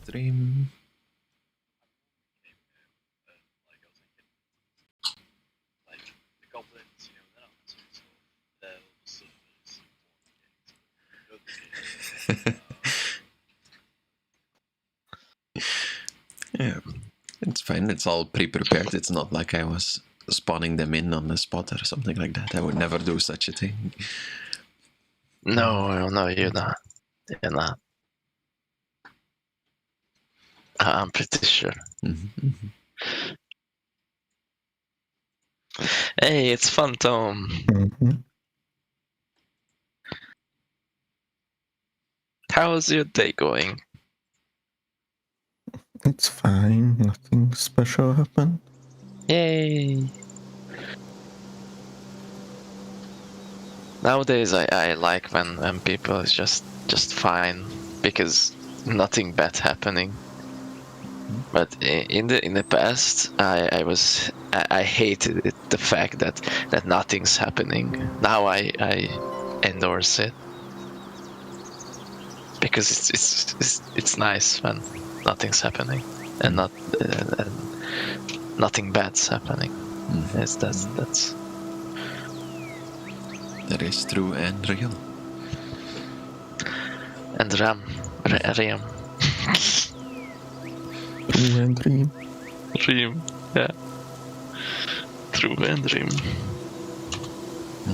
stream. Yeah, it's fine. It's all pre-prepared. It's not like I was spawning them in on the spot or something like that. I would never do such a thing. No, you're not. You're not. I'm pretty sure. Mm-hmm. Hey, it's Phantom. Mm-hmm. How's your day going? It's fine. Nothing special happened. Yay! Nowadays, I like when people is just fine because nothing bad happening. But in the past, I hated it, the fact that nothing's happening. Now I endorse it because it's nice when nothing's happening and nothing bad's happening. Mm-hmm. That's That is true and real. and Ram. True and dream. Dream, yeah. True and dream.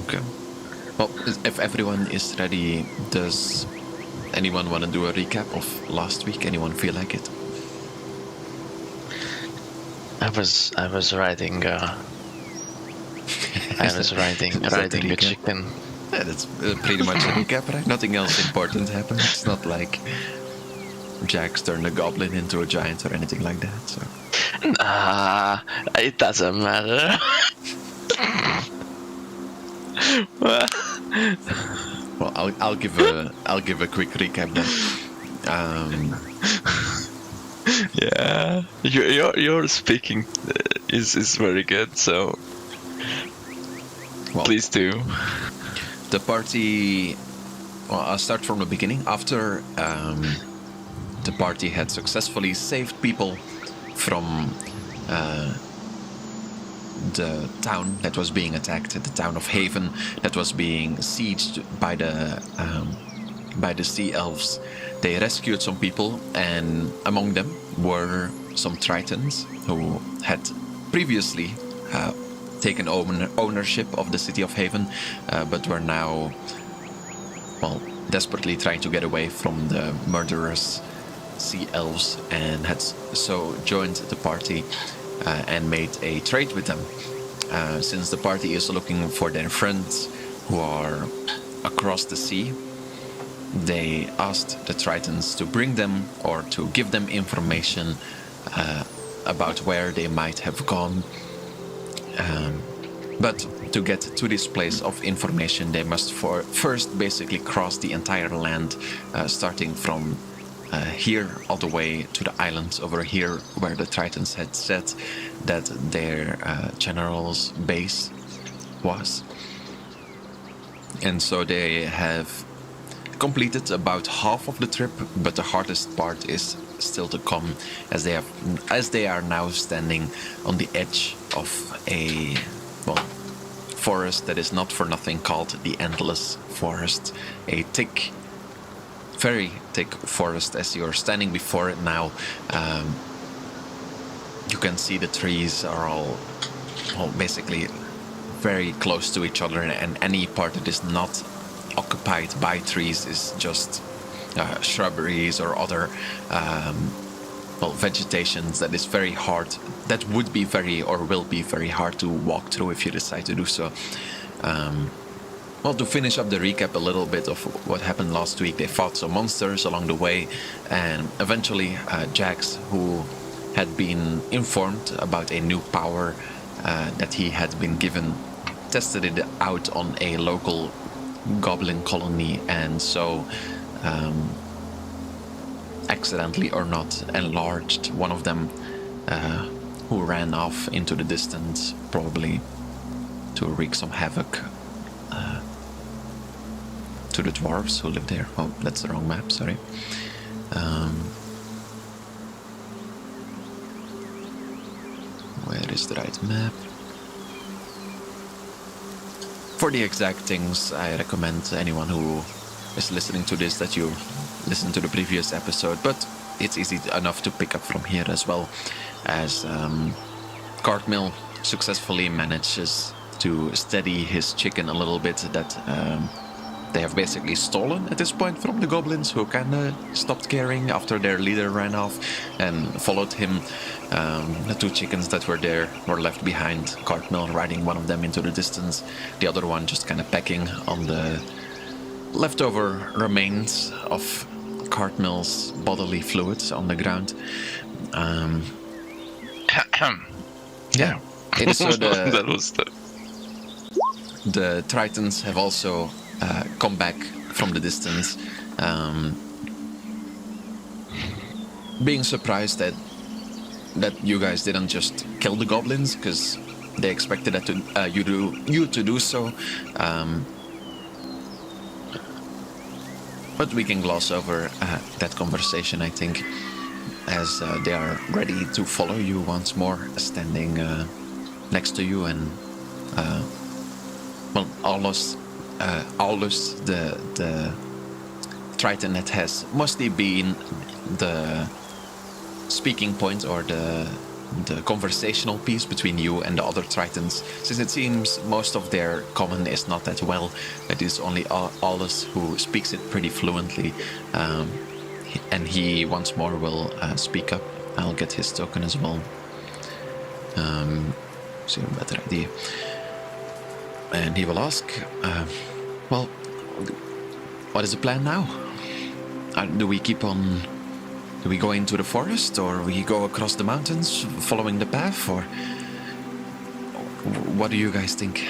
Okay. Well, if everyone is ready, does anyone want to do a recap of last week? Anyone feel like it? I was riding. I was riding a chicken. Yeah, that's pretty much a recap, right? Nothing else important happened. It's not like Jax turned a goblin into a giant or anything like that. So. Nah, it doesn't matter. Well, I'll give a quick recap then. Yeah, your speaking is very good. So Well, please do. The party. Well, I'll start from the beginning. After the party had successfully saved people from the town that was being attacked, the town of Haven that was being sieged by the sea elves. They rescued some people, and among them were some Tritons who had previously taken ownership of the city of Haven, but were now, well, desperately trying to get away from the murderous sea elves, and had so joined the party and made a trade with them. Since the party is looking for their friends who are across the sea, they asked the Tritons to bring them or to give them information about where they might have gone. But to get to this place of information, they must first basically cross the entire land, starting from here all the way to the islands over here, where the Tritons had said that their general's base was. And so they have completed about half of the trip, but the hardest part is still to come, as they are now standing on the edge of a forest that is not for nothing called the Endless Forest. A thick, very thick forest. As you're standing before it now, you can see the trees are all basically very close to each other, and any part that is not occupied by trees is just shrubberies or other vegetations that is very hard, that would be very or will be very hard to walk through if you decide to do so. To finish up the recap a little bit of what happened last week, they fought some monsters along the way, and eventually Jax, who had been informed about a new power that he had been given, tested it out on a local goblin colony, and so accidentally or not enlarged one of them, who ran off into the distance, probably to wreak some havoc to the dwarves who lived there. Oh, that's the wrong map, sorry. Where is the right map? For the exact things, I recommend anyone who is listening to this that you listen to the previous episode, but it's easy enough to pick up from here as well, as Cartmill successfully manages to steady his chicken a little bit that they have basically stolen at this point from the goblins, who kind of stopped caring after their leader ran off and followed him. The two chickens that were there were left behind, Cartmill riding one of them into the distance, the other one just kind of pecking on the leftover remains of Cartmill's bodily fluids on the ground. Yeah. And so That was the Tritons have also come back from the distance, being surprised that you guys didn't just kill the goblins, because they expected that you to do so. But we can gloss over that conversation, I think, as they are ready to follow you once more, standing next to you, and well, Aulus, the Triton that has mostly been the speaking point or the conversational piece between you and the other Tritons, since it seems most of their common is not that well. It is only Aulus who speaks it pretty fluently, and he once more will speak up. I'll get his token as well. So a better idea. And he will ask, well, what is the plan now? Do we go into the forest, or we go across the mountains following the path, or what do you guys think?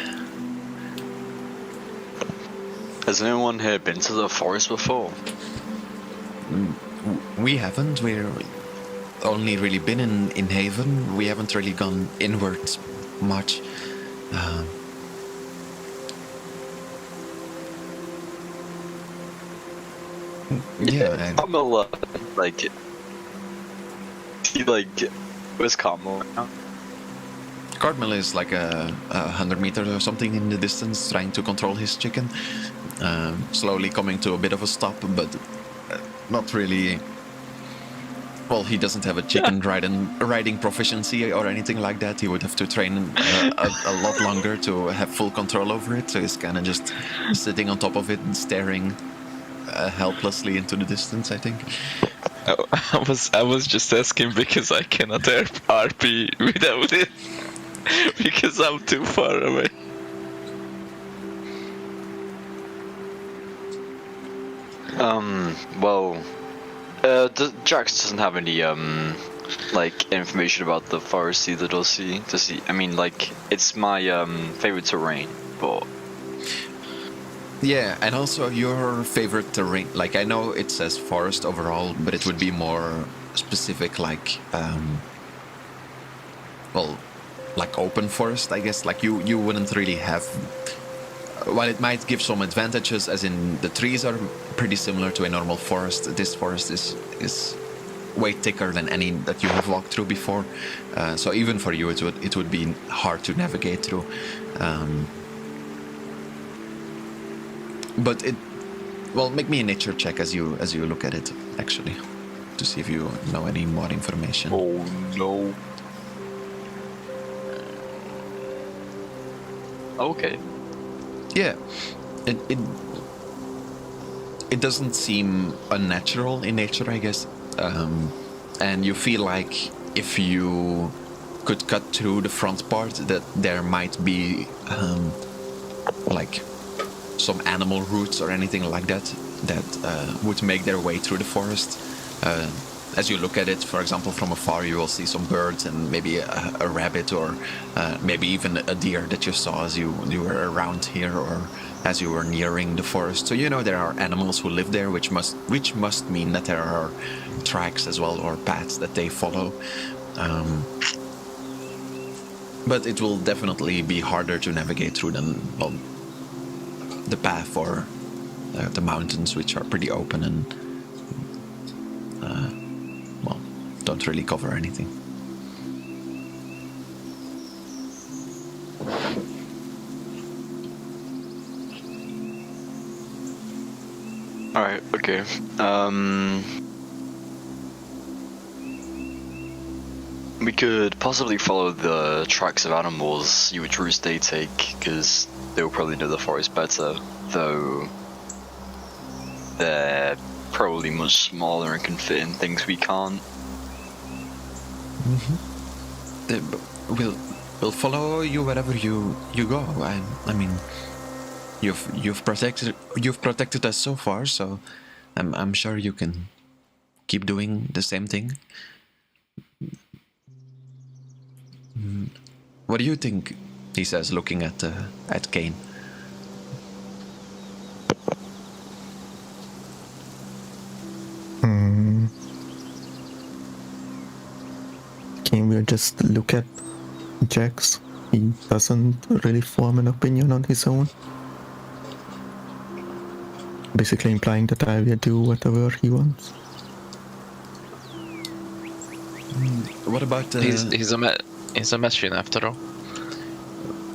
Has anyone here been to the forest before? We haven't. We're only really been in Haven. We haven't really gone inwards much. Yeah, Carmel, where's Carmel now? Cartmill is like 100 meters or something in the distance, trying to control his chicken. Slowly coming to a bit of a stop, but not really. Well, he doesn't have a chicken riding proficiency or anything like that. He would have to train a lot longer to have full control over it. So he's kind of just sitting on top of it and staring helplessly into the distance, I think. I was just asking because I cannot RP without it because I'm too far away. Well, Jax doesn't have any information about the forest either, does he? I mean, it's my favorite terrain, but yeah, and also your favorite terrain. Like, I know it says forest overall, but it would be more specific, like open forest, I guess. Like you wouldn't really have. While it might give some advantages, as in the trees are pretty similar to a normal forest, this forest is way thicker than any that you have walked through before. So even for you, it would be hard to navigate through. But make me a nature check as you look at it, actually, to see if you know any more information. oh no. Okay. Yeah, it doesn't seem unnatural in nature, I guess, and you feel like if you could cut through the front part, that there might be some animal roots or anything like that would make their way through the forest. As you look at it, for example, from afar, you will see some birds and maybe a rabbit, or maybe even a deer that you saw as you were around here, or as you were nearing the forest. So there are animals who live there, which must mean that there are tracks as well, or paths that they follow. But it will definitely be harder to navigate through than the path or the mountains, which are pretty open and don't really cover anything. Alright, okay. We could possibly follow the tracks of animals, see which routes they take, because they'll probably know the forest better, though they're probably much smaller and can fit in things we can't. We'll follow you wherever you go. I mean, you've protected us so far, so I'm sure you can keep doing the same thing. What do you think? He says, looking at Kane. Can we just look at Jax? He doesn't really form an opinion on his own. Basically implying that I will do whatever he wants. What about he's a machine after all.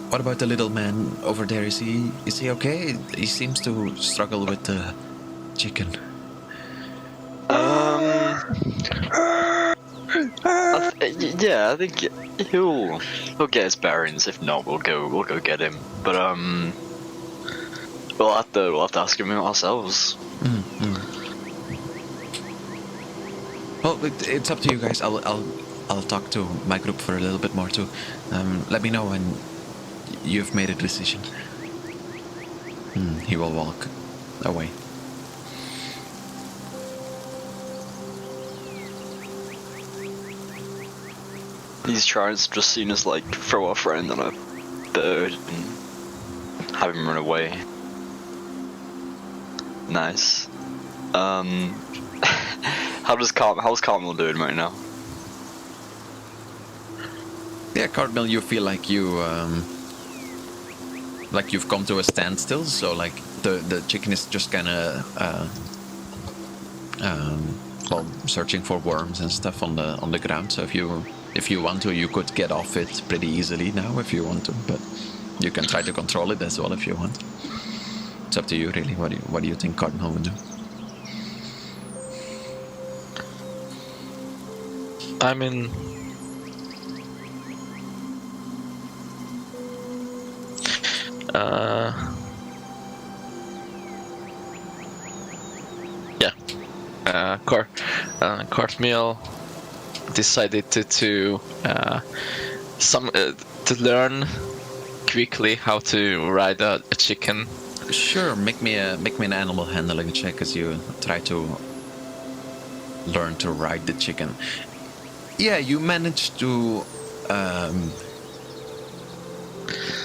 what about the little man over there? Is he okay? He seems to struggle with the chicken. Yeah, I think he'll get his bearings. If not, we'll go get him. But we'll have to ask him ourselves. Well, it's up to you guys. I'll talk to my group for a little bit more too. Let me know when you've made a decision. He will walk away. These tries just seen us like throw our friend on a bird and have him run away. Nice. How's Carmel doing right now? Yeah, Cardinal, you feel like you've come to a standstill. So like the chicken is just kind of searching for worms and stuff on the ground. So if you want to, you could get off it pretty easily now if you want to, but you can try to control it as well if you want. It's up to you, really. What do you think Cardinal would do? I mean, Cartmill decided to learn quickly how to ride a chicken. Sure, make me an animal handling check as you try to learn to ride the chicken. Yeah, you manage to.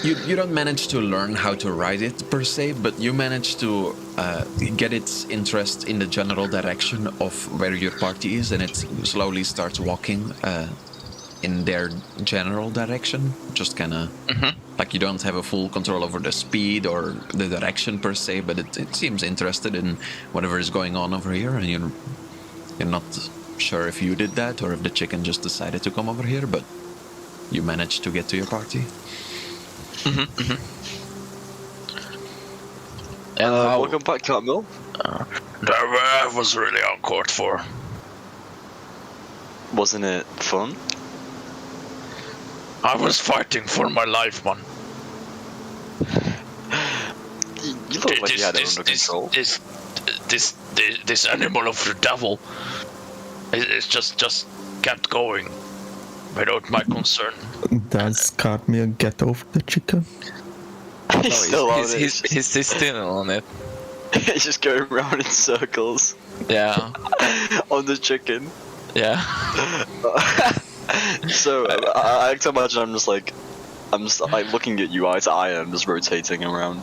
You don't manage to learn how to ride it per se, but you manage to get its interest in the general direction of where your party is, and it slowly starts walking in their general direction. Just kind of like you don't have a full control over the speed or the direction per se, but it seems interested in whatever is going on over here, and you're not sure if you did that or if the chicken just decided to come over here, but you managed to get to your party. And welcome back, Cartmill. That was really uncalled for. Wasn't it fun? I was fighting for my life, man. You look like you had it under control. This animal of the devil, it's just kept going without my concern. Does Cartmill get off the chicken? He's still on it. He's still on it. He's just going around in circles. Yeah. On the chicken. Yeah. So I can imagine I'm just like looking at you eye to eye and I'm just rotating around.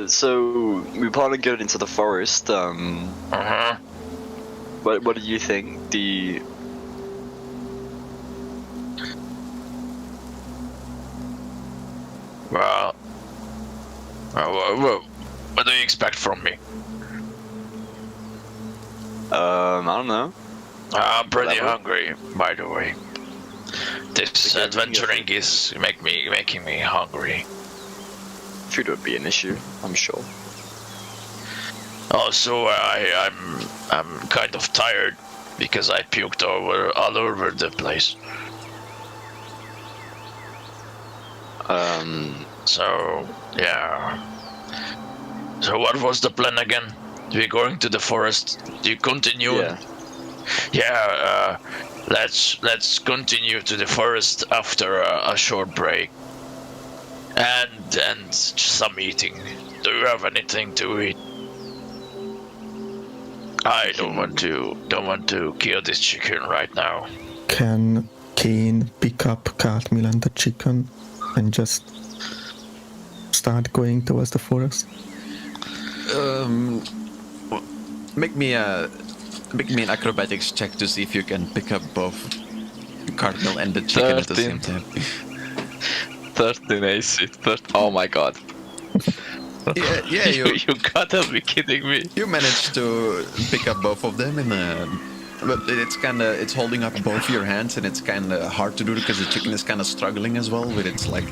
So we plan on going into the forest. What do you think? Well, what do you expect from me? I don't know. I'm pretty hungry, by the way. This adventuring is making me hungry. Food would be an issue, I'm sure. Also, I'm kind of tired because I puked all over the place. So yeah. So what was the plan again? We're going to the forest. Do you continue? Yeah. Yeah. Let's continue to the forest after a short break. And some eating. Do you have anything to eat? I don't want to kill this chicken right now. Can Kane pick up Cartmill and the chicken and just start going towards the forest? Make me an acrobatics check to see if you can pick up both Cardinal and the chicken at the same 13. time. 13 AC. Oh my god. Yeah, you gotta be kidding me. you managed to pick up both of them but it's holding up both your hands, and it's kind of hard to do because the chicken is kind of struggling as well with its like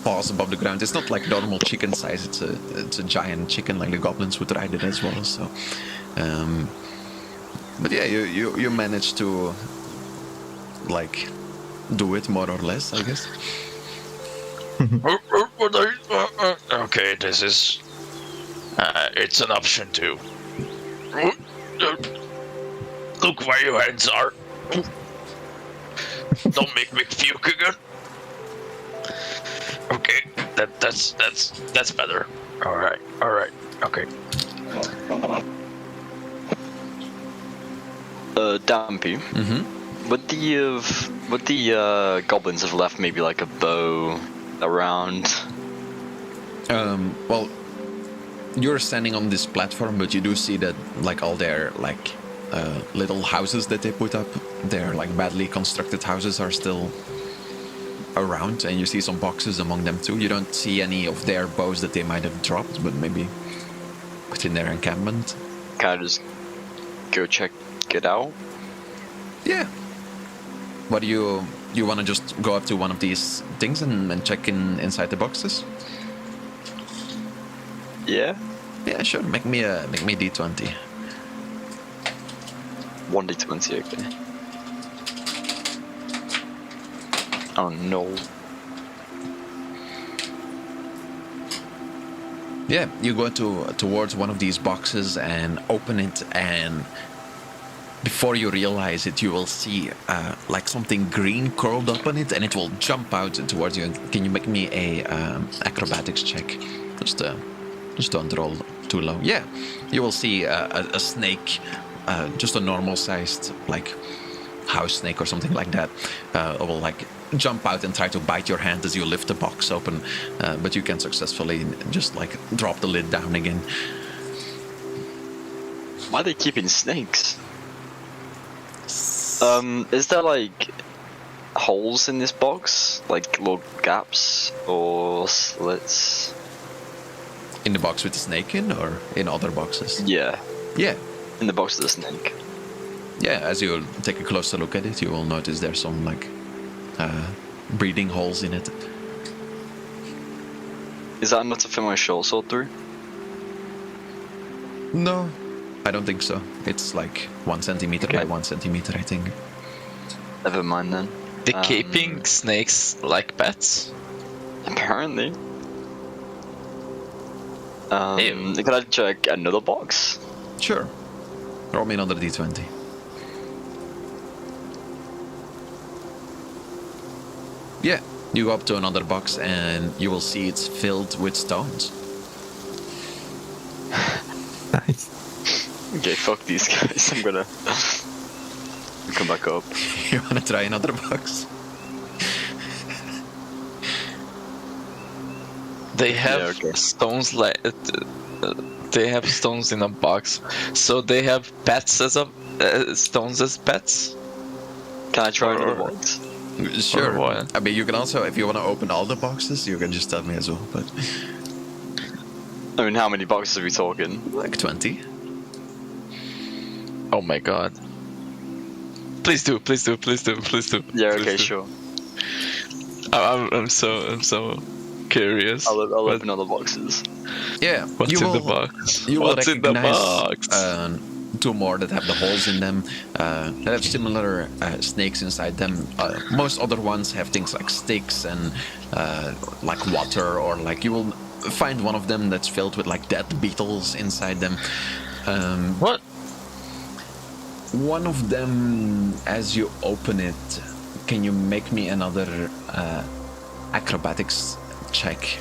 paws above the ground. It's not like normal chicken size. It's a giant chicken, like the goblins would ride it as well. So, but yeah, you managed to like do it more or less, I guess. Okay, this is. It's an option too. Look where your hands are. Don't make me puke again. Okay, that's better. All right. Okay. Dampi. Would the goblins have left maybe like a bow around? Well, you're standing on this platform, but you do see that like all their like little houses that they put up, their like badly constructed houses are still around, and you see some boxes among them too. You don't see any of their bows that they might have dropped, but maybe within their encampment. Can I just go check it out? Yeah. What do you want to just go up to one of these things and check inside the boxes? Yeah. Yeah, sure. Make me D20. 1d20, okay. Oh no. Yeah, you go towards one of these boxes and open it, and before you realize it, you will see like something green curled up on it, and it will jump out towards you. Can you make me a acrobatics check? Just don't roll too low. Yeah, you will see a snake, just a normal sized like house snake or something like that, will like jump out and try to bite your hand as you lift the box open, but you can successfully just like drop the lid down again. Why are they keeping snakes? Is there like holes in this box? Like little gaps or slits? In the box with the snake in, or in other boxes? Yeah, Yeah. in the box of the snake. Yeah, as you take a closer look at it, you will notice there's some like breathing holes in it. Is that enough to fit my short sword through? No, I don't think so. It's like 1 centimeter by Okay. 1 centimeter, I think. Never mind then. The keeping snakes like pets? Apparently. Ew. Can I check another box? Sure. Roll me another d20. Yeah, you go up to another box and you will see it's filled with stones. Nice. Okay, fuck these guys. I'm gonna come back up. You wanna try another box? They have okay. stones like they have stones in a box, so they have pets as stones as pets. Can I try Or- another box? Sure. Or what? I mean, you can also, if you want to open all the boxes, you can just tell me as well, but I mean, how many boxes are we talking? like 20. Oh my god! Please do! Yeah, okay, Please do. sure. I'm so curious. I'll But- open other boxes. Yeah, What's you in will, the box? You will What's in the recognize box? two more that have the holes in them. That have similar snakes inside them. Most other ones have things like sticks and like water, or like you will find one of them that's filled with like dead beetles inside them. What? One of them, as you open it, can you make me another acrobatics check?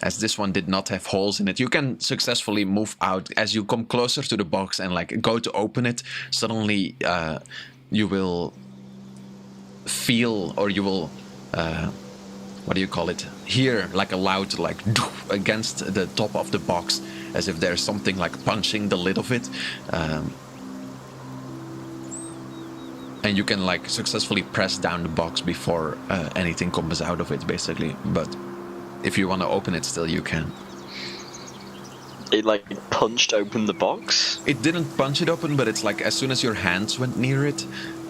As this one did not have holes in it, you can successfully move out. As you come closer to the box and like go to open it, suddenly you will feel, or you will, what do you call it? Hear like a loud like against the top of the box, as if there's something like punching the lid of it. And you can like successfully press down the box before anything comes out of it, basically. But if you want to open it still, you can. It like punched open the box? It didn't punch it open, but it's like as soon as your hands went near it,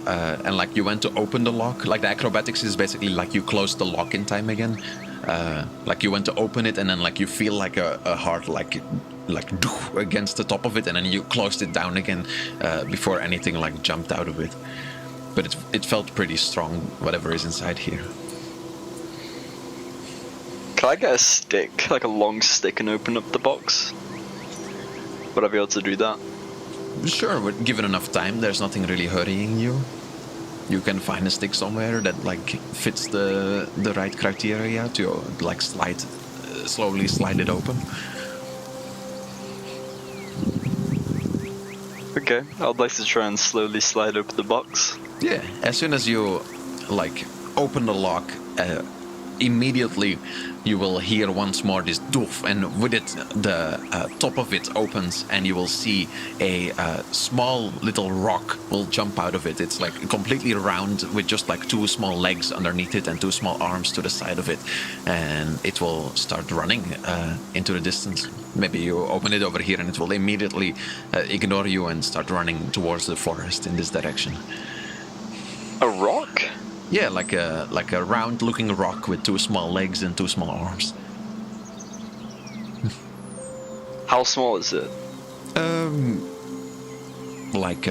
and like you went to open the lock, like the acrobatics is basically like you close the lock in time again. Like you went to open it, and then like you feel like a heart like against the top of it, and then you closed it down again before anything like jumped out of it. But it felt pretty strong, whatever is inside here. Can I get a stick, like a long stick, and open up the box? Would I be able to do that? Sure, but given enough time, there's nothing really hurrying you. You can find a stick somewhere that like fits the right criteria to like slowly slide it open. Okay, I'd like to try and slowly slide open the box. Yeah, as soon as you like open the lock, immediately you will hear once more this doof, and with it the top of it opens, and you will see a small little rock will jump out of it. It's like completely round with just like two small legs underneath it and two small arms to the side of it, and it will start running into the distance. Maybe you open it over here and it will immediately ignore you and start running towards the forest in this direction. A rock? Yeah, like a round-looking rock with two small legs and two small arms. How small is it? Like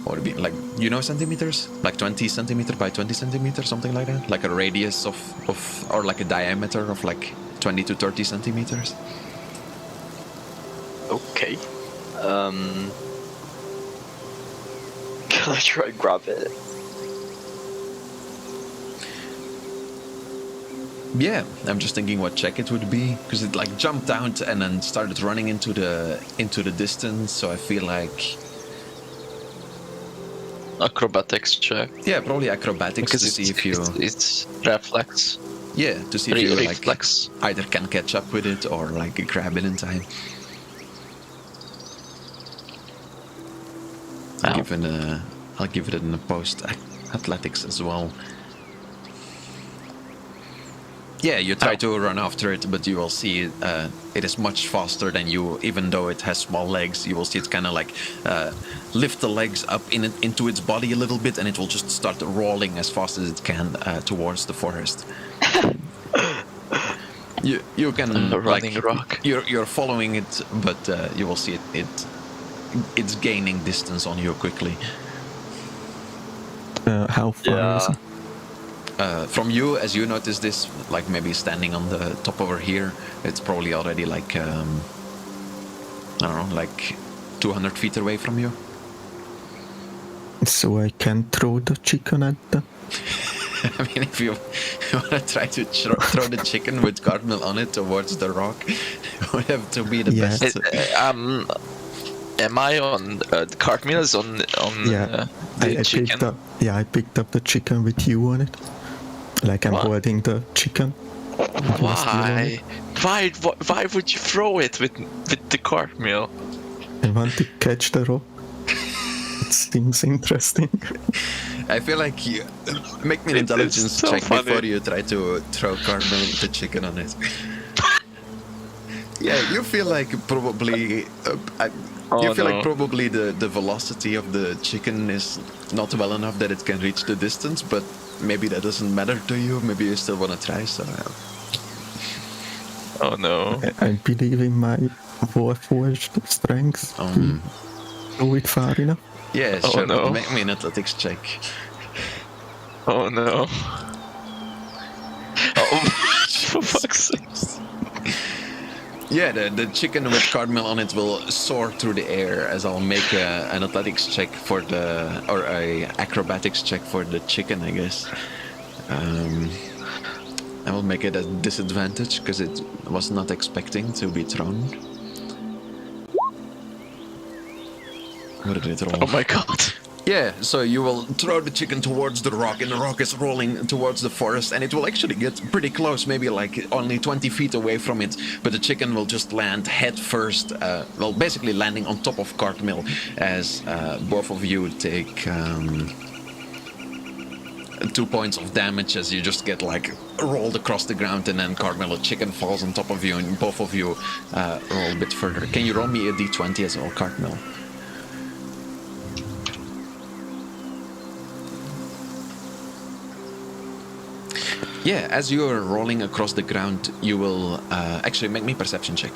what would it be? Like, you know, centimeters? Like 20 centimeter by 20 centimeter, something like that. Like a radius of or like a diameter of like 20 to 30 centimeters. Okay. Can I try and grab it? Yeah, I'm just thinking what check it would be, because it like jumped out and then started running into the distance. So I feel like Acrobatics check. yeah, probably acrobatics Because to see if you it's reflex. yeah to see if you like Reflex. either can catch up with it or like grab it in time. Ow. I'll give it in the post athletics as well. Yeah, you try to run after it, but you will see it is much faster than you. Even though it has small legs, you will see it kind of like lift the legs up into its body a little bit, and it will just start rolling as fast as it can towards the forest. You can running rock. You're following it, but you will see it's gaining distance on you quickly. How far is it? From you, as you notice this, like maybe standing on the top over here, it's probably already like I don't know, like 200 feet away from you. So I can throw the chicken at the... I mean, if you want to try to throw the chicken with Cardinal on it towards the rock, it would have to be the Yeah. best. Am I on Cartmill is on Yeah, the I chicken? I picked up the chicken with you on it. Like I'm What? holding the chicken. with my steel on it. Why would you throw it with the Cartmill? I want to catch the rock. It seems interesting. I feel like you make me an It's intelligence so check funny. before you try to throw Cardinal with the chicken on it. Yeah, you feel like probably like probably the velocity of the chicken is not well enough that it can reach the distance, but maybe that doesn't matter to you. Maybe you still want to try. So Oh no. I believe in my warforged strength to do it far enough. yeah, Oh, sure. no. Make me an athletics check. Oh no. Oh, for fuck's sake. Yeah, the chicken with cardamom on it will soar through the air as I'll make an athletics check for the, or a acrobatics check for the chicken, I guess. I will make it a disadvantage because it was not expecting to be thrown. What did it roll? Oh my god. Yeah, so you will throw the chicken towards the rock, and the rock is rolling towards the forest, and it will actually get pretty close, maybe like only 20 feet away from it, but the chicken will just land head first, well, basically landing on top of Cartmill, as both of you take 2 points of damage as you just get like rolled across the ground, and then Cartmill, the chicken, falls on top of you, and both of you roll a bit further. Can you roll me a d20 as well, Cartmill? Yeah, as you are rolling across the ground, you will actually make me perception check.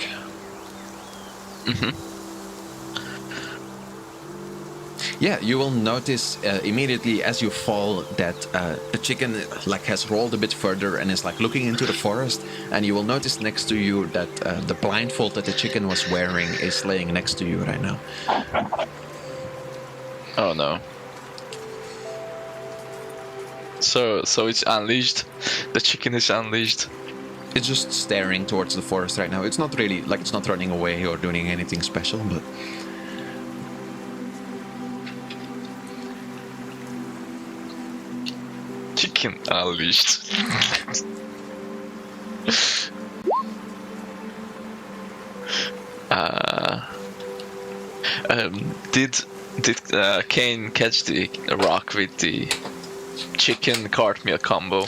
Yeah, you will notice immediately as you fall that the chicken like has rolled a bit further and is like looking into the forest, and you will notice next to you that the blindfold that the chicken was wearing is laying next to you right now. Oh no. So it's unleashed. The chicken is unleashed. It's just staring towards the forest right now. It's not really like it's not running away or doing anything special, but Chicken unleashed. Did Kane catch the rock with the chicken cartmeal combo?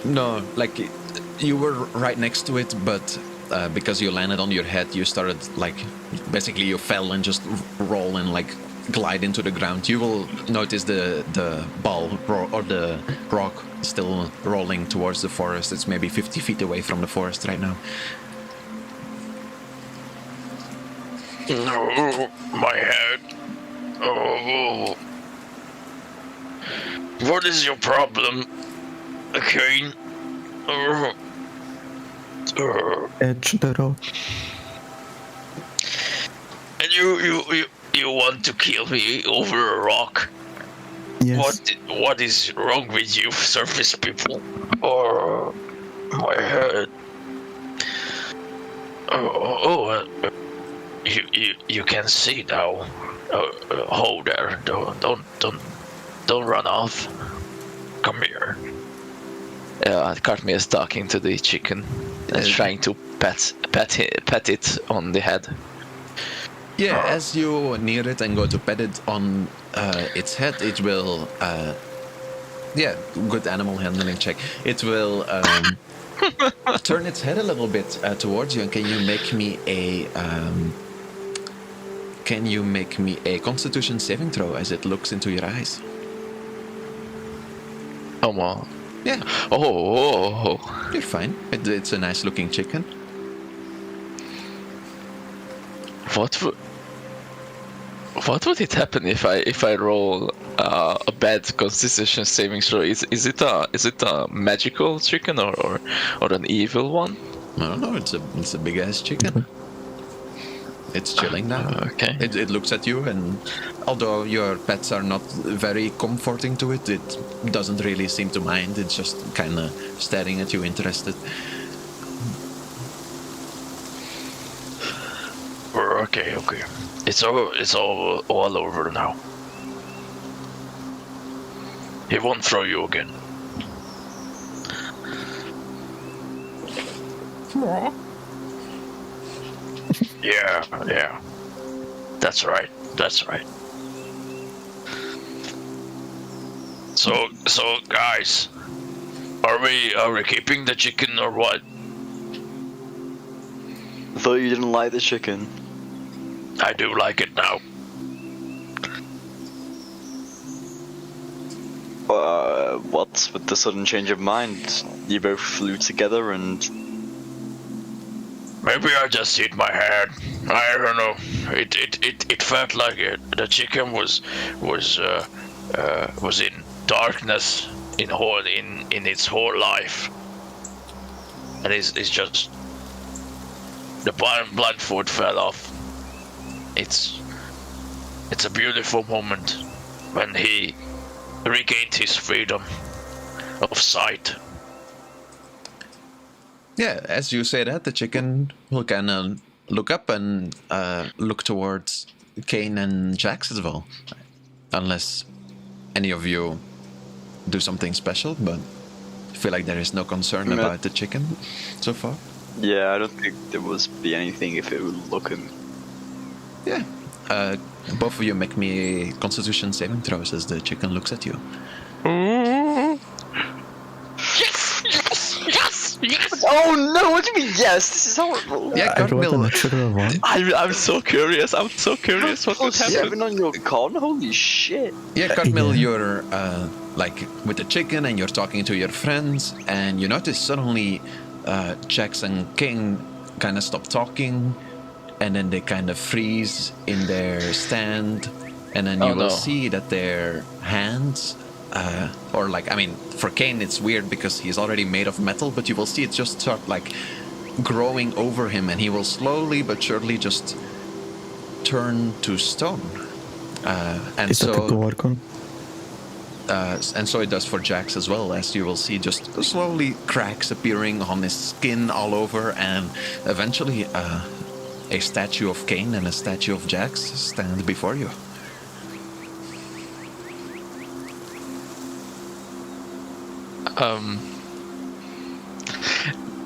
no, like you were right next to it, but because you landed on your head, you started like basically you fell and just roll and like glide into the ground. You will notice the ball or the rock still rolling towards the forest. It's maybe 50 feet away from the forest right now. No, my head. Oh. What is your problem, Kane? Edge the rock. And you want to kill me over a rock? Yes. What is wrong with you, surface people? Oh, my head. You can see now. Hold there. Don't run off. Come here. Cartman is talking to the chicken and trying to pet it on the head. Yeah, as you near it and go to pet it on its head, it will. Yeah, good animal handling check. It will turn its head a little bit towards you, and can you make me a Constitution saving throw as it looks into your eyes? Oh well. Yeah. Oh. You're fine. It's a nice looking chicken. What would it happen if I roll a bad Constitution saving throw? Is it a magical chicken or an evil one? I don't know. It's a big ass chicken. It's chilling now. Okay. It looks at you, and although your pets are not very comforting to it, it doesn't really seem to mind. It's just kind of staring at you, interested. Okay. It's all over now. He won't throw you again. Yeah. That's right. So guys, are we keeping the chicken or what? I thought you didn't like the chicken. I do like it now. What? With the sudden change of mind, you both flew together and... Maybe I just hit my head. I don't know. It felt like the chicken was in darkness in its whole life, and it's just the blindfold fell off. It's a beautiful moment when he regained his freedom of sight. Yeah, as you say that, the chicken will kind of look up and look towards Kane and Jax as well. Unless any of you do something special, but I feel like there is no concern about the chicken so far. Yeah, I don't think there would be anything if it would look him. Yeah. Both of you make me Constitution saving throws as the chicken looks at you. Yes! Oh no, what do you mean yes? This is horrible. Yeah, I rolled a Cartmill. natural one. I'm so curious. What would happen? 7 on your con? Holy shit. Yeah, Cartmill, Yeah. you're like with the chicken and you're talking to your friends, and you notice suddenly Jax and King kind of stop talking, and then they kind of freeze in their stand, and then you will see that their hands, or like, I mean, for Kane it's weird because he's already made of metal, but you will see it just start like growing over him, and he will slowly but surely just turn to stone. And It's like a so, Gorgon. and so it does for Jax as well, as you will see just slowly cracks appearing on his skin all over, and eventually a statue of Kane and a statue of Jax stand before you.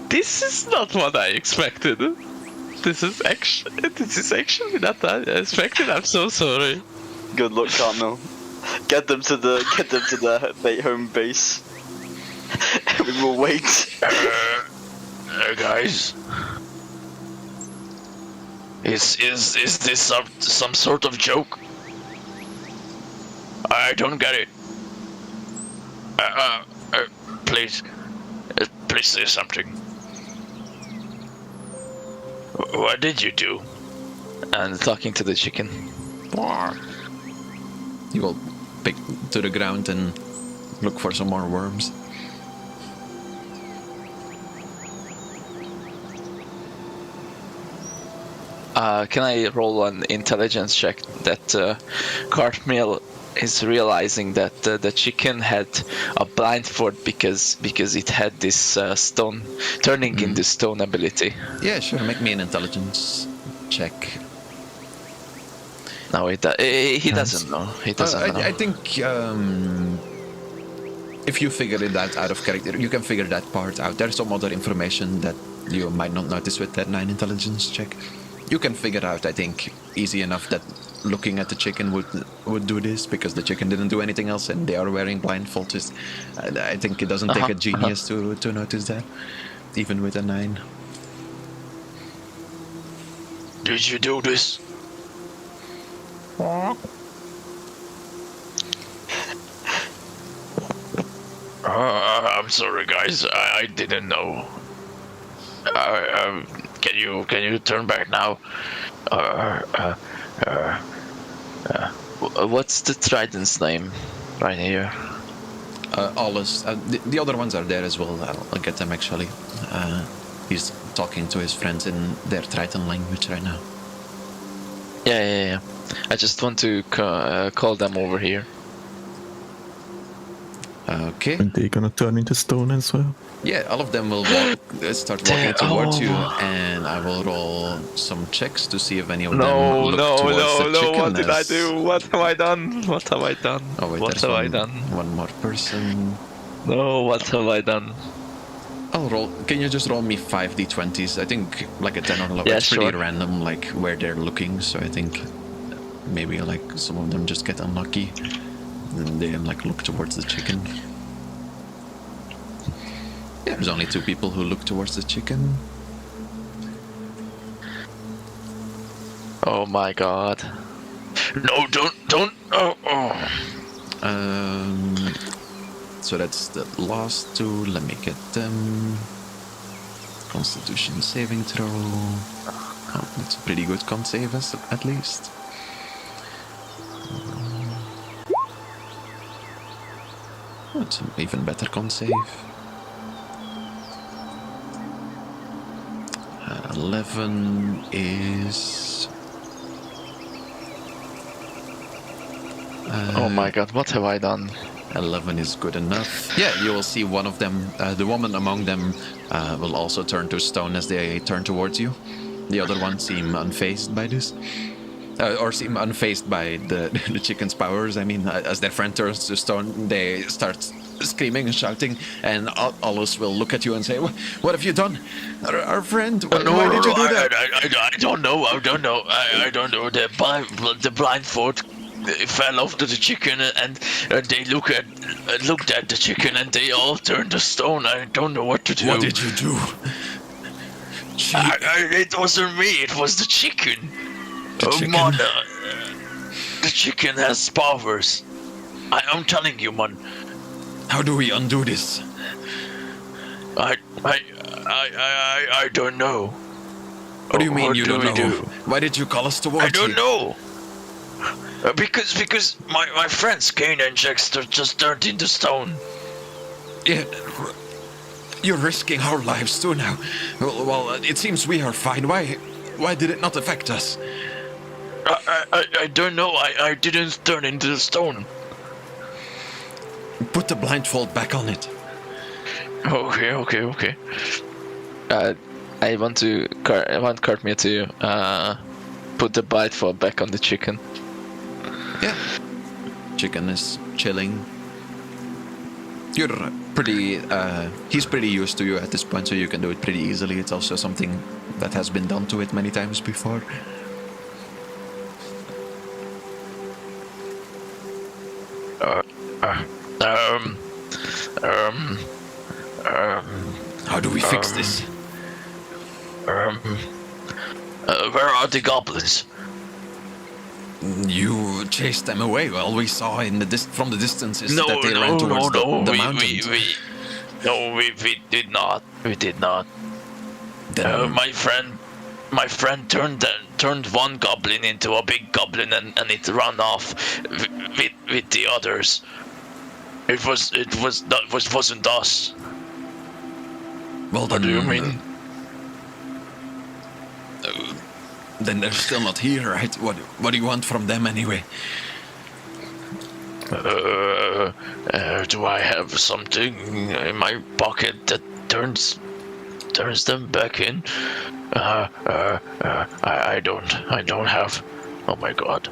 This is not what I expected. This is actually not what I expected. I'm so sorry. Good luck, Cartmill. Get them to the home base. We will wait. Guys, is this some sort of joke? I don't get it. Please say something. What did you do? And talking to the chicken. You will pick to the ground and look for some more worms. Can I roll an intelligence check that Cartmill is realizing that the chicken had a blindfold because it had this stone turning into stone ability? Yeah, sure. Make me an intelligence check. No, he doesn't know. He doesn't know. I think if you figure that out of character, you can figure that part out. There's some other information that you might not notice with that 9 intelligence check. You can figure out, I think, easy enough that looking at the chicken would do this, because the chicken didn't do anything else and they are wearing blindfolds. I think it doesn't take a genius to notice that, even with a 9. Did you do this? I'm sorry, guys. I didn't know. Can you turn back now? What's the trident's name? Right here. Alles. The other ones are there as well. I'll get them actually. He's talking to his friends in their Triton language right now. Yeah. I just want to call them over here. Okay. And they're gonna turn into stone as well. Yeah, all of them will start walking towards you, and I will roll some checks to see if any of them look towards the chicken. What did I do? What have I done? Oh wait, What there's have I done? one more person. No, what have I done? I'll roll. Can you just roll me 5 d20s? I think like a 10 or 11. Yeah, It's pretty sure. random, like where they're looking. So I think maybe like some of them just get unlucky, and they like look towards the chicken. Yeah, there's only 2 people who look towards the chicken. Oh my god. No, don't. Oh. So that's the last two. Let me get them. Constitution saving throw. Oh, that's a pretty good con save at least. That's an even better con save. 11 is... Oh my god, what have I done? 11 is good enough. Yeah, you will see one of them, the woman among them, will also turn to stone as they turn towards you. The other one seem unfazed by this. Or seem unfazed by the chicken's powers. I mean, as their friend turns to stone, they start screaming and shouting, and Alus will look at you and say, "What have you done? Our friend, why did you do that?" I don't know. I don't know. The blindfold fell off to the chicken, and they looked at the chicken, and they all turned to stone. I don't know what to do. What did you do? It wasn't me. It was the chicken. chicken? Man, the chicken has powers. I'm telling you, man. How do we undo this? I don't know. What do you mean What you do don't we know? do? Why did you call us towards I don't you? know. Because my friends Kane and Jackster just turned into stone. Yeah, you're risking our lives too now. Well, it seems we are fine. Why did it not affect us? I don't know. I didn't turn into stone. Put the blindfold back on it. Okay. I want Cartmere to put the blindfold back on the chicken. Yeah. Chicken is chilling. You're pretty... he's pretty used to you at this point, so you can do it pretty easily. It's also something that has been done to it many times before. How do we fix this? Where are the goblins? You chased them away. All we saw from the distance is that they ran towards the mountains. We did not. We did not. Then, My friend turned one goblin into a big goblin, and it ran off with the others. It wasn't us. well, What do you mean? Then they're still not here, right? What do you want from them anyway? Do I have something in my pocket that turns them back in? I don't have. Oh my god.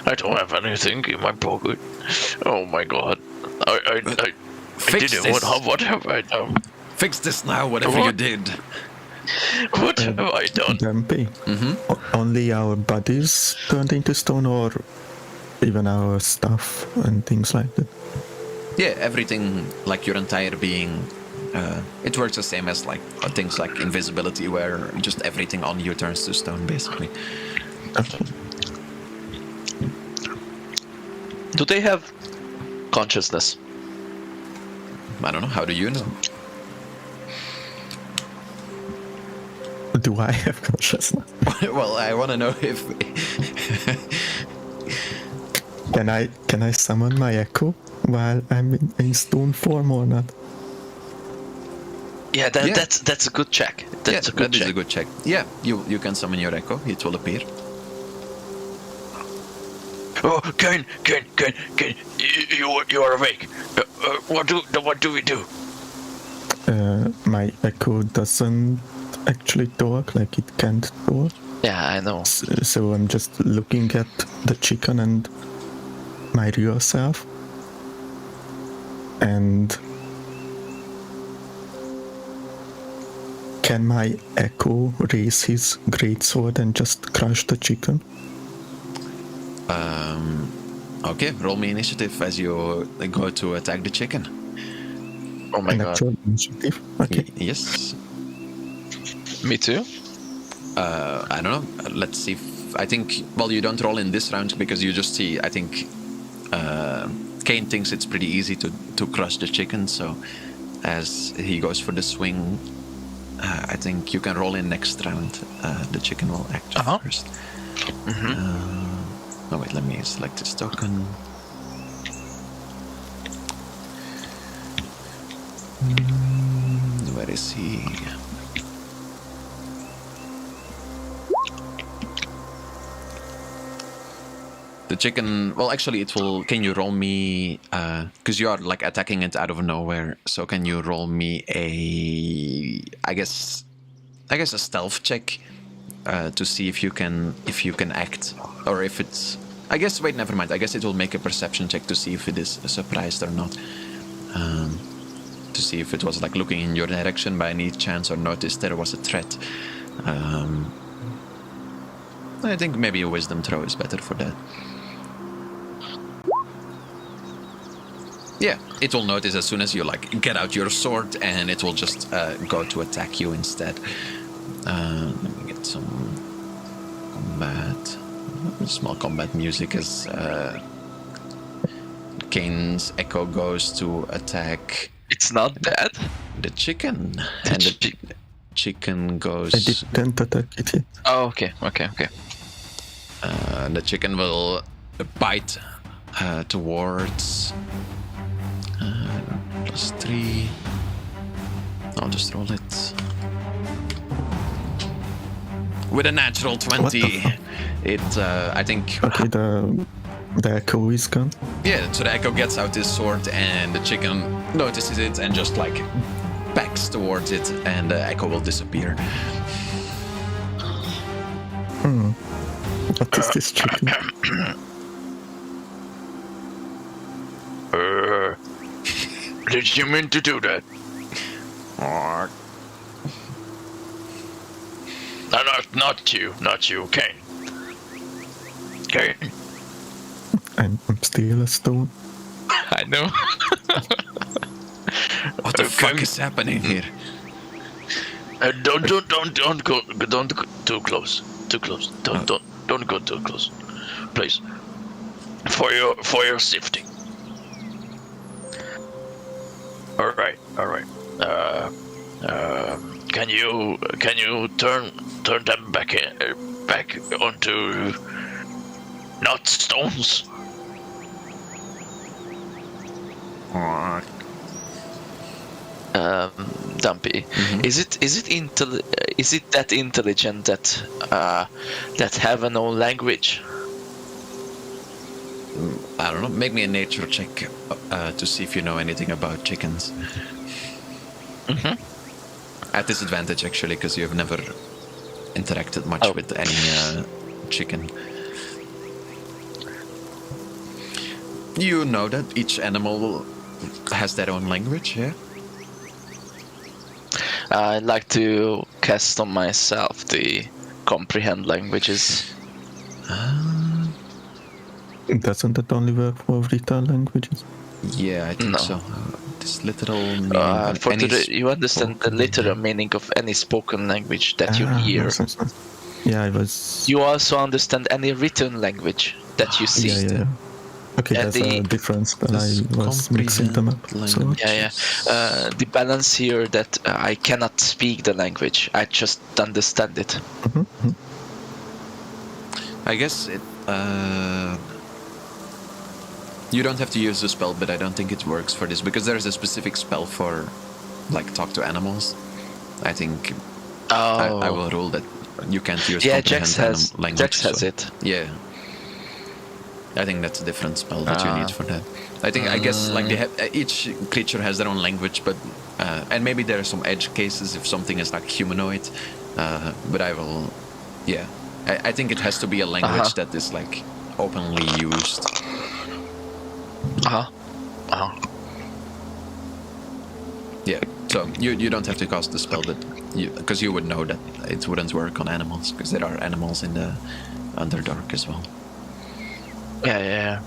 I don't have anything in my pocket. Oh my god. I Fix didn't. this. What have I done? Fix this now, whatever you What? did. What have I done? Dampi. Only our bodies turned into stone, or even our stuff and things like that? Yeah, everything, like your entire being. It works the same as like things like invisibility, where just everything on you turns to stone, basically. Okay. Do they have consciousness? I don't know. How do you know? Do I have consciousness? Well, I want to know if. Can I summon my echo while I'm in stone form or not? Yeah, that's a good check. That's a good that is check. a good check. Yeah, you can summon your echo. It will appear. Oh, Kane, you are awake. What do we do? My echo doesn't actually talk, like it can't talk. Yeah, I know. So I'm just looking at the chicken and my real self. And can my echo raise his greatsword and just crush the chicken? Okay, roll me initiative as you go to attack the chicken. Oh my An god. actual initiative. Okay. Yes. Me too? I don't know. let's see. I think, well, you don't roll in this round because you just see, I think, Kane thinks it's pretty easy to crush the chicken, so as he goes for the swing, I think you can roll in next round. The chicken will act first. Oh wait, let me select this token. Where is he? The chicken, well, actually it will, can you roll me, because you are like attacking it out of nowhere, so can you roll me I guess a stealth check to see if you can act, or if it's, I guess, wait, never mind, I guess it will make a perception check to see if it is surprised or not, to see if it was like looking in your direction by any chance or noticed there was a threat. I think maybe a wisdom throw is better for that. Yeah, it will notice as soon as you like get out your sword, and it will just go to attack you instead. Let me get some combat, small combat music as Kane's echo goes to attack. It's not dead. The chicken, and the chicken goes. I didn't attack it yet. Oh, okay. The chicken will bite towards. +3. I'll just roll it. With a natural 20, it, I think... Okay, the echo is gone. Yeah, so the echo gets out his sword, and the chicken notices it and just, like, backs towards it, and the echo will disappear. What is this chicken? Did you mean to do that? No, not you, Kane. Kane. I'm still a stone. I know. What the fuck is happening here? Don't go too close. Don't go too close, please. For your safety. All right. Can you turn them back onto not stones? Dampi, is it that intelligent that have an own language? I don't know, make me a nature check to see if you know anything about chickens. At disadvantage, actually, because you have never interacted much with any chicken. You know that each animal has their own language, yeah? I'd like to cast on myself the comprehend languages. Doesn't that only work for written languages? Yeah, I think so. This literal meaning you understand the literal meaning of any spoken language that you hear. Yes. Yeah, I was. You also understand any written language that you see. Yeah. Okay, And there's a difference, but I was mixing them up. So. Yeah. The balance here that I cannot speak the language. I just understand it. I guess it. You don't have to use the spell, but I don't think it works for this because there's a specific spell for, like, talk to animals. I think I will rule that you can't use Jax language. Jax has it. Yeah. I think that's a different spell that you need for that. I think, I guess, like, each creature has their own language, but and maybe there are some edge cases if something is like humanoid. But I will, yeah. I think it has to be a language that is like openly used. Yeah. So you don't have to cast the spell, but because you would know that it wouldn't work on animals because there are animals in the Underdark as well. Yeah.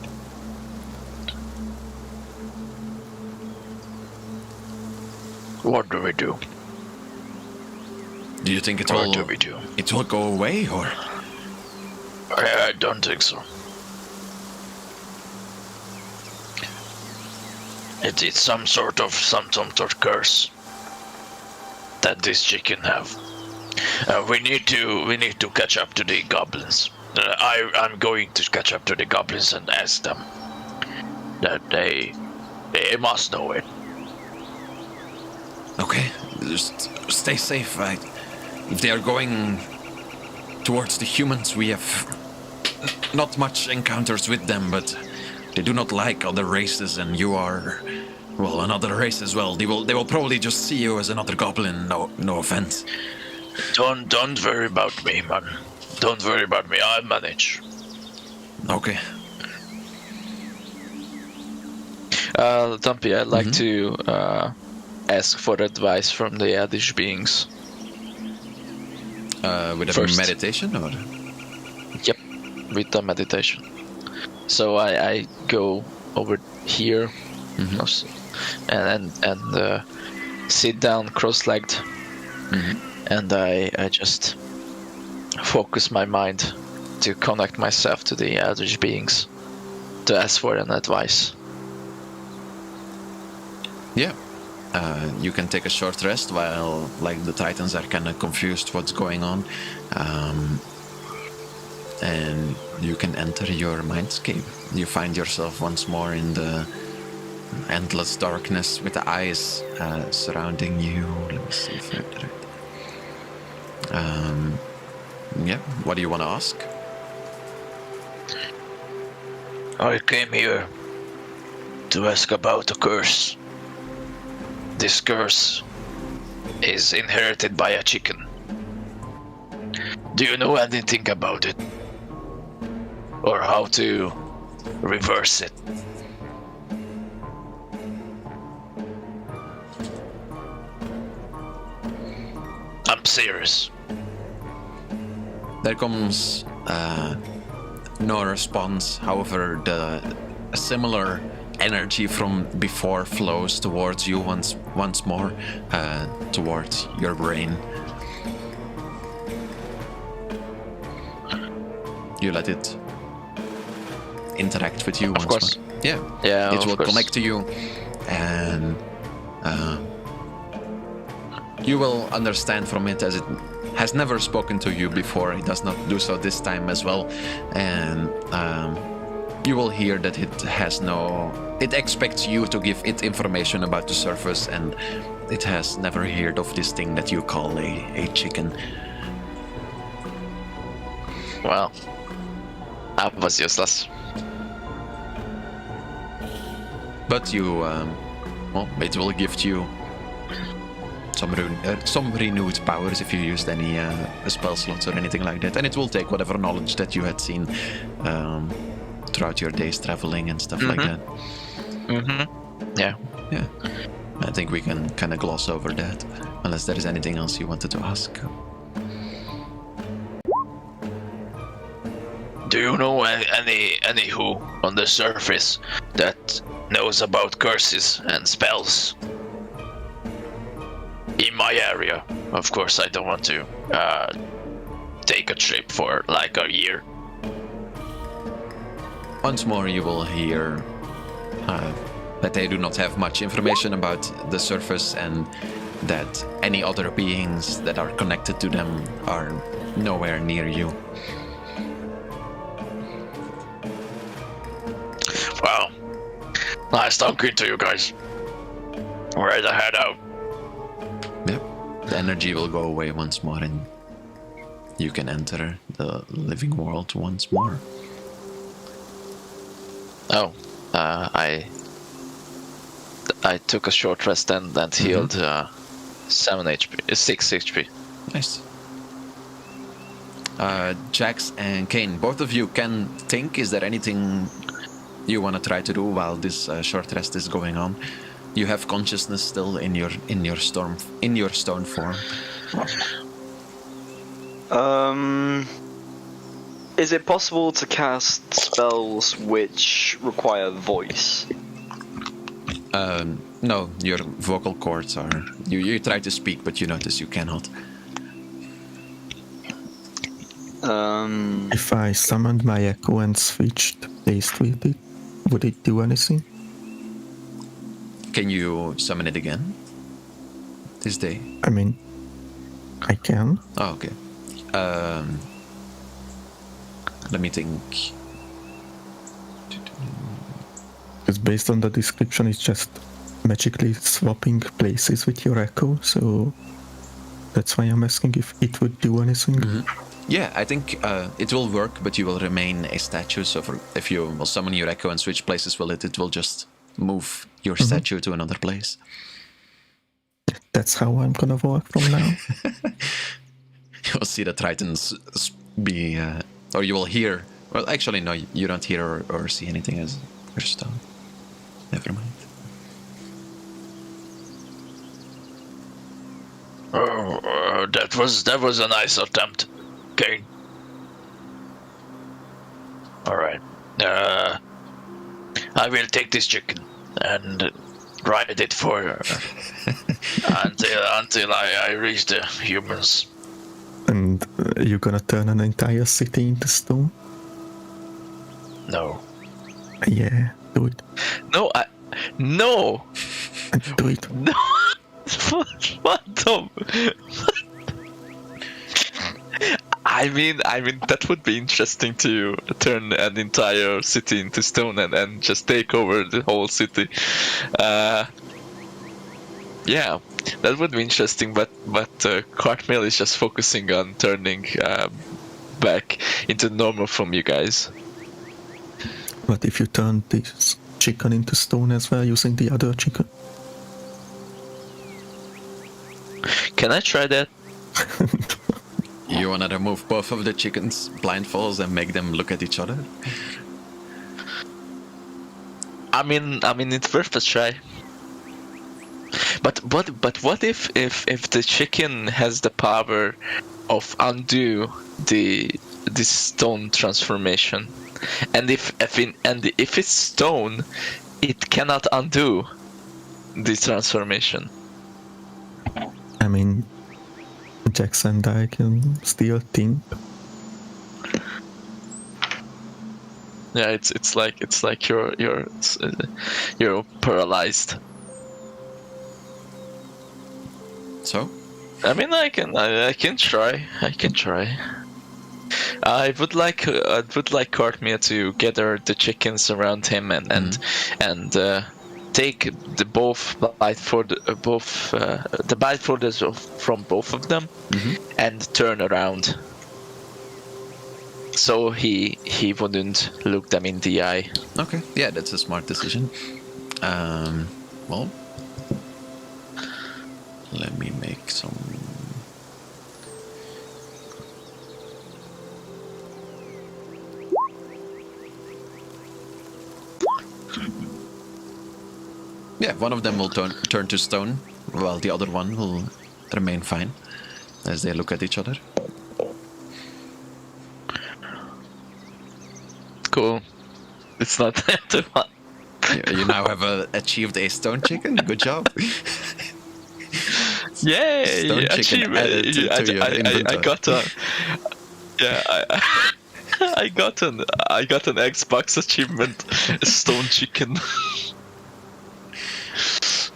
What do we do? Do you think it What do we do? will go away, or? I don't think so. It's some sort of curse that this chicken have. We need to catch up to the goblins. I'm going to catch up to the goblins and ask them that they must know it. Okay, just stay safe. If they are going towards the humans, we have not much encounters with them, but they do not like other races, and you are, well, another race as well. They will probably just see you as another goblin. No offense. Don't worry about me, man. Don't worry about me. I'll manage. Okay. Dampi, I'd like to ask for advice from the Elvish beings. With a First. meditation, or? Yep, with the meditation. So I go over here and sit down cross-legged, and I just focus my mind to connect myself to the Elvish beings to ask for an advice. Yeah. You can take a short rest while, like, the Titans are kind of confused what's going on. And you can enter your mindscape. You find yourself once more in the endless darkness with the eyes surrounding you. Let me see if I did it. Yeah, what do you want to ask? I came here to ask about a curse. This curse is inherited by a chicken. Do you know anything about it? Or how to reverse it? I'm serious. There comes no response. However, a similar energy from before flows towards you once more, towards your brain. You let it interact with you once course. more. Yeah, Yeah, it of will course. connect to you, and you will understand from it, as it has never spoken to you before. It does not do so this time as well, and you will hear that it expects you to give it information about the surface, and it has never heard of this thing that you call a chicken. Well, that was useless. But you, it will give you some renewed powers if you used any spell slots or anything like that, and it will take whatever knowledge that you had seen throughout your days traveling and stuff like that. Yeah. Yeah, I think we can kind of gloss over that, unless there is anything else you wanted to ask. Do you know any who on the surface that knows about curses and spells? In my area, of course. I don't want to take a trip for like a year. Once more, you will hear that they do not have much information about the surface, and that any other beings that are connected to them are nowhere near you. Well, nice talking to you guys. Ready to head out. Yep. The energy will go away once more, and you can enter the living world once more. Oh, I took a short rest and healed 7 HP, 6 HP. Nice. Jax and Kane, both of you can think. Is there anything you want to try to do while this short rest is going on? You have consciousness still in your stone form. Is it possible to cast spells which require voice? No, your vocal cords are. You try to speak, but you notice you cannot. If I summoned my echo and switched placed with it, would it do anything? Can you summon it again this day? I mean, I can. Oh, okay. Let me think. Because based on the description, it's just magically swapping places with your echo, so that's why I'm asking if it would do anything. Yeah, I think it will work, but you will remain a statue. So if you will summon your echo and switch places with it, it will just move your statue to another place. That's how I'm gonna work from now. You'll see the Tritons be, or you will hear. Well, actually, no, you don't hear or see anything as your stone. Never mind. Oh, that was a nice attempt, Kane. All right. I will take this chicken and ride it for until I reach the humans. And you're gonna turn an entire city into stone? No. Yeah, do it. No. Do it. No. What the? I mean, that would be interesting to turn an entire city into stone and just take over the whole city. Yeah, that would be interesting. But Cartmill is just focusing on turning back into normal from you guys. What if you turn this chicken into stone as well using the other chicken? Can I try that? You wanna remove both of the chickens blindfolds and make them look at each other? I mean, it's worth a try. But what if the chicken has the power of undo the stone transformation, and if it's stone, it cannot undo the transformation. I mean, Jax and I can still think. Yeah, it's like you're paralyzed. So? I mean, I can try. I would like Cartmere to gather the chickens around him and take the blindfolders from both of them and turn around, so he wouldn't look them in the eye. Okay, yeah, that's a smart decision. Well, let me make some. Yeah, one of them will turn to stone, while the other one will remain fine as they look at each other. Cool. It's not the one. You now have achieved a stone chicken. Good job. Yay! Stone chicken added to your inventory. I got a. Yeah, I got an Xbox achievement, stone chicken.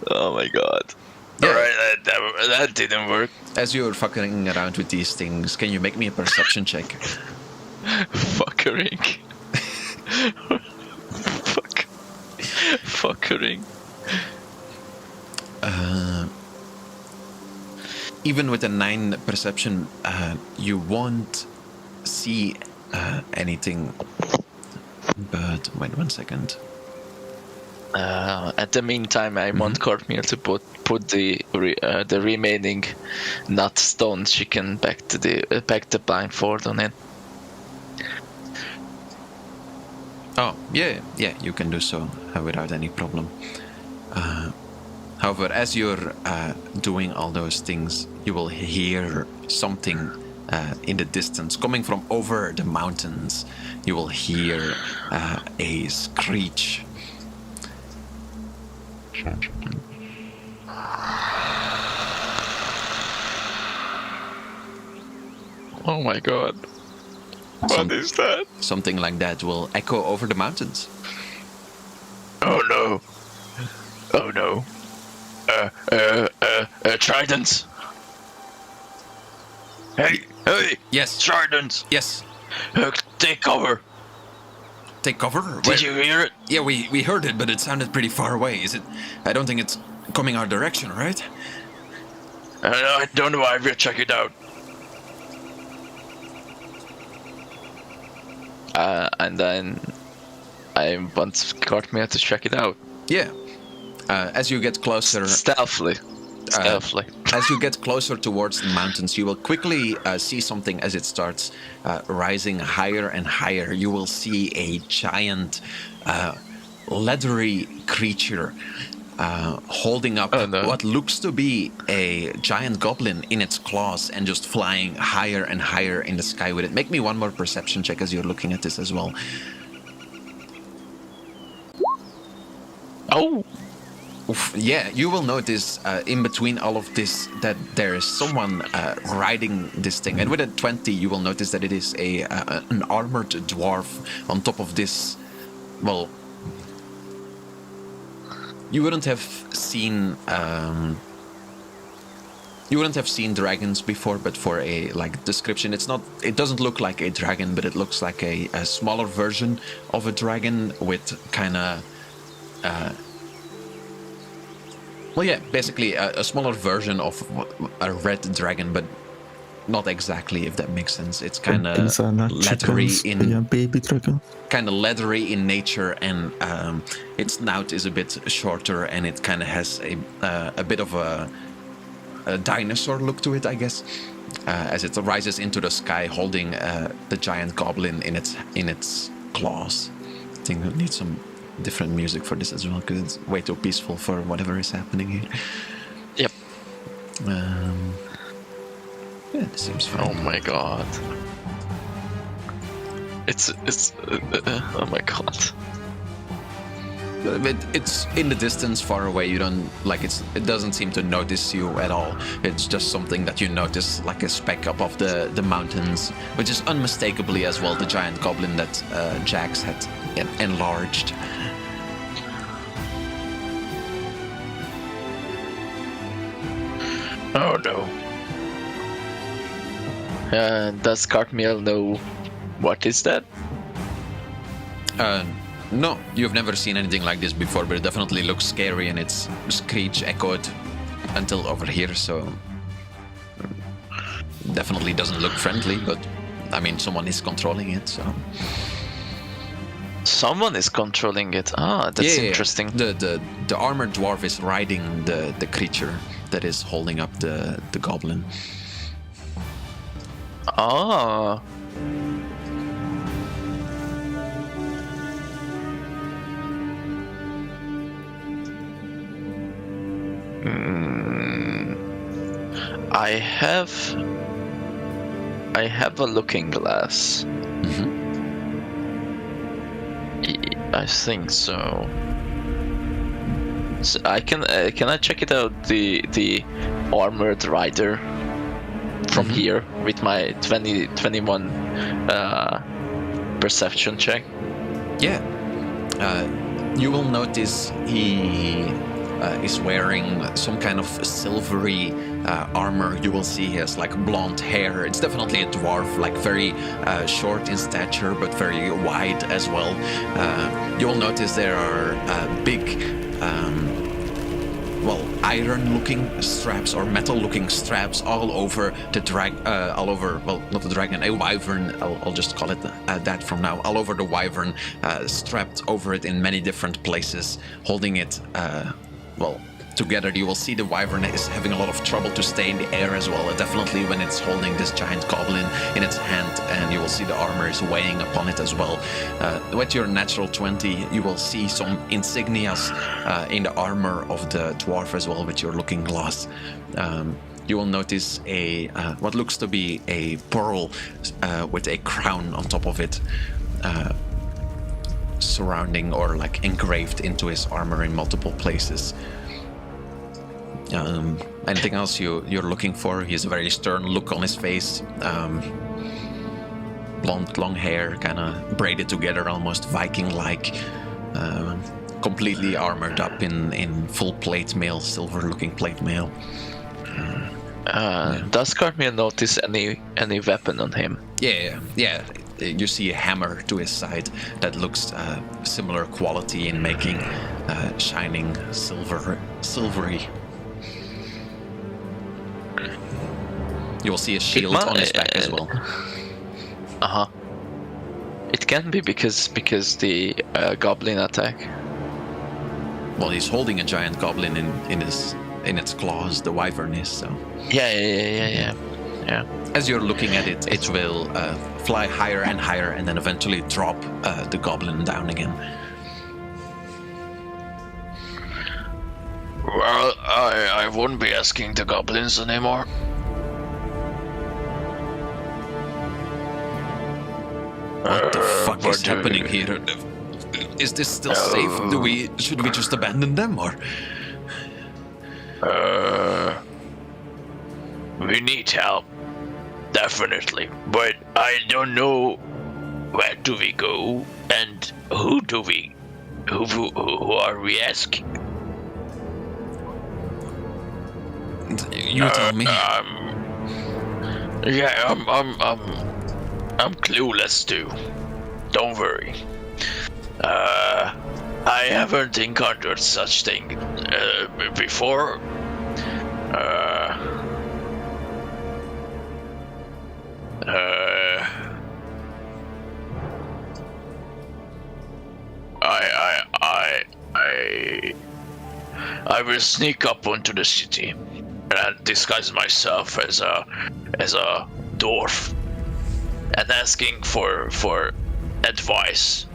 Oh my god. Yeah. Alright, that didn't work. As you're fucking around with these things, can you make me a perception check? Fuckering. Fuckering. Even with a 9 perception, you won't see anything. But wait 1 second. At the meantime, I want Cartmere to put the remaining not stone chicken back the blindfold on it. Oh, yeah, you can do so without any problem. However, as you're doing all those things, you will hear something in the distance coming from over the mountains. You will hear a screech. Oh my god. Some- is that? Something like that will echo over the mountains. Oh no. Oh no. Tridents. Hey, Yes, Tridents. yes. Take cover. Take cover. Did you hear it? Yeah, we heard it, but it sounded pretty far away. Is it? I don't think it's coming our direction, right? I don't know. I will check it out. And then I want Cartmere to check it out. Yeah. As you get closer, Stealthily. as you get closer towards the mountains, you will quickly see something as it starts rising higher and higher. You will see a giant, leathery creature holding up what looks to be a giant goblin in its claws and just flying higher and higher in the sky with it. Make me one more perception check as you're looking at this as well. Oh! Oof, yeah, you will notice in between all of this that there is someone riding this thing, and with a 20, you will notice that it is an armored dwarf on top of this. Well, you wouldn't have seen dragons before, but for a description, it doesn't look like a dragon, but it looks like a smaller version of a dragon with kind of. Well, yeah, basically a smaller version of a red dragon, but not exactly, if that makes sense. It's kind of These are not leathery chickens, they are baby dragon. kind of leathery in nature, and its snout is a bit shorter, and it kind of has a bit of a dinosaur look to it, I guess, as it rises into the sky, holding the giant goblin in its claws. I think we need some different music for this as well, because it's way too peaceful for whatever is happening here. Yep. Yeah, this seems fine. Oh my god. It's oh my god. But it's in the distance, far away. You don't it doesn't seem to notice you at all. It's just something that you notice, like a speck above the mountains, which is unmistakably as well the giant goblin that Jax had enlarged. Oh no. Does Cartmere know what is that? No, you've never seen anything like this before, but it definitely looks scary, and its screech echoed until over here, so definitely doesn't look friendly, but I mean, someone is controlling it, so. Someone is controlling it. Ah, that's interesting. The armored dwarf is riding the creature that is holding up the goblin. Ah. I have a looking glass. Mm-hmm. I think so. So I can I check it out, the armored rider from here with my 21 perception check? Yeah. You will notice he is wearing some kind of silvery armor. You will see he has blonde hair. It's definitely a dwarf, very short in stature, but very wide as well. You will notice there are big iron-looking straps or metal-looking straps all over the not the dragon, a wyvern. I'll just call it that from now. All over the wyvern, strapped over it in many different places, holding it. Together. You will see the wyvern is having a lot of trouble to stay in the air as well. Definitely when it's holding this giant goblin in its hand, and you will see the armor is weighing upon it as well. With your natural 20, you will see some insignias in the armor of the dwarf as well with your looking glass. You will notice what looks to be a pearl with a crown on top of it, surrounding or engraved into his armor in multiple places. Anything else you're looking for? He has a very stern look on his face. blonde, long hair, kind of braided together, almost Viking-like. Completely armored up in full plate mail, silver-looking plate mail. Does Cartman notice any weapon on him? Yeah. You see a hammer to his side that looks similar quality in making, shining silvery. You'll see a shield on his back as well. It can be because the goblin attack. Well, he's holding a giant goblin in its claws. The wyvern is so. Yeah. As you're looking at it, it will fly higher and higher, and then eventually drop the goblin down again. Well, I won't be asking the goblins anymore. What the fuck is happening here? Is this still safe? Should we just abandon them, or? We need help, definitely, but I don't know where do we go and who are we asking? You tell me. I'm clueless too. Don't worry. I haven't encountered such thing before. I will sneak up onto the city and disguise myself as a dwarf and asking for advice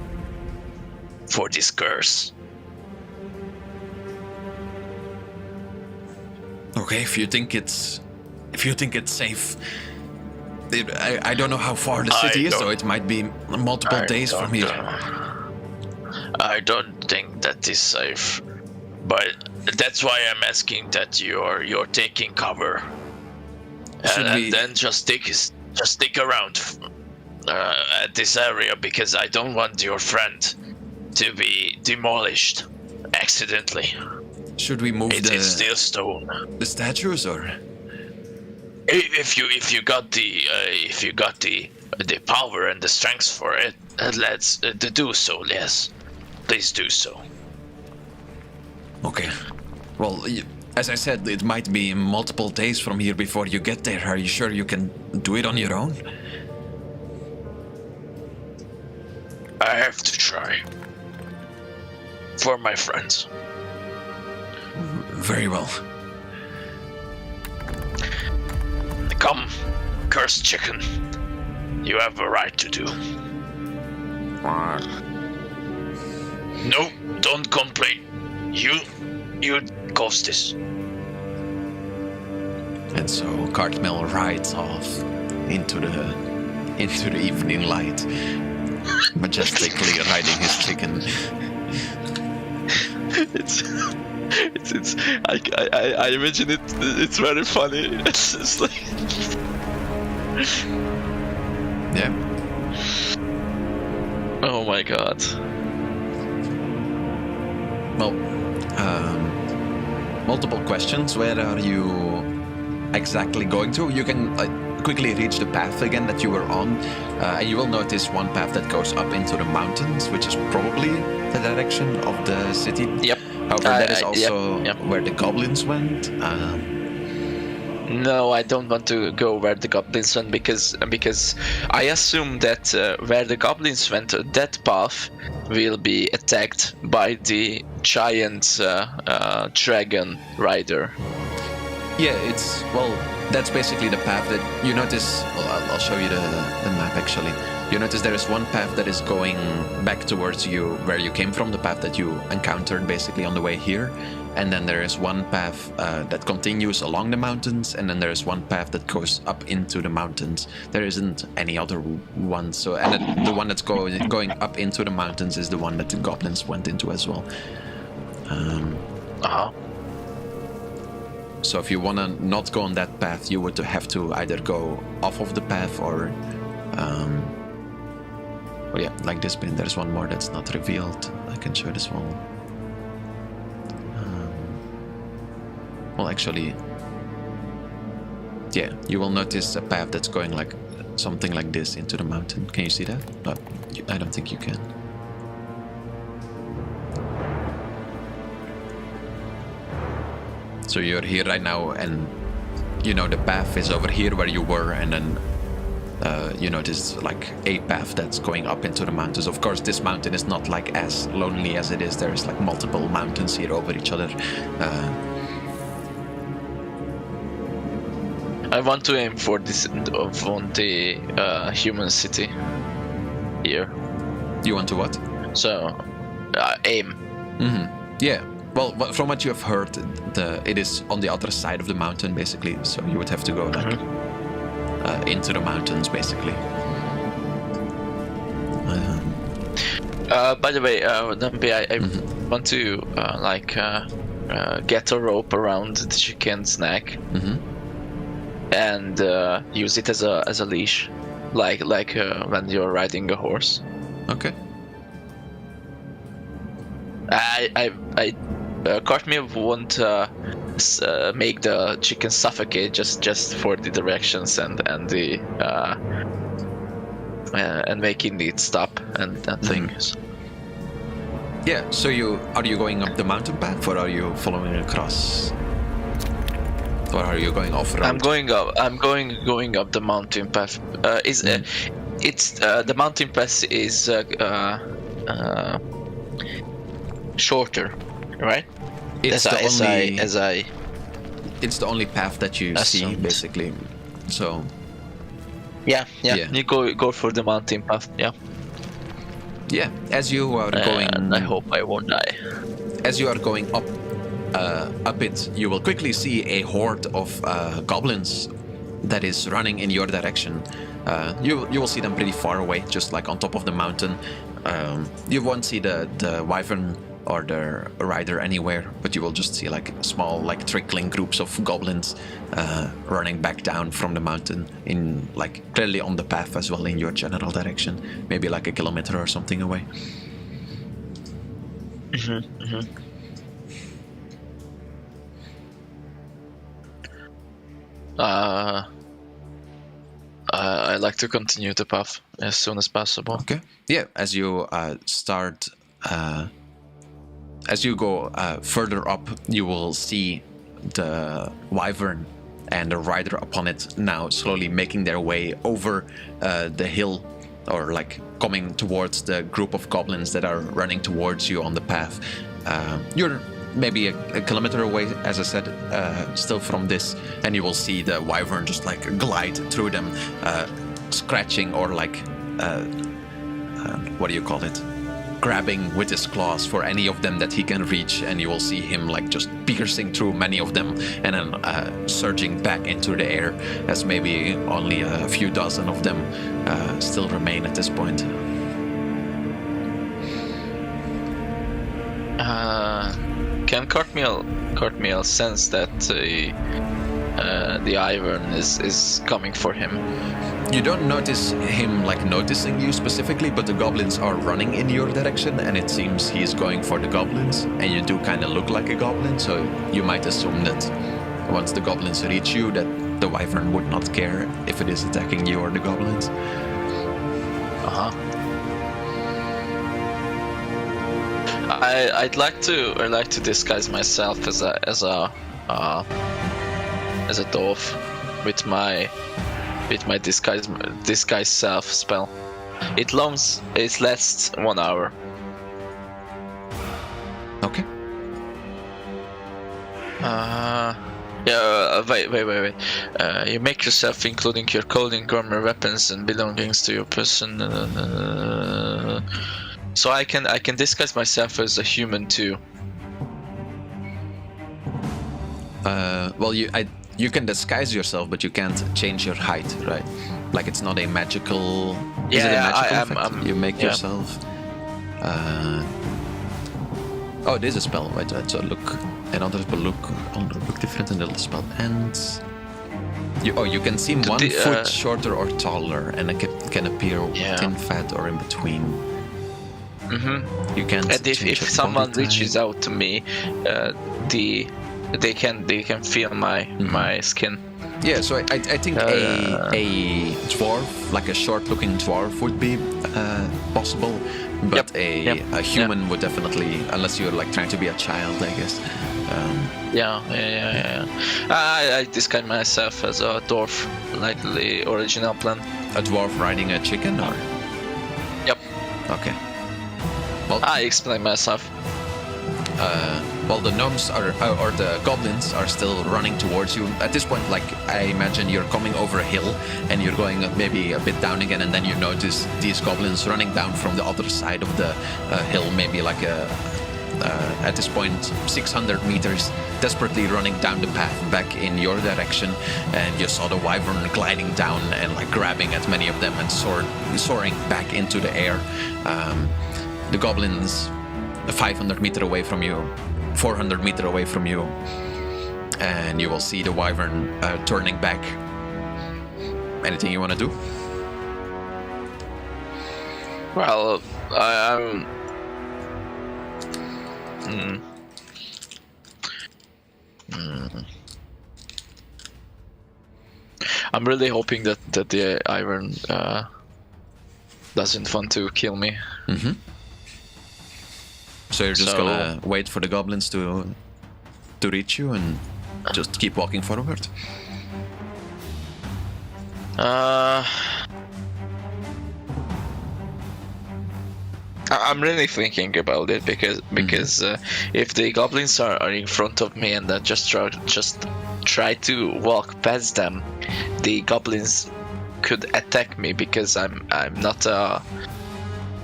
for this curse. Okay, if you think it's safe. I don't know how far the city is, so it might be multiple days from here. I don't think that is safe, but that's why I'm asking that you're taking cover, and then just stick around at this area, because I don't want your friend to be demolished accidentally. Should we move it's still stone. The statues, or? If you got the power and the strength for it, let's do so. Yes, please do so. Okay. Well, as I said, it might be multiple days from here before you get there. Are you sure you can do it on your own? I have to try. For my friends. Very well. Come, cursed chicken. You have a right to do. No, don't complain. You caused this. And so Cartmel rides off into the evening light, majestically riding his chicken. I imagine it's very funny. It's just like Yeah. oh my god. Well, multiple questions. Where are you exactly going to? You can quickly reach the path again that you were on, and you will notice one path that goes up into the mountains, which is probably the direction of the city. Yep. However, that is also yep. where the goblins went. No, I don't want to go where the goblins went because I assume that where the goblins went, that path will be attacked by the giant dragon rider. Yeah, that's basically the path that you notice. Well, I'll show you the map actually. You notice there is one path that is going back towards you where you came from, the path that you encountered basically on the way here. And then there is one path that continues along the mountains, and then there is one path that goes up into the mountains. There isn't any other one. So, and the one that's going up into the mountains is the one that the goblins went into as well. So if you want to not go on that path, you would have to either go off of the path or Oh yeah, like this pin. There's one more that's not revealed. I can show this one. Well, actually, yeah, you will notice a path that's going like something like this into the mountain. Can you see that? No, I don't think you can. So you're here right now, and you know the path is over here where you were, and then you notice like a path that's going up into the mountains. Of course, this mountain is not like as lonely as it is. There's like multiple mountains here over each other. I want to aim for this on the human city here. You want to what? So aim. Yeah. Well, from what you have heard, it is on the other side of the mountain, basically. So you would have to go like into the mountains, basically. By the way, Dampi, I want to get a rope around the chicken's neck and use it as a leash, like when you're riding a horse. Okay. Cartmeal won't make the chicken suffocate just for the directions and the and making it stop and things. Yeah. So are you going up the mountain path, or are you following across, or are you going off road? I'm going up the mountain path. It's the mountain path is shorter, right? It's It's the only path that you see, basically. So. Yeah. You go for the mountain path. Yeah. Yeah. As you are going. And I hope I won't die. As you are going up it, you will quickly see a horde of goblins that is running in your direction. You will see them pretty far away, just like on top of the mountain. You won't see the wyvern or the rider anywhere, but you will just see like small, like trickling groups of goblins running back down from the mountain in like clearly on the path as well in your general direction, maybe like a kilometer or something away. I like to continue the path as soon as possible. Okay. Yeah, as you start. As you go further up, you will see the wyvern and the rider upon it now slowly making their way over the hill, or like coming towards the group of goblins that are running towards you on the path. You're maybe a kilometer away, as I said, still from this, and you will see the wyvern just like glide through them, scratching or like what do you call it? Grabbing with his claws for any of them that he can reach, and you will see him like just piercing through many of them and then surging back into the air, as maybe only a few dozen of them still remain at this point. Can Cartmeal sense that the wyvern is coming for him? You don't notice him like noticing you specifically, but the goblins are running in your direction, and it seems he's going for the goblins, and you do kind of look like a goblin, so you might assume that once the goblins reach you, that the wyvern would not care if it is attacking you or the goblins. I'd like to disguise myself as a dwarf with my disguise self spell. It lasts 1 hour. Okay. Wait. You make yourself, including your clothing, armor, weapons, and belongings to your person. So I can disguise myself as a human too. Well, you can disguise yourself, but you can't change your height, right? Like it's not a magical. Is it a magical effect? You make yourself. Oh, it is a spell, right? So look, another will look different until the spell ends. You can seem 1 foot shorter or taller, and can appear Yeah. within fat or in between. Mm-hmm. You can't. And if change your someone body type. reaches out to me, they can feel my skin. Yeah, so I think a dwarf, like a short-looking dwarf, would be possible, but Yep. a human would definitely, unless you're like trying to be a child, I guess. Yeah. I describe myself as a dwarf, like the original plan. A dwarf riding a chicken, or Yep. okay. Well, I explain myself. well, the gnomes or the goblins are still running towards you. At this point, like, I imagine you're coming over a hill and you're going maybe a bit down again, and then you notice these goblins running down from the other side of the hill, maybe like at this point 600 meters, desperately running down the path back in your direction. And you saw the wyvern gliding down and like grabbing at many of them and soaring back into the air. The goblins 500 meter away from you, 400 meter away from you, and you will see the wyvern turning back. Anything you want to do? Well, I'm. I'm really hoping that the iron doesn't want to kill me. Mm-hmm. So you're just So- gonna wait for the goblins to reach you and just keep walking forward? I'm really thinking about it because if the goblins are in front of me and I just try to walk past them, the goblins could attack me because I'm not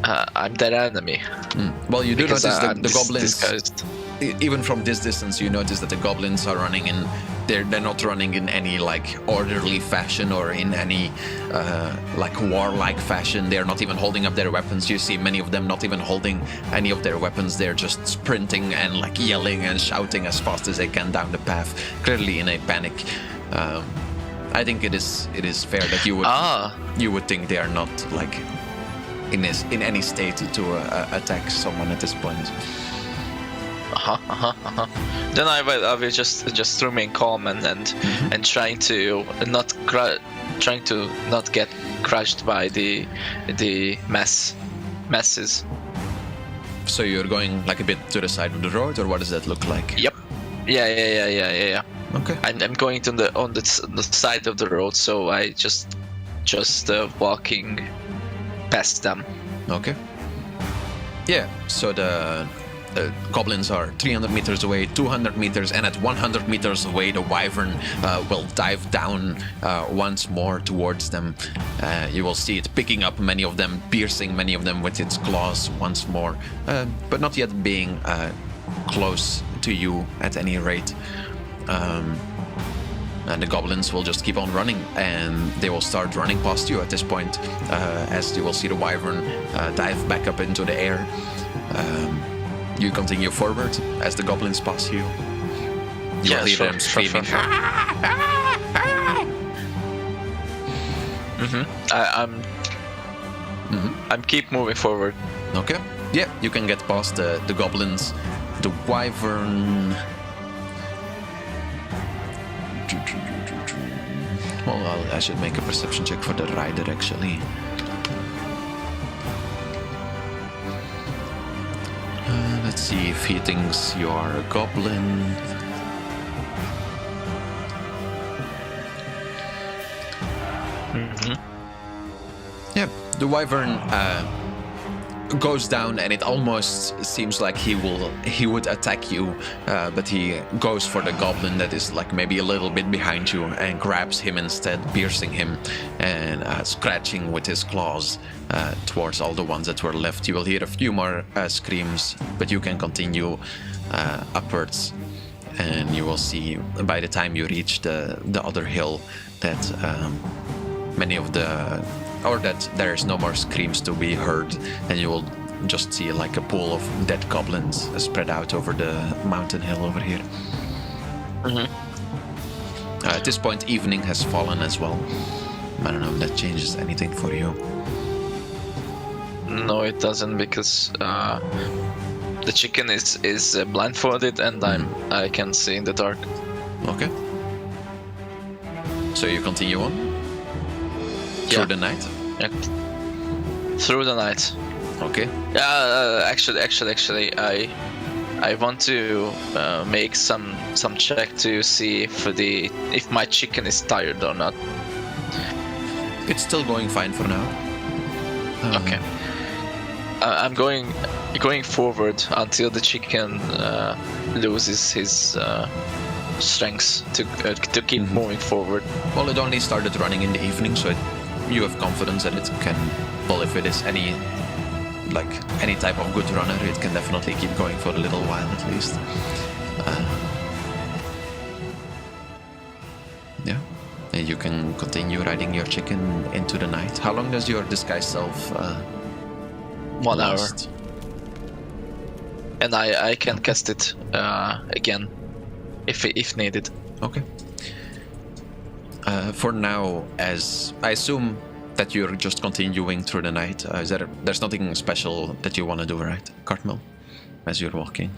I'm their enemy. Well, you do Because notice that I'm the goblins, disguised. even from this distance, you notice that the goblins are running in. They're not running in any like orderly fashion or in any like warlike fashion. They're not even holding up their weapons. You see many of them not even holding any of their weapons. They're just sprinting and like yelling and shouting as fast as they can down the path, clearly in a panic. I think it is fair that you would think they are not like in any state to attack someone at this point. Then I will just remain calm and trying to not get crushed by the masses. So you're going like a bit to the side of the road, or what does that look like? Yep. Yeah. Okay. I'm going to on the side of the road, so I just walking past them. Okay. Yeah. So the goblins are 300 meters away, 200 meters, and at 100 meters away, the wyvern will dive down once more towards them. You will see it picking up many of them, piercing many of them with its claws once more, but not yet being close to you at any rate. And the goblins will just keep on running, and they will start running past you at this point, as you will see the wyvern dive back up into the air. You continue forward as the goblins pass you. You will hear them screaming. Sure. I'm keep moving forward. Okay. Yeah, you can get past the goblins. The wyvern. Well, I should make a perception check for the rider, actually. Let's see if he thinks you are a goblin. Yeah, the wyvern goes down, and it almost seems like he would attack you, but he goes for the goblin that is like maybe a little bit behind you and grabs him instead, piercing him and scratching with his claws towards all the ones that were left. You will hear a few more screams, but you can continue upwards, and you will see by the time you reach the other hill that that there is no more screams to be heard, and you will just see like a pool of dead goblins spread out over the mountain hill over here. At this point, evening has fallen as well. I don't know if that changes anything for you. No, it doesn't, because the chicken is blindfolded, and I can see in the dark. Okay. So you continue on through the night. Yeah. Through the night. Okay. Actually, I want to make some check to see if my chicken is tired or not. It's still going fine for now. Okay. I'm going forward until the chicken loses his strength to keep moving forward. Well, it only started running in the evening, so you have confidence that it can. Well, if it is any type of good runner, it can definitely keep going for a little while at least. Yeah, and you can continue riding your chicken into the night. How long does your disguise self 1 hour, last? and I can cast it again if needed. Okay. For now, as I assume that you're just continuing through the night, there's nothing special that you want to do, right, Cartmel, as you're walking?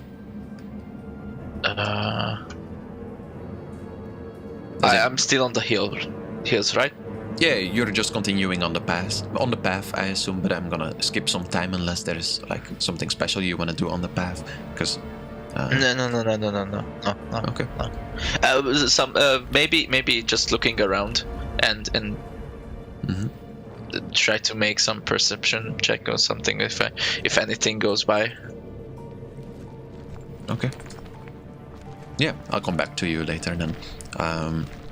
I'm still on the hills, right? Yeah, you're just continuing on the path, I assume, but I'm gonna skip some time unless there's like something special you want to do on the path, because No. Okay. No. Maybe just looking around and try to make some perception check or something if anything goes by. Okay. Yeah, I'll come back to you later then.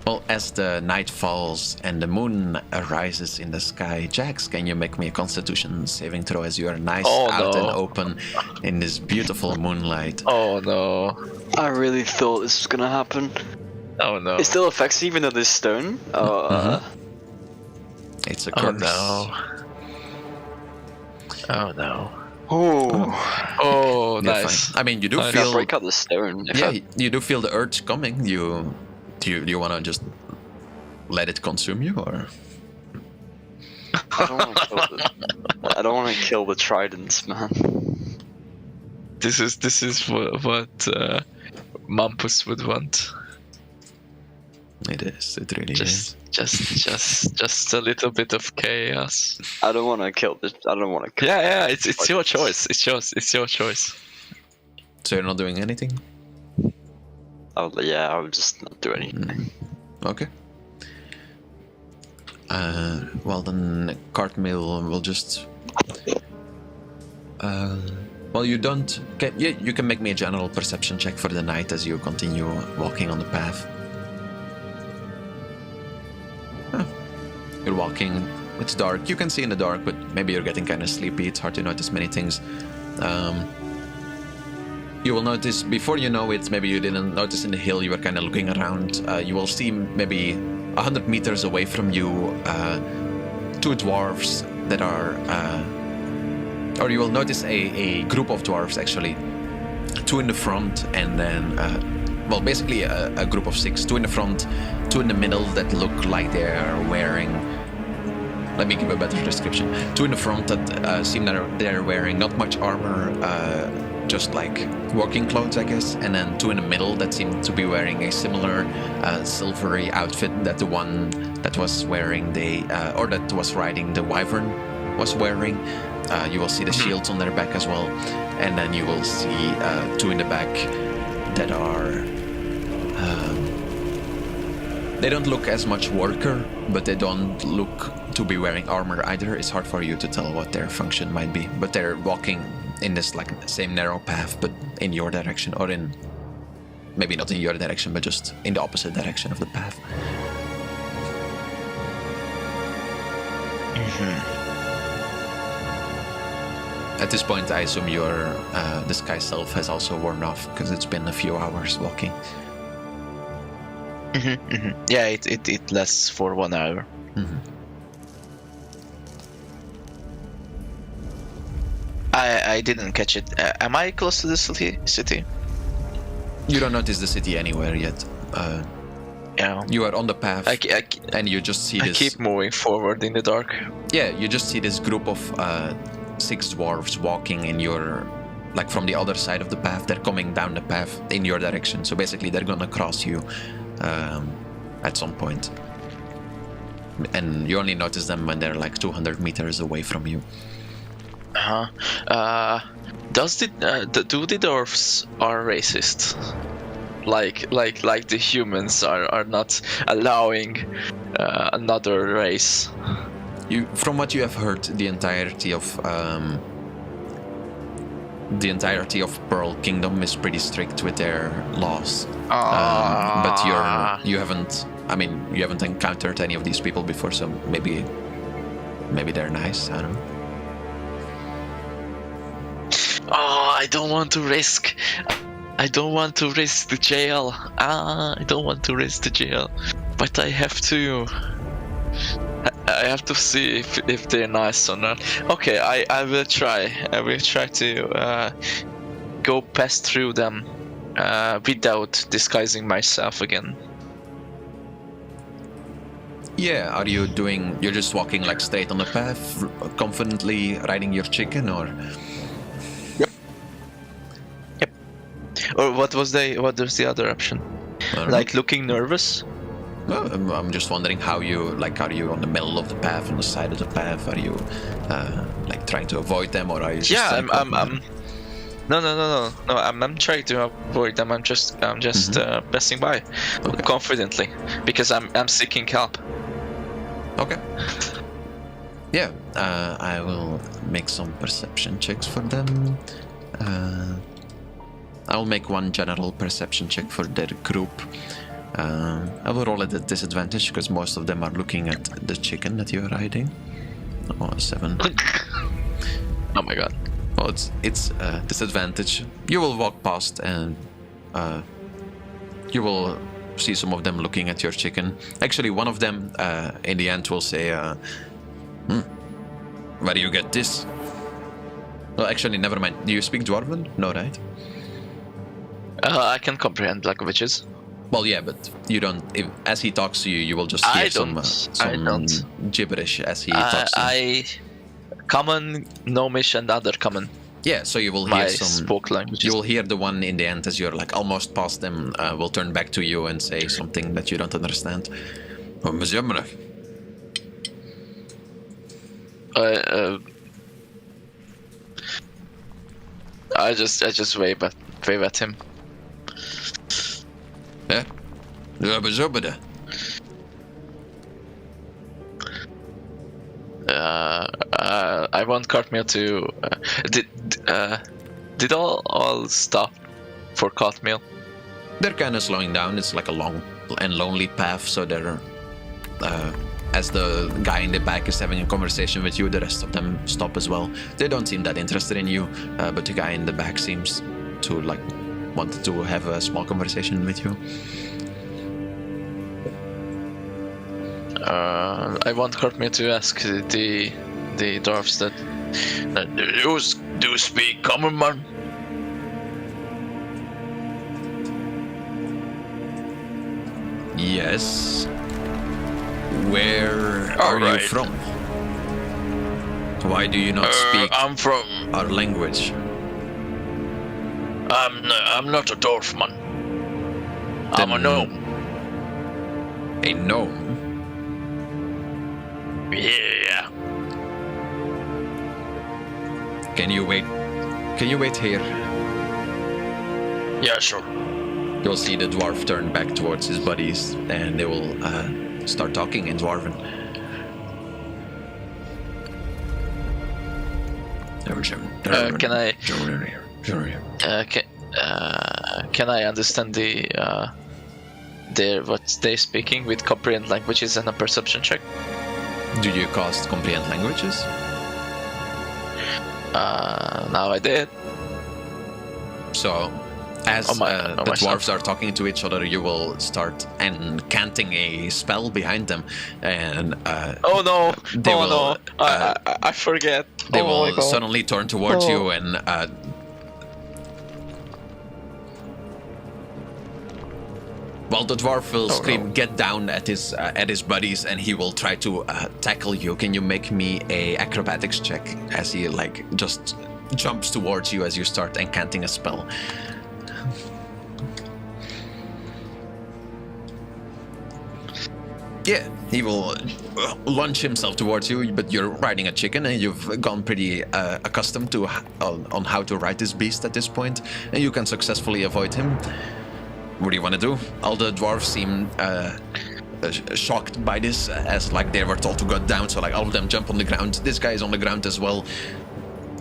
Well, as the night falls and the moon arises in the sky, Jax, can you make me a Constitution saving throw as you are out and open in this beautiful moonlight? Oh no. I really thought this was gonna happen. Oh no. It still affects even though there's stone. It's a curse. Oh no. Oh, You're nice. fine. I mean, you do Nice. feel. break out the stone. You do feel the urge coming. Do you want to just let it consume you, or? I don't want to kill the tridents, man. This is what Mampus would want. It is. It really is. Just a little bit of chaos. I don't want to kill this. I don't want to kill. Yeah. It's your choice. It's your choice. So you're not doing anything? I'll just not do anything. Okay. Well then, Cartmill will just. Well, you don't. You can make me a general perception check for the night as you continue walking on the path. You're walking. It's dark. You can see in the dark, but maybe you're getting kind of sleepy. It's hard to notice many things. You will notice, before you know it, maybe you didn't notice in the hill, you were kind of looking around. You will see maybe 100 meters away from you two dwarves that are... or you will notice a group of dwarves, actually. Two in the front, and then... well, basically a group of 6. 2 in the front, 2 in the middle that look like they're wearing... Let me give a better description. 2 in the front that seem that they're wearing not much armor, just like working clothes, I guess. And then 2 in the middle that seem to be wearing a similar silvery outfit that the one that was wearing or that was riding the wyvern was wearing. You will see the shields on their back as well. And then you will see 2 in the back that are... they don't look as much worker, but they don't look to be wearing armor either. It's hard for you to tell what their function might be, but they're walking in this like same narrow path, but in your direction, or in maybe not in your direction, but just in the opposite direction of the path. At this point, I assume your disguise self has also worn off because it's been a few hours walking. Yeah, it lasts for 1 hour. I didn't catch it. Am I close to the city? You don't notice the city anywhere yet. Yeah. You are on the path, and you just see this... I keep moving forward in the dark. Yeah, you just see this group of 6 dwarves walking in your, like from the other side of the path. They're coming down the path in your direction. So basically, they're gonna cross you at some point. And you only notice them when they're like 200 meters away from you. Do the dwarves are racist? Like the humans are not allowing another race. From what you have heard, the entirety of Pearl Kingdom is pretty strict with their laws. But you haven't encountered any of these people before, so maybe they're nice. I don't know. Oh, I don't want to risk the jail. I don't want to risk the jail, but I have to. I have to see if they're nice or not. Okay, I will try. I will try to go past through them without disguising myself again. Yeah, you're just walking like straight on the path, confidently riding your chicken, or? Yep. Or what was the other option? Like looking nervous? Well, I'm just wondering how you, like, are you on the middle of the path, on the side of the path? Are you like trying to avoid them, or are you just No, I'm trying to avoid them. I'm just passing by confidently because I'm seeking help. Okay. Yeah, I will make some perception checks for them. I'll make one general perception check for their group. I will roll at a disadvantage because most of them are looking at the chicken that you're riding. Oh, 7. Oh my god. Well, it's disadvantage. You will walk past and you will see some of them looking at your chicken. Actually, one of them in the end will say, where do you get this? Well, actually, never mind. Do you speak Dwarven? No, right? I can comprehend languages. Well, yeah, but you don't. As he talks to you, you will just hear some gibberish as he talks to you. Common, Gnomish, and other common. Yeah, so you will hear some spoke languages. You will hear the one in the end as you're like almost past them. Will turn back to you and say something that you don't understand. I just wave at him. Yeah. I want Cartmeal to. Did all stop for Cartmeal? They're kind of slowing down. It's like a long and lonely path, so they're. As the guy in the back is having a conversation with you, the rest of them stop as well. They don't seem that interested in you, but the guy in the back seems to like want to have a small conversation with you. I want Cartmeal to ask the dwarves that do you speak common, man? Yes. Where are you from? Why do you not speak I'm from. our language? I'm not a dwarf, man. I'm a gnome. A gnome? Yeah. Can you wait? Can you wait here? Yeah, sure. You'll see the dwarf turn back towards his buddies, and they will start talking in Dwarven. Can I understand what they're speaking with comprehend languages and a perception check? Do you cast comprehend languages? Now I did. So, as the dwarves are talking to each other, you will start incanting a spell behind them, and I forget. They will suddenly turn towards you and Well, the dwarf will scream, no. "Get down!" at his buddies, and he will try to tackle you. Can you make me a acrobatics check as he like just jumps towards you as you start incanting a spell? Yeah, he will launch himself towards you, but you're riding a chicken and you've gone pretty accustomed to on how to ride this beast at this point, and you can successfully avoid him. What do you want to do? All the dwarves seem shocked by this, as like they were told to go down, so like all of them jump on the ground. This guy is on the ground as well.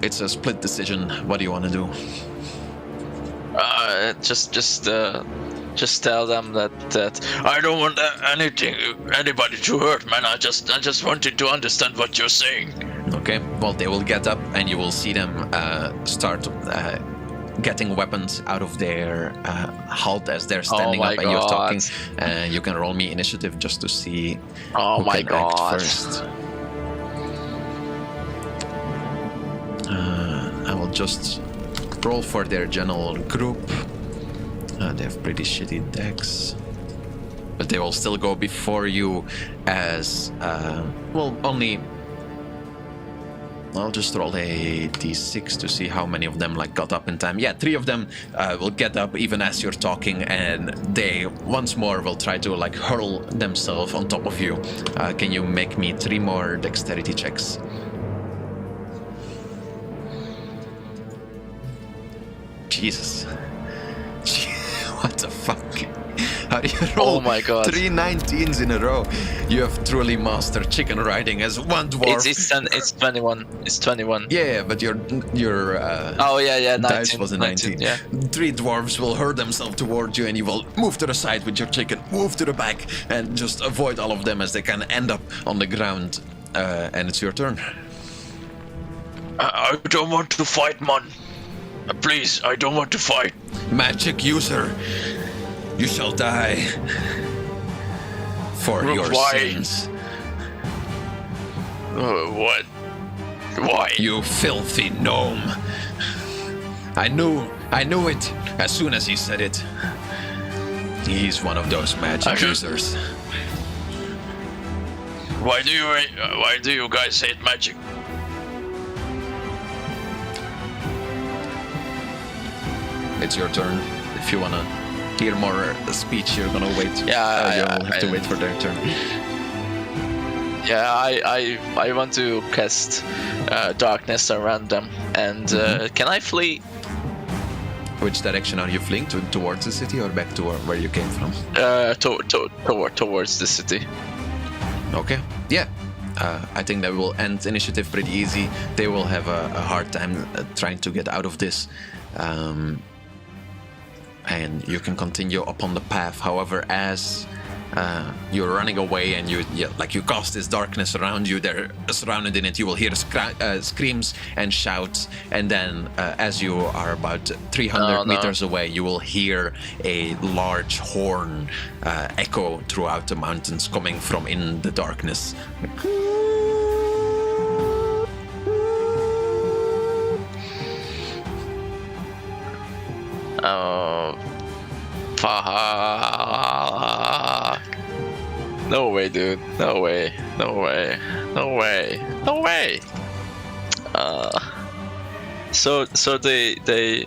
It's a split decision. What do you want to do? Just tell them that I don't want anybody to hurt, man. I just wanted to understand what you're saying. Okay, well, they will get up and you will see them start getting weapons out of their halt as they're standing up and you're talking. You can roll me initiative just to see who can act first. I will just roll for their general group. They have pretty shitty decks. But they will still go before you as, only... I'll just roll a d6 to see how many of them like got up in time. Yeah, 3 of them will get up even as you're talking, and they once more will try to like hurl themselves on top of you. Can you make me 3 more dexterity checks? Jesus. What the fuck? How do you roll 3 19s in a row? You have truly mastered chicken riding as one dwarf. It's 21. It's 21. Yeah, but your 19, dice was a 19. Yeah. 3 dwarves will hurl themselves towards you, and you will move to the side with your chicken, move to the back, and just avoid all of them as they can end up on the ground. And it's your turn. I don't want to fight, man. Please, I don't want to fight. Magic user, you shall die for your sins. What? Why? You filthy gnome. I knew it as soon as he said it. He's one of those magic users. Why do you guys hate magic? It's your turn. If you wanna hear more speech, you're gonna wait. Yeah, you'll have to wait for their turn. Yeah, I want to cast darkness around them, and can I flee? Which direction are you fleeing? Towards the city or back to where you came from? Towards the city. Okay. Yeah. I think that will end initiative pretty easy. They will have a hard time trying to get out of this. And you can continue upon the path. However, as you're running away and you cast this darkness around you, they're surrounded in it. You will hear screams and shouts, and then as you are about 300 meters away, you will hear a large horn echo throughout the mountains coming from in the darkness. Oh, fuck. No way, dude. No way. So they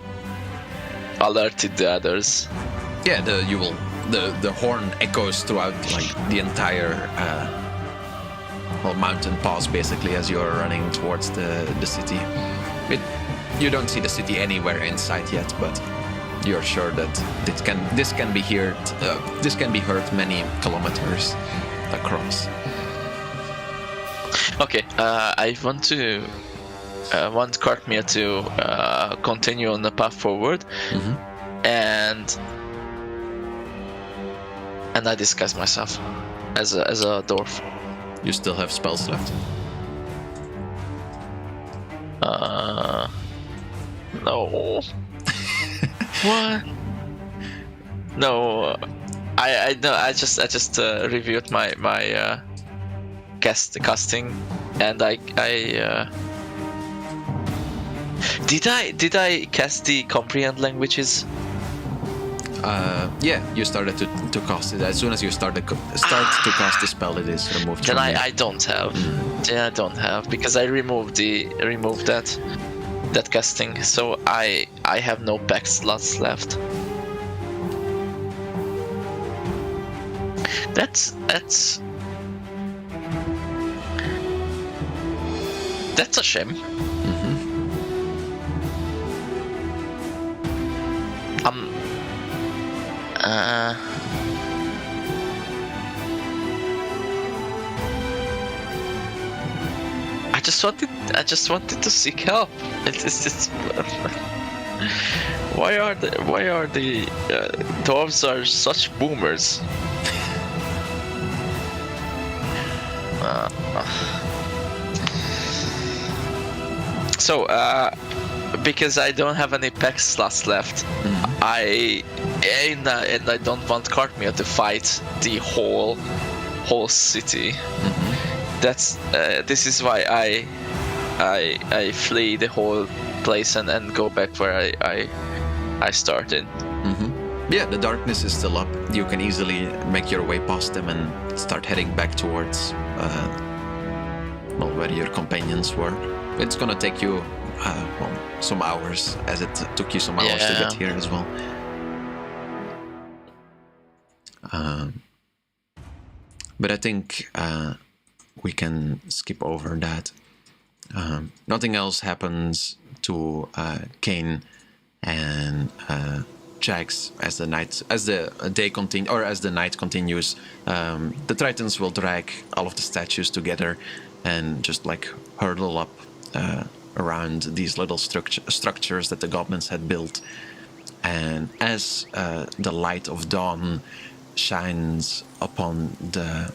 alerted the others. Yeah, the horn echoes throughout like the entire mountain pass basically as you're running towards the city. You don't see the city anywhere in sight yet, but you're sure that this can be heard. This can be heard many kilometers across. Okay, I want Cartmere to continue on the path forward, and I disguise myself as a dwarf. You still have spells left. No. What? No. I no. I just reviewed my casting, and I did I cast the comprehend languages? Yeah, you started to cast it. As soon as you start to cast the spell, it is removed. Then from you. I don't have. Then I don't have because I removed that casting, so I have no pack slots left. That's a shame. I just wanted to seek help. It's just why are the dwarves are such boomers? So because I don't have any pack slots left, and I don't want Cartmere to fight the whole city. This is why I flee the whole place and go back where I started. Yeah, the darkness is still up. You can easily make your way past them and start heading back towards where your companions were. It's gonna take you some hours, as it took you some hours to get here as well. But I think we can skip over that. Nothing else happens to Kane and Jax as the night continues. The Tritons will drag all of the statues together and just like hurtle up around these little structures that the goblins had built. And as the light of dawn shines upon the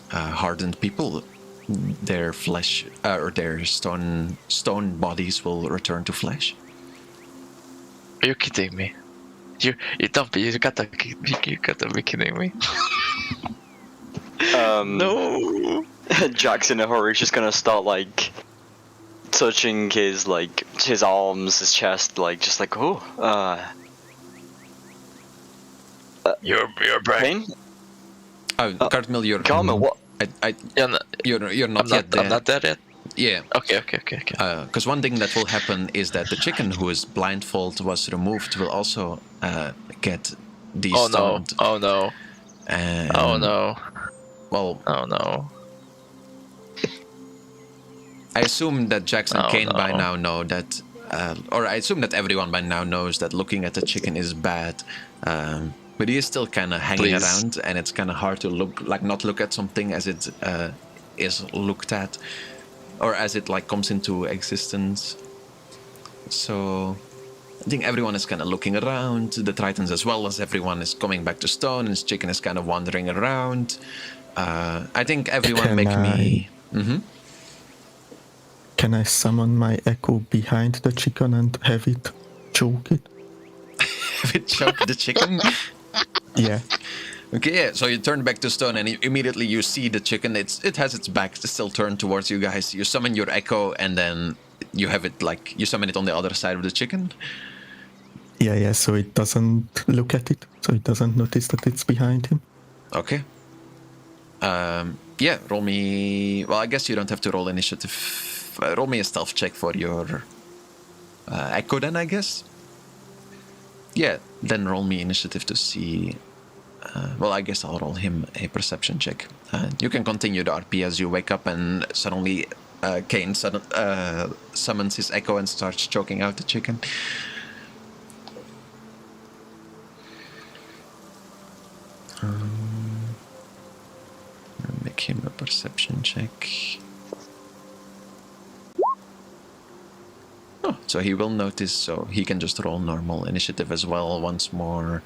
hardened people, their flesh or their stone bodies will return to flesh. Are you kidding me? You Dampi, you gotta be kidding me. No. Jack's in a hurry. He's just gonna start like touching his arms, his chest, just like You're back. Pain? Cartmel, you're Cartmel, what? You're not yet there. I'm not there yet. Yeah. Okay. Because one thing that will happen is that the chicken whose blindfold was removed will also get de-stoned. Oh no. And, Oh no. Well, Oh no. I assume that Jax and Kane by no. now know that, or I assume that everyone by now knows that looking at the chicken is bad. But he is still kind of hanging around, and it's kind of hard to not look at something as it is looked at, or as it comes into existence. So I think everyone is kind of looking around, the Tritons as well, as everyone is coming back to stone, and his chicken is kind of wandering around. I think everyone me. Can I summon my echo behind the chicken and have it choke it? Have it choke the chicken? Yeah. Okay, yeah. So you turn back to stone, and immediately you see the chicken. It has its back still turned towards you guys. You summon your echo, and then you have it you summon it on the other side of the chicken. Yeah. So it doesn't look at it. So it doesn't notice that it's behind him. Okay. Yeah. Roll me. Well, I guess you don't have to roll initiative. Roll me a stealth check for your echo, then, I guess. Yeah, then roll me initiative to see. Well, I guess I'll roll him a perception check. You can continue the RP as you wake up, and suddenly Kane summons his echo and starts choking out the chicken. Make him a perception check. Oh, so he will notice, so he can just roll normal initiative as well once more.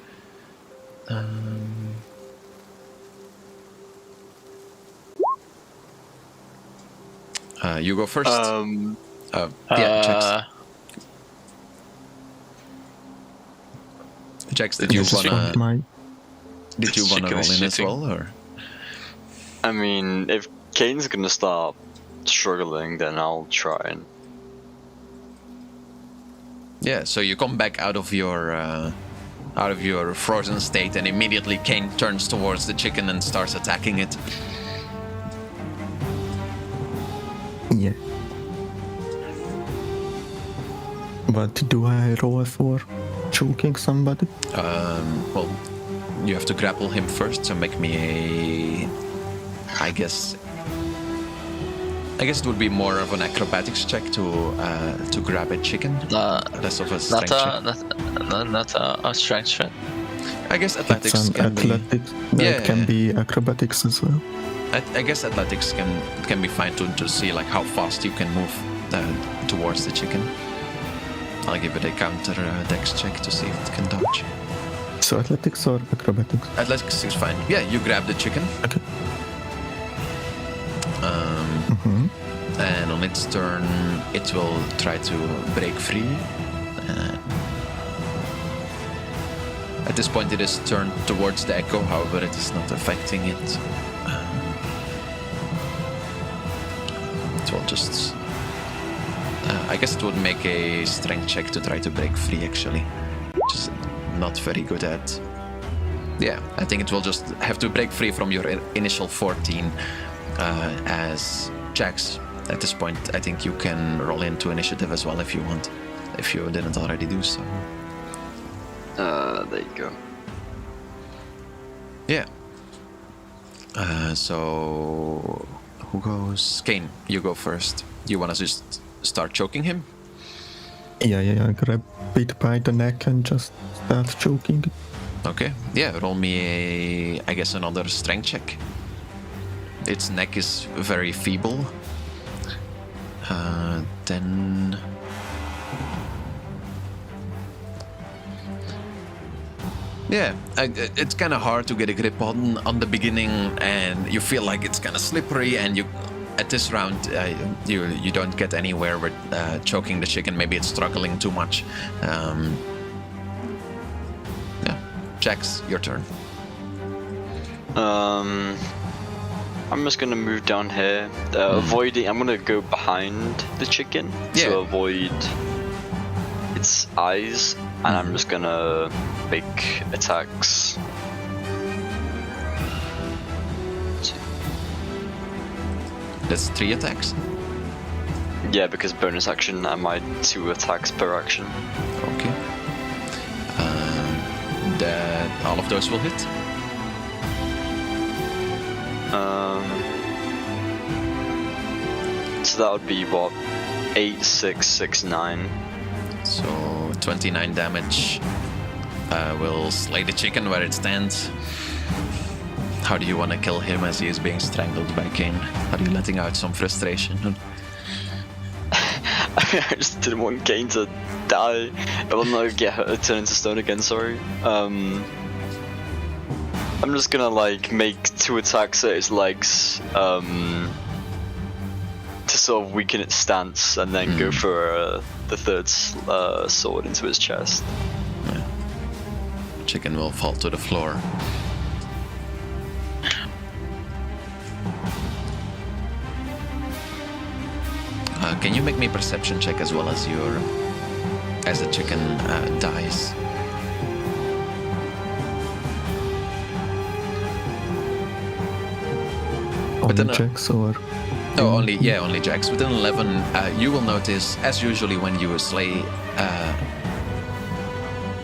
You go first. Yeah, Jax, did you wanna roll in as well, or? I mean, if Kane's gonna start struggling, then I'll try and. Yeah, so you come back out of your out of your frozen state, and immediately Kane turns towards the chicken and starts attacking it. Yeah. But do I roll for choking somebody? Well, you have to grapple him first, so make me a... I guess it would be more of an acrobatics check to grab a chicken, less of a strength check. Not a strength check. I guess athletics It's an can athletics. be... It can be acrobatics as well. I guess athletics can be fine to see like how fast you can move towards the chicken. I'll give it a counter dex check to see if it can dodge. So athletics or acrobatics? Athletics is fine. Yeah, you grab the chicken. Okay. And on its turn, it will try to break free. At this point, it is turned towards the echo, however, it is not affecting it. It will just... I guess it would make a strength check to try to break free, actually. Which is not very good at... Yeah, I think it will just have to break free from your initial 14 as Jax. At this point, I think you can roll into initiative as well if you want, if you didn't already do so. There you go. Yeah. So who goes? Kane, you go first. You want to just start choking him? Yeah. Grab it by the neck and just start choking. Okay. Yeah, roll me I guess another strength check. Its neck is very feeble. Then... Yeah, it's kind of hard to get a grip on the beginning, and you feel like it's kind of slippery, and you, at this round, you don't get anywhere with choking the chicken. Maybe it's struggling too much. Yeah, Jax, your turn. I'm just gonna move down here, avoiding. I'm gonna go behind the chicken to avoid its eyes, and I'm just gonna make attacks. That's 3 attacks. Yeah, because bonus action, I might 2 attacks per action. Okay. That all of those will hit. So that would be what? 8, 6, 6, 9. So 29 damage will slay the chicken where it stands. How do you want to kill him as he is being strangled by Kane? Are you letting out some frustration? I just didn't want Kane to die. Well, no, turn into stone again, sorry. I'm just gonna like make 2 attacks at his legs to sort of weaken its stance, and then go for the 3rd sword into his chest. Yeah. Chicken will fall to the floor. Can you make me a perception check as well as the chicken dies? Only checks or? Oh, only Jax. With an 11, you will notice, as usually when you slay,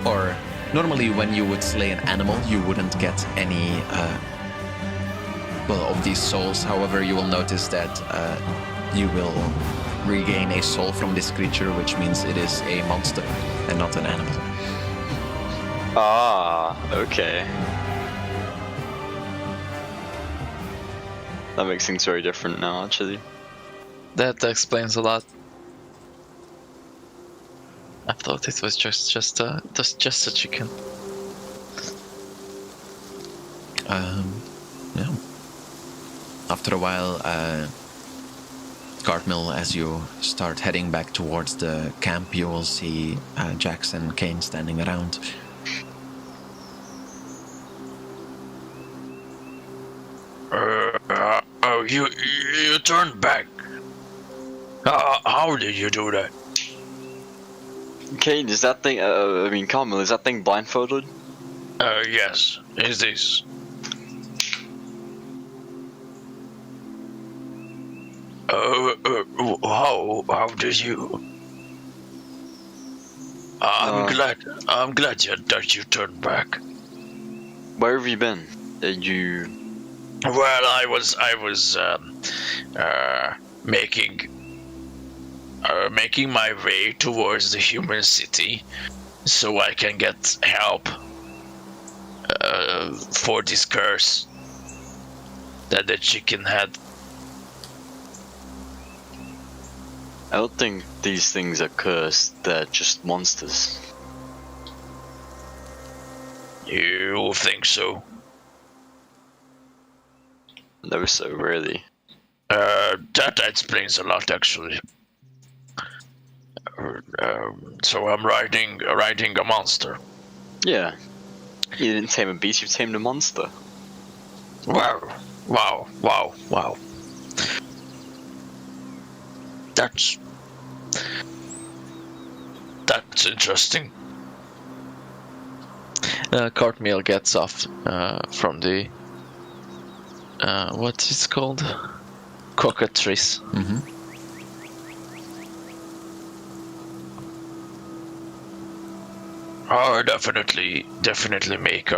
or normally when you would slay an animal, you wouldn't get any, of these souls. However, you will notice that you will regain a soul from this creature, which means it is a monster and not an animal. Ah, okay. That makes things very different now, actually. That explains a lot. I thought it was just a chicken. Yeah. After a while, Cartmill, as you start heading back towards the camp, you will see Jax and Kane standing around. You turned back. How did you do that? Kane, is that thing? Carmel, is that thing blindfolded? Yes. Is this? How did you? I'm glad that you turned back. Where have you been? You... Well, I was making my way towards the human city, so I can get help for this curse that the chicken had. I don't think these things are cursed, they're just monsters. You think so? No, so really. That explains a lot, actually. So I'm riding a monster. Yeah. You didn't tame a beast, you tamed a monster. Wow. That's interesting. Cartmeal gets off from the what is it called? Cockatrice. Mm-hmm. I'll definitely make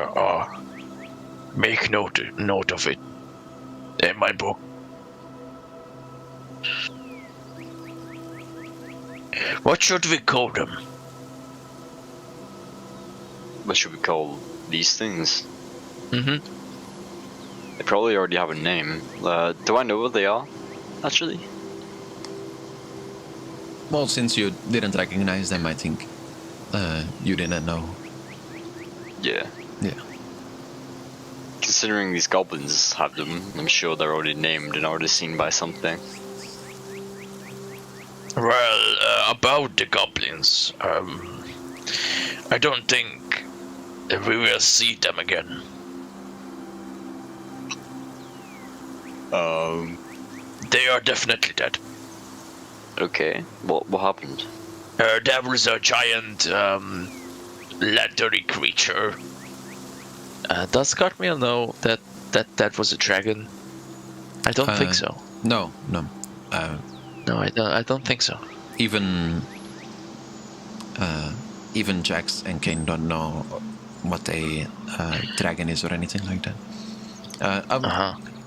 note of it in my book. What should we call them? What should we call these things? Mm-hmm. They probably already have a name. Do I know what they are, actually? Well, since you didn't recognize them, I think you didn't know. Yeah. Yeah. Considering these goblins have them, I'm sure they're already named and already seen by something. Well, about the goblins, I don't think we will see them again. They are definitely dead. Okay. What happened? There was a giant, leathery creature. Does Cartmeal know that was a dragon? I don't think so. No. No, I don't think so. Even Jax and Kane don't know what a dragon is or anything like that.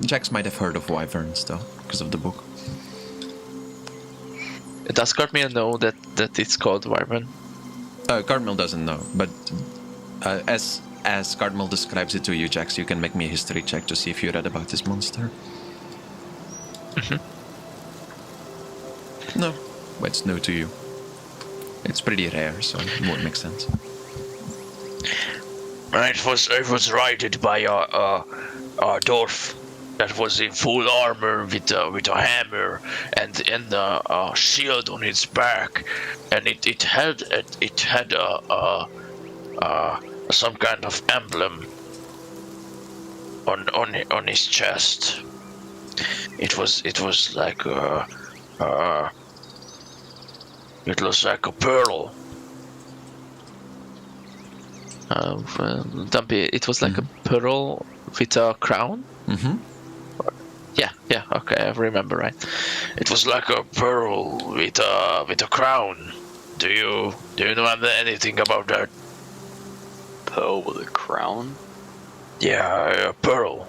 Jax might have heard of wyverns though, because of the book. Does Cartmeal know that it's called wyvern? Cardinal doesn't know, but as Cardinal describes it to you, Jax, you can make me a history check to see if you read about this monster. No, but it's new to you. It's pretty rare, so it won't make sense. It was ridden by a dwarf that was in full armor with a hammer and a shield on its back, and it had some kind of emblem on his chest. It was like it looks like a pearl. Dampi, it was like a pearl with a crown? Mm-hmm. Yeah, okay, I remember right. It was like a pearl with a crown. Do you know anything about that? Pearl with a crown? Yeah, a pearl.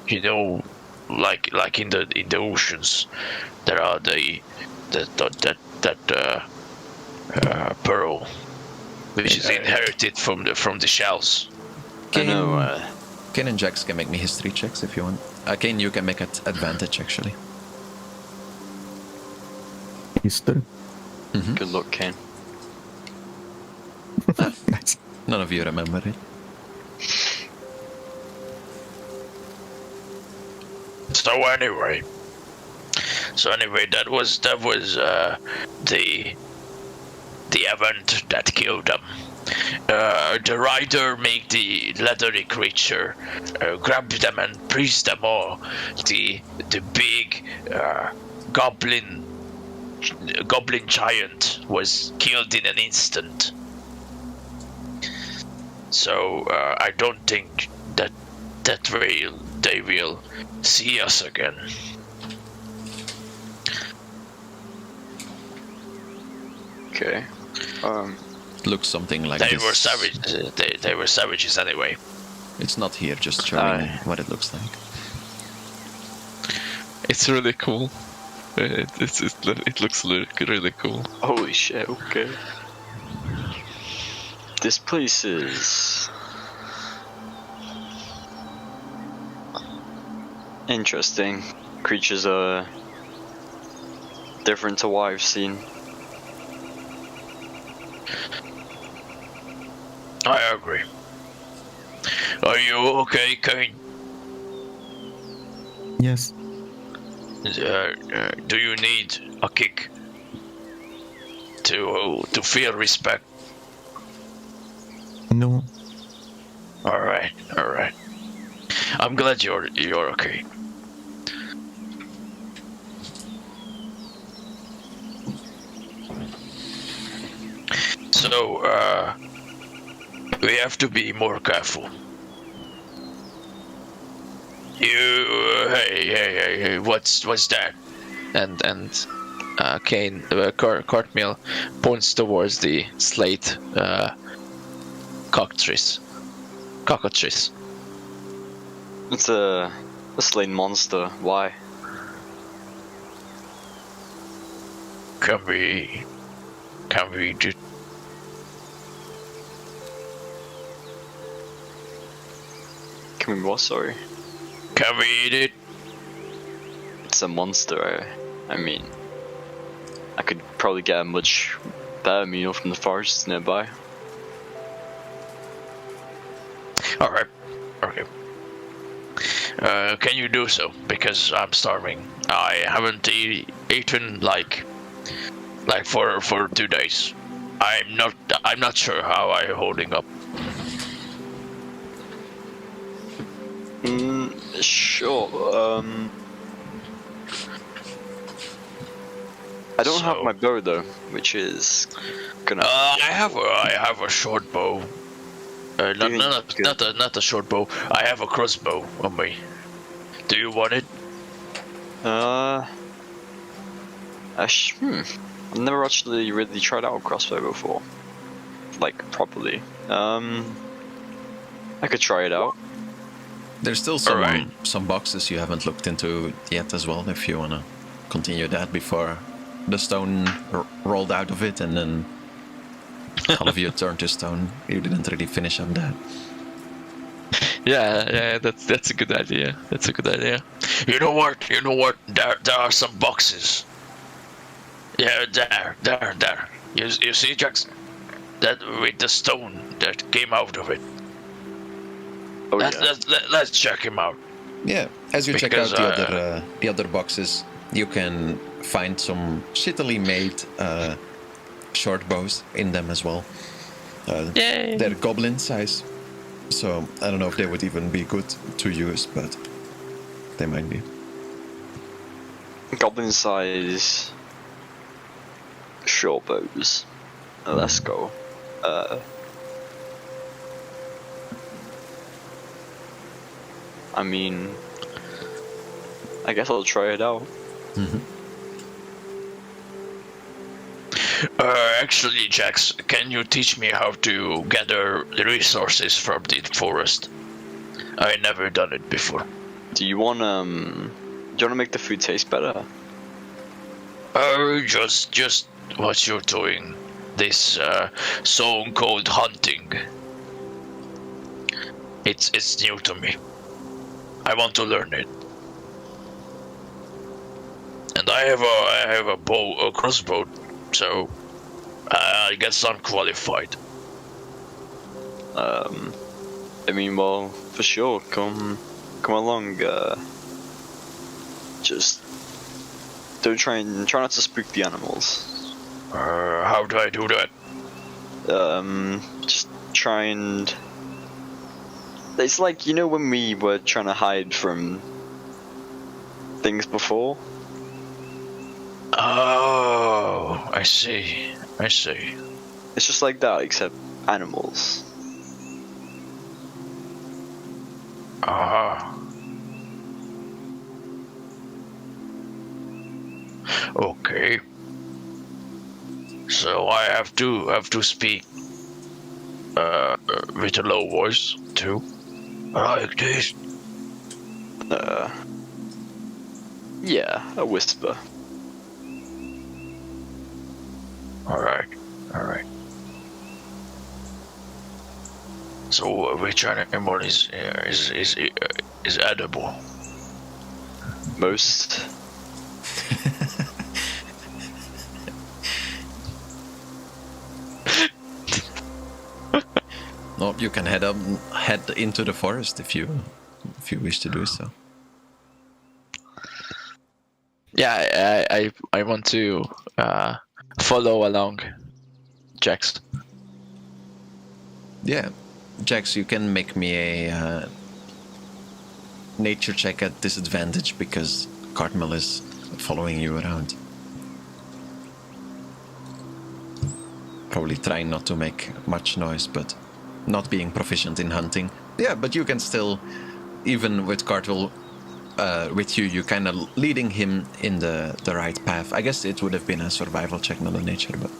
You know, like in the oceans, there are that pearl, which is inherited from the shells. I know. Kane and Jax can make me history checks if you want. Kane, you can make it advantage actually. History. Mm-hmm. Good luck, Kane. Nice. None of you remember it. So anyway, that was the event that killed them. The rider made the leathery creature, grabbed them and prised them all. The big goblin giant was killed in an instant. So I don't think that they will see us again. Okay. Looks something like They this. were savage. They were savages anyway. It's not here, just showing what it looks like. It's really cool. It looks really cool. Holy shit, okay. This place is... interesting. Creatures are different to what I've seen. I agree. Are you okay, Kane? Yes. Do you need a kick to feel respect? No. All right. I'm glad you're okay. So we have to be more careful. Hey, what's that? And Kane, Cartmill points towards the slate cockatrice. It's a slain monster. Why? Can we do? Can we what? Sorry. Can we eat it? It's a monster. I mean, I could probably get a much better meal from the forests nearby. All right. Okay. Can you do so? Because I'm starving. I haven't eaten like for 2 days. I'm not sure how I'm holding up. Sure. I don't have my bow though, which is gonna. I have a short bow. Not a short bow. I have a crossbow on me. Do you want it? I've never actually really tried out a crossbow before, like properly. I could try it out. There's still some boxes you haven't looked into yet as well, if you want to continue that before the stone rolled out of it and then all of you turned to stone. You didn't really finish up that. Yeah, that's a good idea. You know what? There are some boxes. Yeah, there. You see, Jackson? That with the stone that came out of it. Oh, Let's check him out. Yeah, as you check out Because, the other boxes, you can find some shittily made short bows in them as well. Yay! They're goblin size, so I don't know if they would even be good to use, but they might be. Goblin size short bows. Let's go. I mean, I guess I'll try it out. Actually, Jax, can you teach me how to gather the resources from the forest? I never done it before. Do you wanna make the food taste better? Just what you're doing. This so-called hunting. It's new to me. I want to learn it. And I have a crossbow, so I guess I'm qualified. I mean, well, for sure. Come along. Just try not to spook the animals. How do I do that? Just try and. It's like, you know, when we were trying to hide from things before. Oh, I see. It's just like that, except animals. Okay. So I have to speak with a low voice too. Like this. Yeah, a whisper. Alright. So which animal is edible? Most. No, you can head into the forest if you wish to do so. Yeah, I want to follow along Jax. Yeah, Jax, you can make me a nature check at disadvantage because Cartmel is following you around. Probably trying not to make much noise, but not being proficient in hunting. Yeah, but you can still, even with Cartwell with you, you kind of leading him in the right path. I guess it would have been a survival check, not a nature, but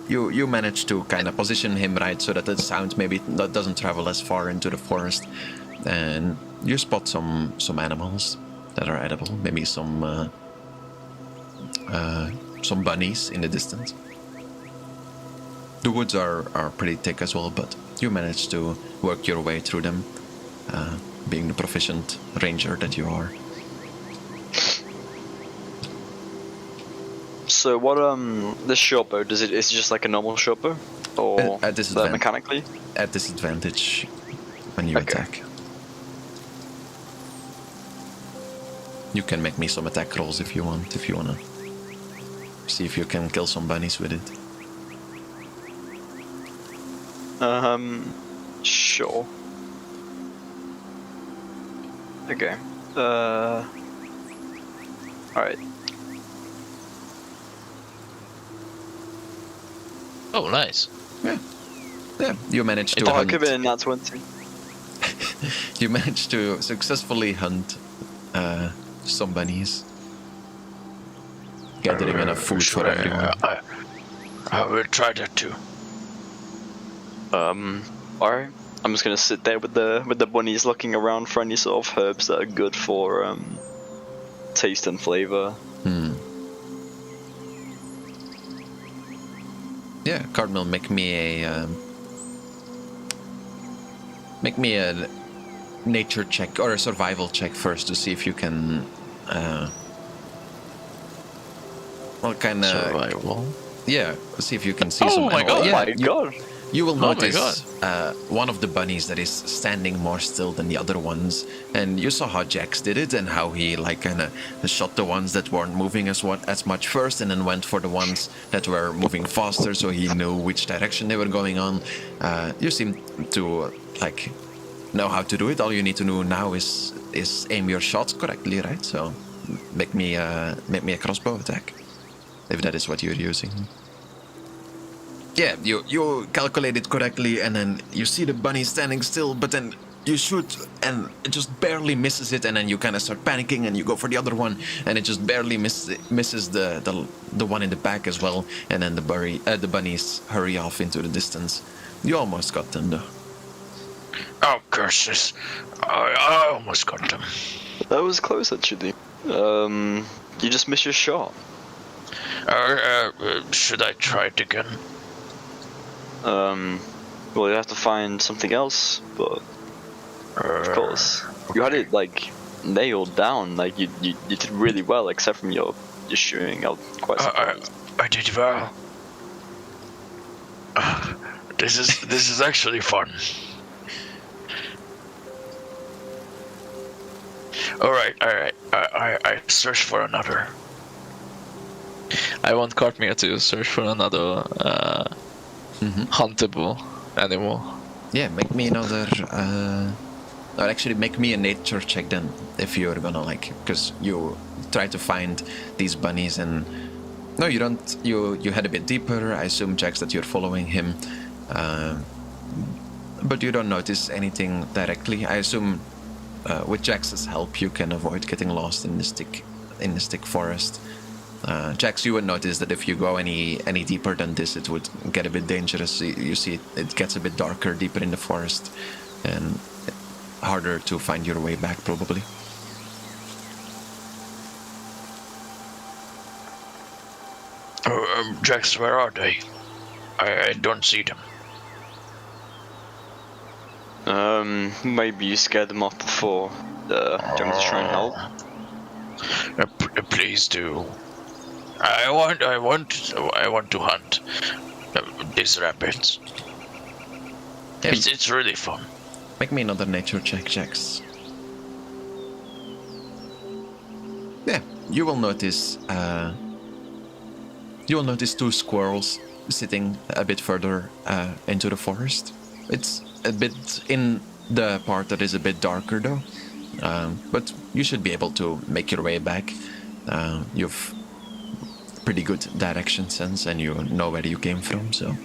you managed to kind of position him right so that the sound maybe doesn't travel as far into the forest, and you spot some animals that are edible, maybe some bunnies in the distance. The woods are pretty thick as well, but you managed to work your way through them, being the proficient ranger that you are. So what this short bow, is it just like a normal short bow? Or At disadvantage. mechanically? At disadvantage when you attack. You can make me some attack rolls if you want, if you wanna see if you can kill some bunnies with it. Sure. Okay. Alright. Oh, nice. Yeah, you managed to Oh, it hunt. could have been a nat 20. You managed to successfully hunt some bunnies, gathering enough food for everyone. I will try that too. Alright. I'm just gonna sit there with the bunnies looking around for any sort of herbs that are good for taste and flavor. Yeah, Cardinal, make me a nature check or a survival check first to see if you can Survival. yeah, see if you can see some Oh my animal. god! Yeah, Oh my god! You will my notice one of the bunnies that is standing more still than the other ones, and you saw how Jax did it and how he kind of shot the ones that weren't moving as much first, and then went for the ones that were moving faster, so he knew which direction they were going on. You seem to know how to do it. All you need to do now is aim your shots correctly, right? So make me a crossbow attack, if that is what you're using. Yeah, you calculate it correctly, and then you see the bunny standing still, but then you shoot, and it just barely misses it, and then you kind of start panicking, and you go for the other one, and it just barely misses the one in the back as well, and then the bunnies hurry off into the distance. You almost got them, though. Oh, curses. I almost got them. That was close, actually. You just missed your shot. Should I try it again? Well, you have to find something else, but of course, you had it nailed down. You did really well, except from your shooting. I'm quite surprised. I did well. This is actually fun. All right. I search for another. I want Cartmere to search for another huntable animal. Yeah, make me another. Or actually, make me a nature check then, if you're gonna because you try to find these bunnies, and no, you don't. You head a bit deeper. I assume, Jax, that you're following him, But you don't notice anything directly. I assume with Jax's help you can avoid getting lost in the stick forest. Jax, you would notice that if you go any deeper than this, it would get a bit dangerous. You see it gets a bit darker deeper in the forest and harder to find your way back, probably. Jax, where are they? I don't see them. Maybe you scared them off before. Do you want me to try and help? Please do. I want to hunt these rabbits. Yeah. It's really fun. Make me another nature check, Jax. Yeah, you will notice 2 squirrels sitting a bit further into the forest. It's a bit in the part that is a bit darker though, but you should be able to make your way back. You've pretty good direction sense and you know where you came from, so.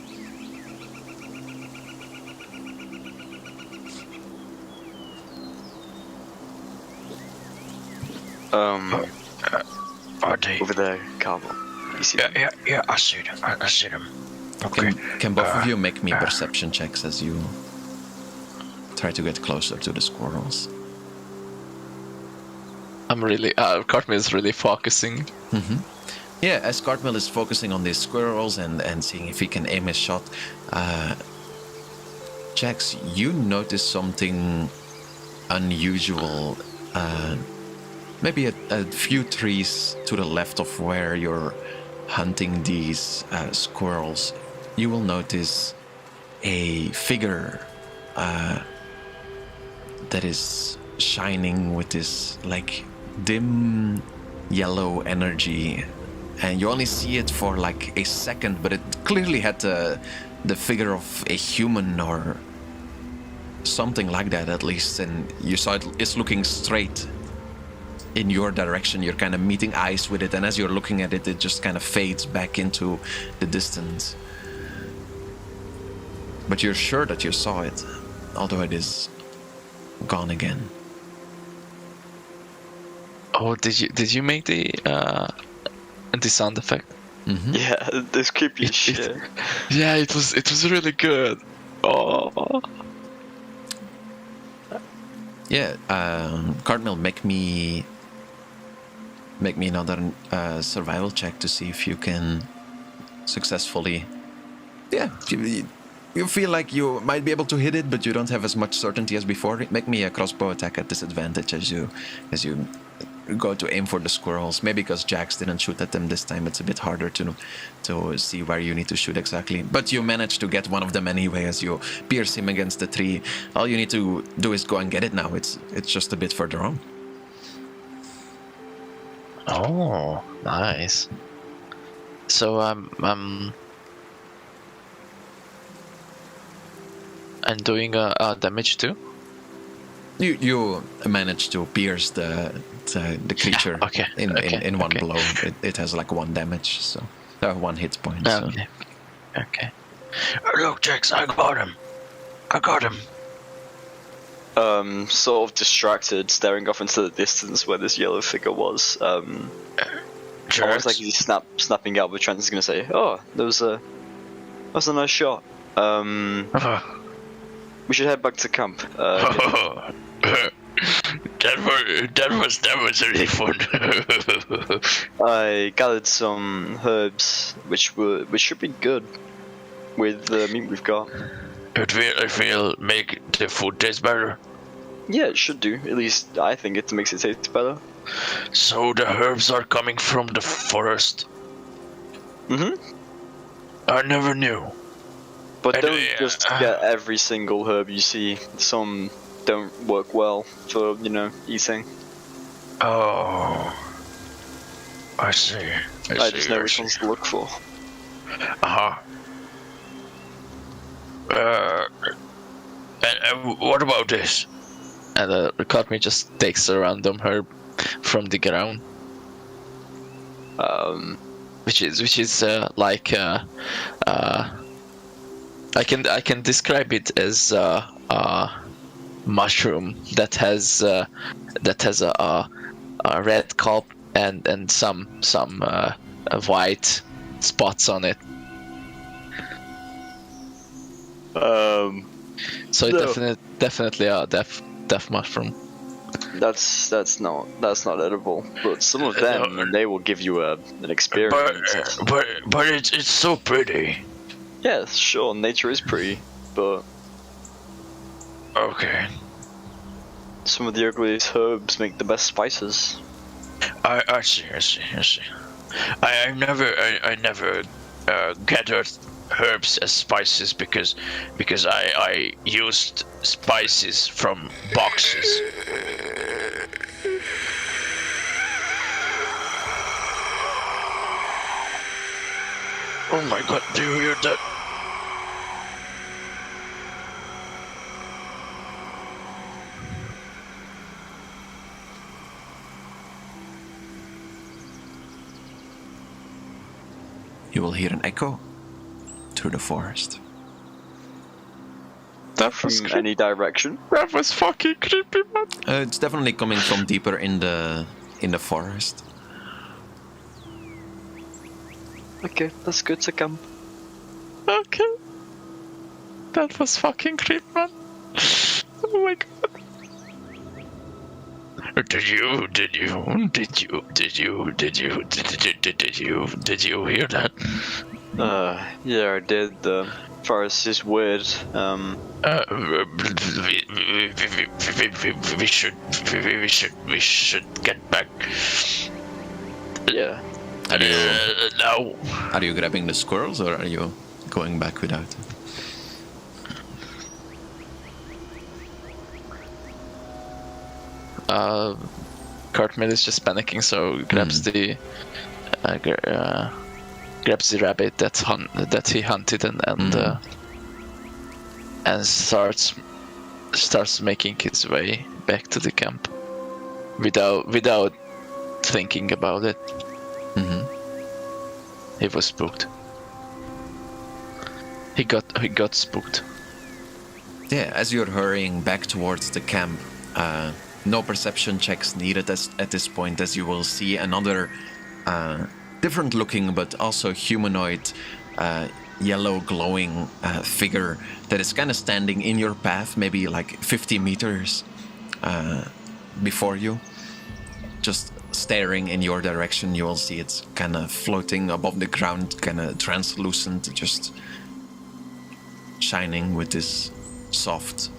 Are they Over there, Carmel. You see them? Yeah, I see them. I see them. Okay. Can both of you make me perception checks as you try to get closer to the squirrels? I'm really, Cartman is really focusing. Yeah, as Cartmill is focusing on these squirrels and seeing if he can aim his shot, Jax, you notice something unusual. Maybe a few trees to the left of where you're hunting these squirrels, you will notice a figure that is shining with this like dim yellow energy, and you only see it for like a second, but it clearly had the figure of a human or something like that at least, and you saw it's looking straight in your direction. You're kind of meeting eyes with it, and as you're looking at it, it just kind of fades back into the distance. But you're sure that you saw it, although it is gone again. Oh, did you make the sound effect? Mm-hmm. Yeah, this creepy as shit. Yeah, it was really good. Oh. Yeah, Cardinal, make me another survival check to see if you can successfully. Yeah, you feel like you might be able to hit it, but you don't have as much certainty as before. Make me a crossbow attack at disadvantage as you go to aim for the squirrels. Maybe because Jax didn't shoot at them this time, it's a bit harder to see where you need to shoot exactly. But you manage to get one of them anyway as you pierce him against the tree. All you need to do is go and get it now. It's just a bit further on. Oh, nice. So I'm doing a damage too. You manage to pierce the creature in one blow. It has like 1 damage, so 1 hit point. So. Okay. Look, Jax, I got him. Sort of distracted, staring off into the distance where this yellow figure was. Almost like he's snapping out, but Trent is gonna say, "Oh, that was a nice shot. We should head back to camp." That was really fun. I gathered some herbs, which should be good with the meat we've got. It will make the food taste better. Yeah, it should do. At least I think it makes it taste better. So the herbs are coming from the forest. Mhm. I never knew. But And, don't just get every single herb you see. Some don't work well for, eating. Oh, I see. I just know which ones to look for. And what about this? And Cartman just takes a random herb from the ground. Which is like I can describe it as a mushroom that has a red cup and some white spots on it. So it No. definitely a death mushroom. That's not edible. But some of them, they will give you an experience. But it's so pretty. Yes, sure, nature is pretty, but Okay. some of the ugliest herbs make the best spices. I see. I never gathered herbs as spices because I used spices from boxes. Oh my god, do you hear that? You will hear an echo through the forest. That From any direction. That was fucking creepy, man. It's definitely coming from deeper in the forest. Okay, that's good to camp. Okay. That was fucking creepy, man. Oh my god. Did you hear that? Yeah, I did. The forest is weird. We should get back. Yeah. Now. Are you grabbing the squirrels or are you going back without it? Cartman is just panicking, so grabs the rabbit that he hunted and starts making his way back to the camp without thinking about it. Mm-hmm. He was spooked. He got spooked. Yeah, as you're hurrying back towards the camp, no perception checks needed at this point, as you will see another different looking but also humanoid yellow glowing figure that is kind of standing in your path, maybe like 50 meters before you, just staring in your direction. You will see it's kind of floating above the ground, kind of translucent, just shining with this soft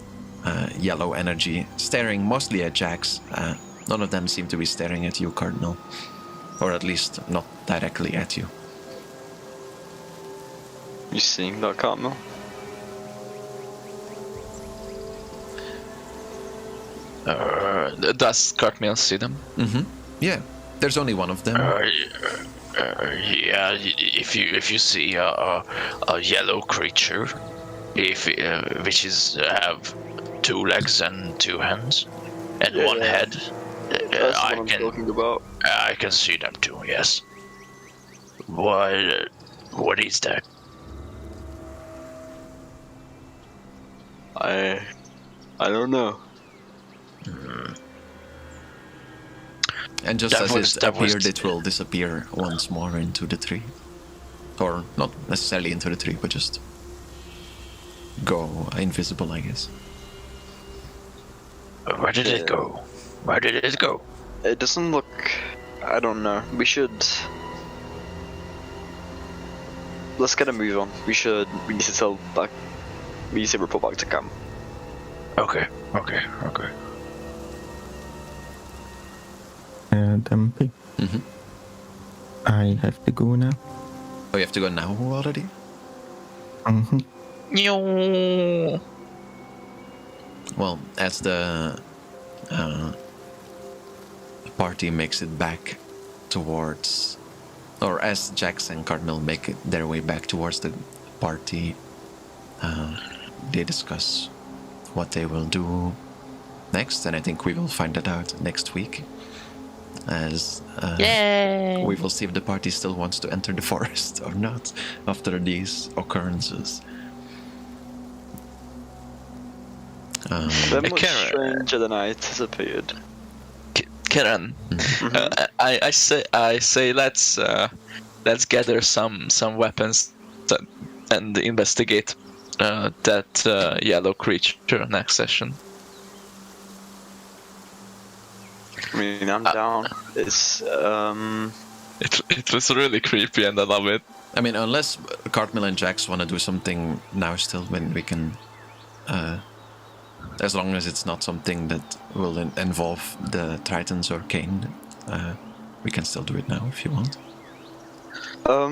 yellow energy, staring mostly at Jax. None of them seem to be staring at you, Cardinal, or at least not directly at you. You seeing that, Cartmel? Does Cartman see them? Mm-hmm. Yeah, there's only one of them. Yeah. If you see a yellow creature, which is have 2 legs and 2 hands and Yeah, 1 yeah. head, That's what I'm talking about. I can see them too. Yes. What is that? I don't know. And just That as was- it that was- appeared, it will disappear once more into the tree. Or not necessarily into the tree, but just go invisible, I guess. Where did it go? Where did it go? It doesn't look. I don't know. We should. Let's get a move on. We need to tell back. We need to report back to camp. Okay. Dampi. Mm-hmm. I have to go now. Oh, you have to go now already? Mm-hmm. Well, as the party makes it back towards, or as Jax and Cardinal make their way back towards the party, they discuss what they will do next, and I think we will find that out next week. As we will see if the party still wants to enter the forest or not after these occurrences. They're much Karen, stranger than I anticipated. Karen, I say let's gather some weapons and investigate that yellow creature next session. I mean, I'm down. It's It was really creepy and I love it. I mean, unless Cartmill and Jax want to do something now still, when we can... as long as it's not something that will involve the Tritons or Kane, we can still do it now if you want. Oh,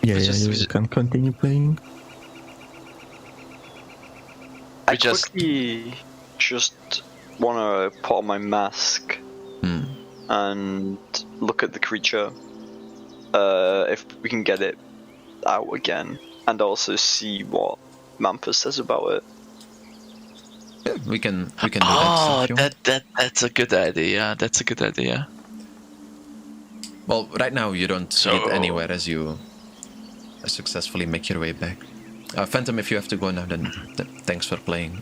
Yeah, just- you can continue playing. I just- quickly just want to put on my mask and look at the creature. If we can get it out again, and also see what Mampus says about it. Yeah, we can do that. if you want. that's a good idea. That's a good idea. Well, right now you don't So- get anywhere as you successfully make your way back. Phantom, if you have to go now, then thanks for playing.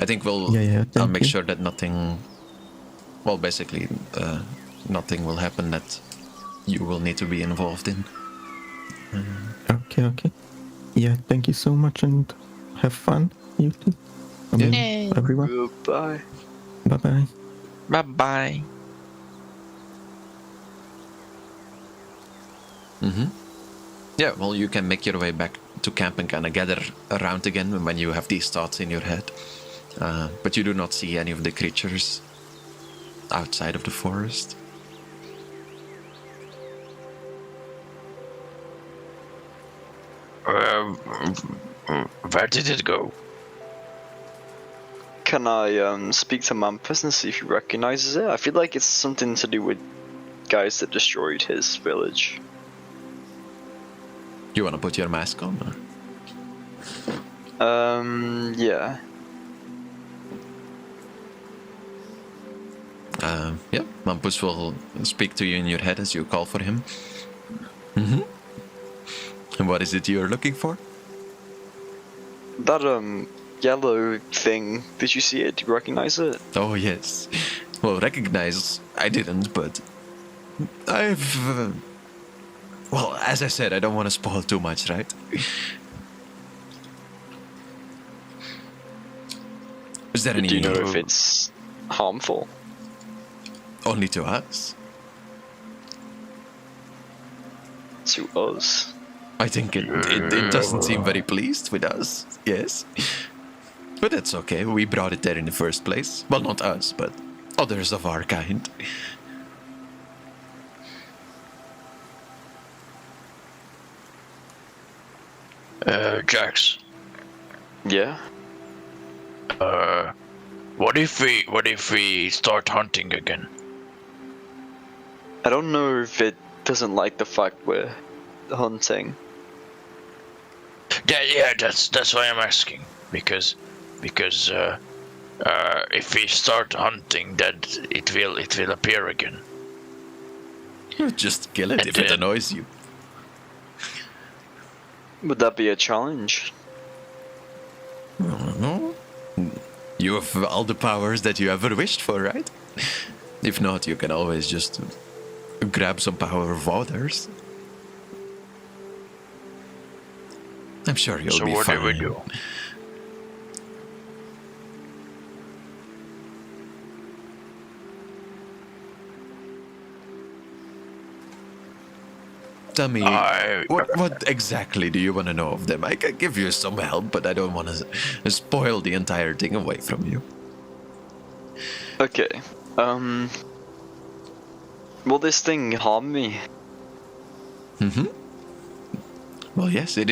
I think I'll thank make you. sure that nothing... Well, basically, nothing will happen that you will need to be involved in. Okay. Yeah, thank you so much and have fun, you too. I mean, everyone. Goodbye. Bye-bye. Bye-bye. Yeah, well, you can make your way back to camp and kind of gather around again when you have these thoughts in your head. But you do not see any of the creatures outside of the forest. Where did it go? Can I speak to Mampus and see if he recognizes it? I feel like it's something to do with guys that destroyed his village. You want to put your mask on? Or? Yeah. Yeah, Mampus will speak to you in your head as you call for him. And what is it you're looking for? That, yellow thing, did you see it? Do you recognize it? Oh, yes. Well, recognize, I didn't, but I've... well, as I said, I don't want to spoil too much, right? Is there any... Do you know if it's harmful? Only to us? To us? I think it doesn't seem very pleased with us, yes. But that's okay, we brought it there in the first place. Well, not us, but others of our kind. Jax. Yeah? What if we start hunting again? I don't know if it doesn't like the fact we're hunting. Yeah, that's why I'm asking. Because if we start hunting, then it will appear again. Just kill it And if it then- annoys you. Would that be a challenge? No. You have all the powers that you ever wished for, right? If not, you can always just grab some power of others. I'm sure you'll So be what fine. do we do? Tell me, I- what exactly do you want to know of them? I can give you some help, but I don't want to spoil the entire thing away from you. Okay, will this thing harm me? Well, yes, it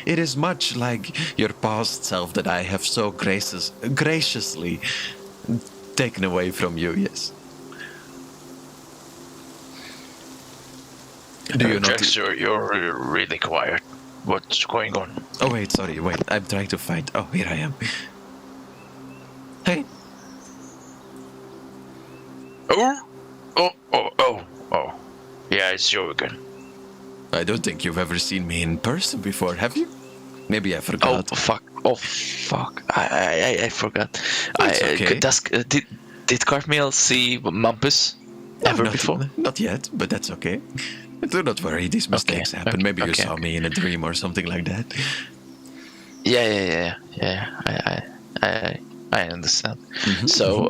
is much like your past self that I have so graciously taken away from you, yes. Do you not... Jax, you're really quiet. What's going on? Oh, wait, sorry, wait. I'm trying to find... Oh, here I am. Hey. Oh. Yeah, it's you again. I don't think you've ever seen me in person before, have you? Maybe I Oh, forgot. fuck. Oh fuck! I forgot. It's okay. Did Cartmeal see Mumpus No, ever before? Not yet, but that's okay. Do not worry, these mistakes happen. Maybe you saw me in a dream or something like that. Yeah. I understand. So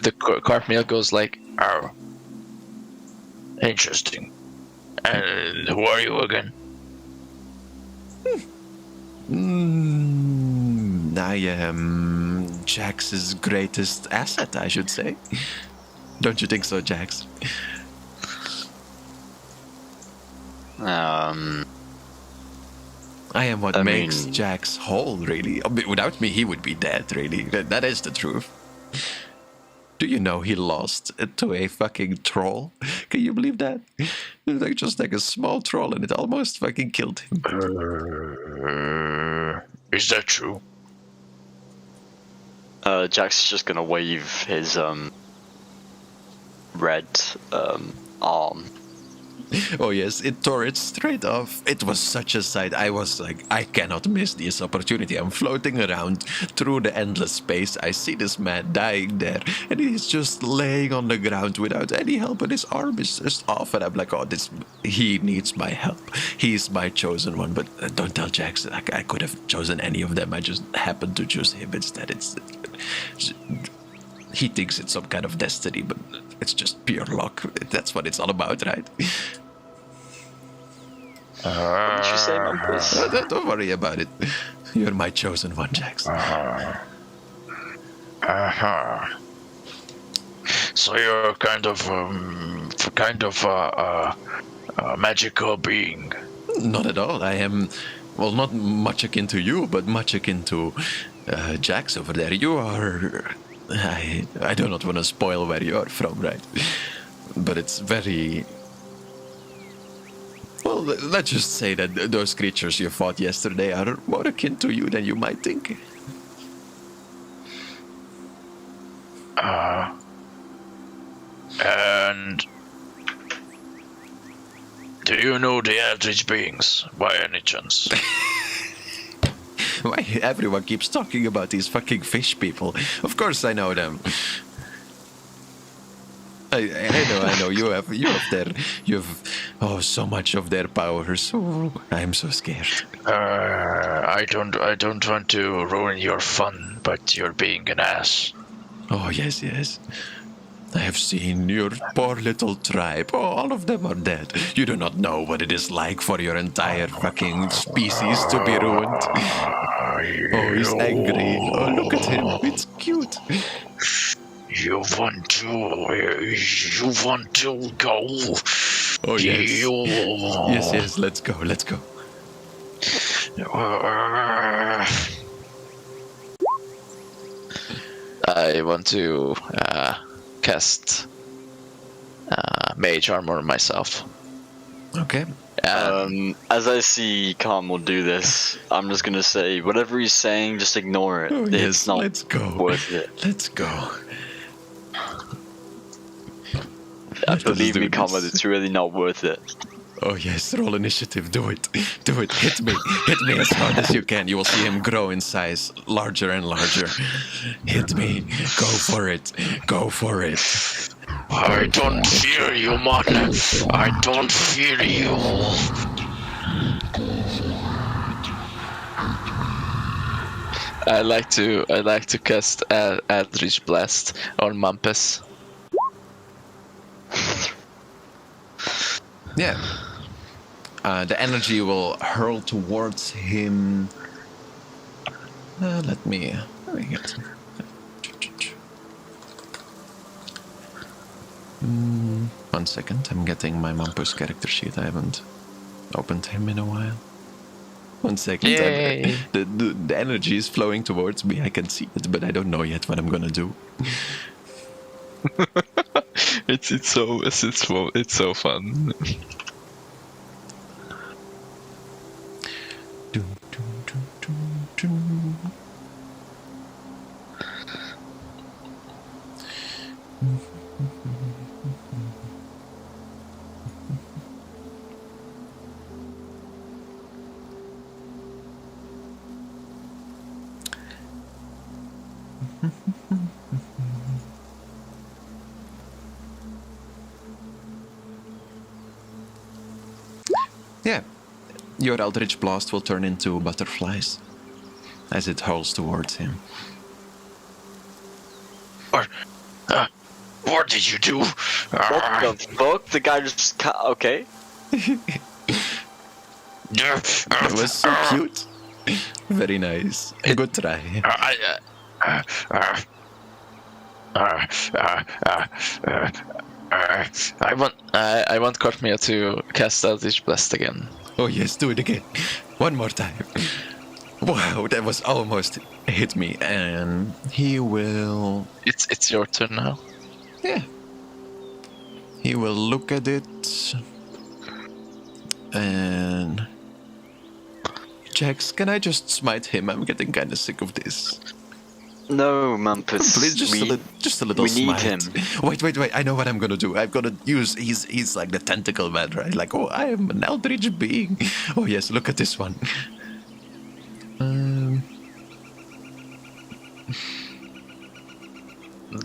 the Cartmeal goes like, Oh. Interesting. And who are you again? I am Jax's greatest asset, I should say. Don't you think so, Jax? I am what makes Jax whole, really. Without me, he would be dead, really. That is the truth. Do you know he lost to a fucking troll? Can you believe that? Just like a small troll, and it almost fucking killed him. Is that true? Jax is just gonna wave his red arm. Oh yes, it tore it straight off. It was such a sight. I was like, I cannot miss this opportunity. I'm floating around through the endless space. I see this man dying there, and he's just laying on the ground without any help, and his arm is just off. And I'm like, oh, he needs my help. He's my chosen one. But don't tell Jackson. I could have chosen any of them. I just happened to choose him instead. He thinks it's some kind of destiny, but it's just pure luck. That's what it's all about, right? What did you say, Mumpus? Don't worry about it. You're my chosen one, Jax. So you're kind of magical being. Not at all. I am, well, not much akin to you, but much akin to Jax over there. You are. I do not want to spoil where you're from, right? But it's very. Well, let's just say that those creatures you fought yesterday are more akin to you than you might think. And do you know the eldritch beings by any chance? Why everyone keeps talking about these fucking fish people? Of course I know them. I know. You have so much of their powers. Oh, I'm so scared. I don't want to ruin your fun, but you're being an ass. Oh yes. I have seen your poor little tribe. Oh, all of them are dead. You do not know what it is like for your entire fucking species to be ruined. Oh, he's angry. Oh, look at him. It's cute. You want to go? Oh yes. Yes. Let's go. I want to cast mage armor myself. Okay. As I see Carmel do this, I'm just gonna say, whatever he's saying, just ignore it. Oh, It's yes, not let's go. worth it. Let's go. Believe me, Carmel, it's really not worth it. Oh yes, roll initiative. Do it. Hit me as hard as you can. You will see him grow in size, larger and larger. Hit me. Go for it. I don't fear you, man. I don't fear you. I like to cast Eldritch Blast on Mumpus. Yeah. The energy will hurl towards him. Let me get. 1 second. I'm getting my Mumpus character sheet. I haven't opened him in a while. 1 second. Yay. The energy is flowing towards me. I can see it, but I don't know yet what I'm gonna do. It's so fun. Yeah, your Eldritch Blast will turn into butterflies as it hurls towards him. What did you do? What the fuck? The guy just okay. It was so cute. Very nice. Good try. I want Cormia to cast Eldritch Blast again. Oh yes, do it again. One more time. Wow, that was almost hit me. And he will... It's your turn now. Yeah. He will look at it. And... Jax, can I just smite him? I'm getting kind of sick of this. No, Mampus. Please, just a little we need smite. him. Wait. I know what I'm gonna do. I'm gonna use... He's like the tentacle man, right? Like, oh, I am an eldritch being. Oh, yes, look at this one.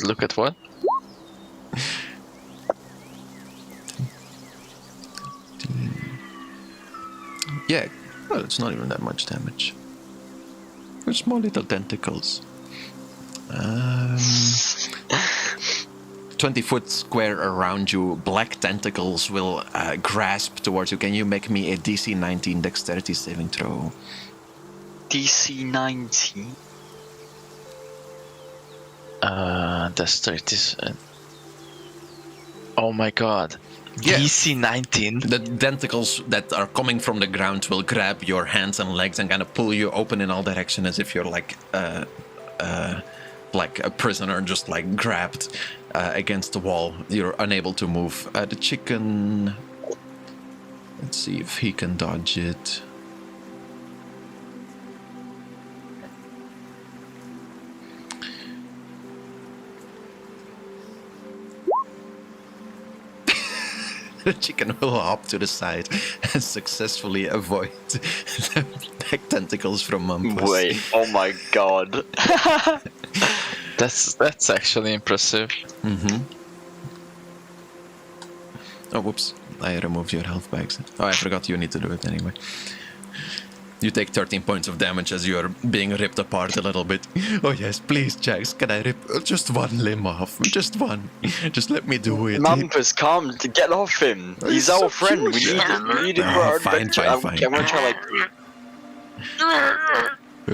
Look at what? Yeah, well, it's not even that much damage. They're small little tentacles. 20-foot square around you, black tentacles will grasp towards you. Can you make me a DC 19 dexterity saving throw? DC 19? That's 30. Oh my god. Yeah. DC 19? The tentacles that are coming from the ground will grab your hands and legs and kind of pull you open in all directions as if you're like a prisoner just like grabbed against the wall. You're unable to move. The chicken... Let's see if he can dodge it. The chicken will hop to the side and successfully avoid the back tentacles from Mumpus. Wait, oh my god. That's actually impressive. Mm-hmm. Oh, whoops. I removed your health bags. Oh, I forgot you need to do it anyway. You take 13 points of damage as you are being ripped apart a little bit. Oh yes, please, Jax, can I rip just one limb off? Just one. Just let me do it. Mampus, come, get off him. He's so our friend. We cute. need him. We need him for our Fine. adventure. I'm gonna try like...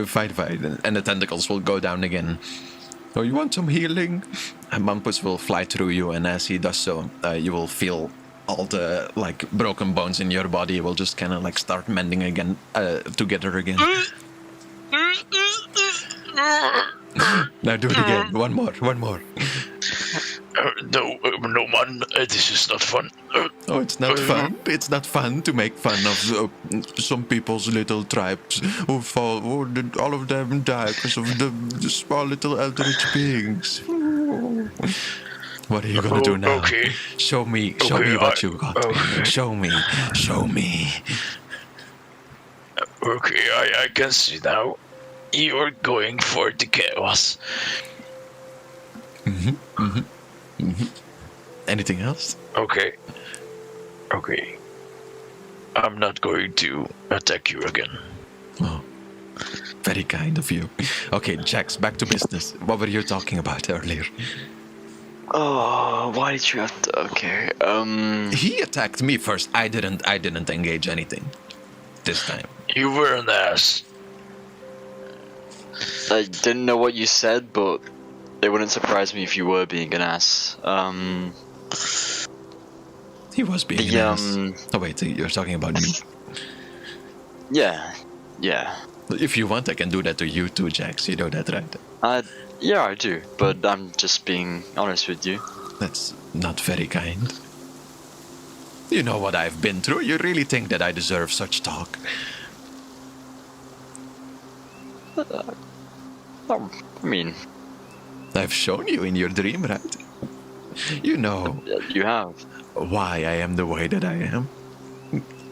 Fine. And the tentacles will go down again. Oh, you want some healing? And Mampus will fly through you, and as he does so, you will feel all the like broken bones in your body will just kind of like start mending again, together again. Now do it again. One more. No, man, this is not fun. Oh, it's not fun. It's not fun to make fun of some people's little tribes who fall. All of them die because of the small little eldritch beings. What are you gonna do now? Okay. Show me what you got. Okay. Show me. Okay, I can see now. You're going for the chaos. Anything else? Okay. I'm not going to attack you again. Oh, very kind of you. Okay, Jax, back to business. What were you talking about earlier? Oh, why did you have to... Okay, He attacked me first. I didn't engage anything this time. You were an ass. I didn't know what you said, but it wouldn't surprise me if you were being an ass. He was being an ass. Oh wait, you're talking about me. Yeah. If you want, I can do that to you too, Jax. You know that, right? Yeah, I do, but I'm just being honest with you. That's not very kind. You know what I've been through. You really think that I deserve such talk? I mean... I've shown you in your dream, right? You know You have. why I am the way that I am.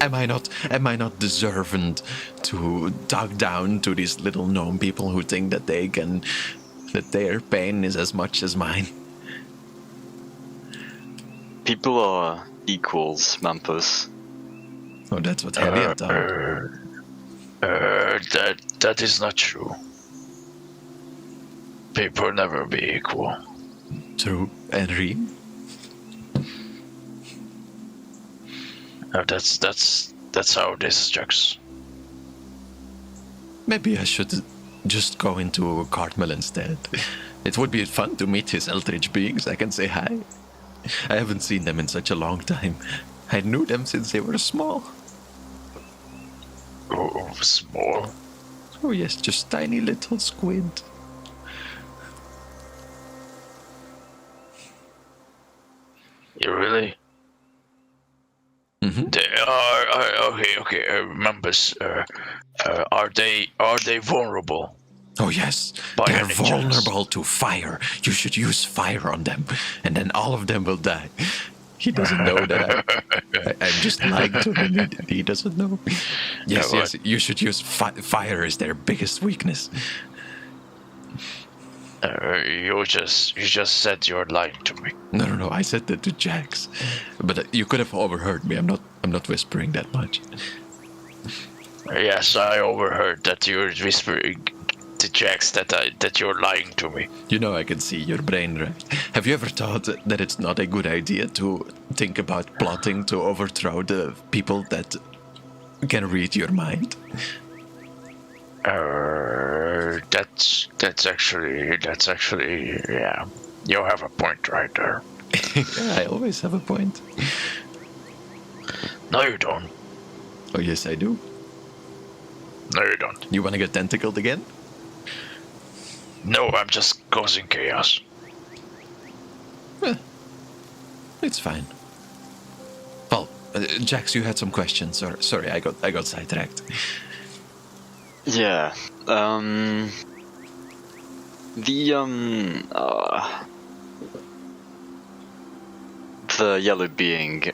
Am I not deserving to talk down to these little gnome people who think that that their pain is as much as mine? People are equals, Mampus. Oh, that's what Helia thought. That is not true. People never be equal. True. Henry? That's how this checks. Maybe I should just go into Cartmel instead. It would be fun to meet his eldritch beings. I can say hi. I haven't seen them in such a long time. I knew them since they were small. Oh, small. Oh yes, just tiny little squid. You really? Mm-hmm. They are okay. Members, are they vulnerable? Oh yes, By they're any chance? vulnerable to fire. You should use fire on them, and then all of them will die. He doesn't know that I'm just lying to him. He doesn't know. Yes, Yeah, yes, you should use fire is their biggest weakness. You just said you're lying to me. No, I said that to Jax. But you could have overheard me. I'm not whispering that much. Yes, I overheard that you're whispering to Jax that you're lying to me. You know I can see your brain, right? Have you ever thought that it's not a good idea to think about plotting to overthrow the people that can read your mind? That's actually yeah. You have a point right there. I always have a point. No, you don't. Oh yes, I do. No, you don't. You want to get tentacled again? No, I'm just causing chaos. Eh, it's fine. Well, Jax, you had some questions. Sorry, I got sidetracked. Yeah. The yellow being.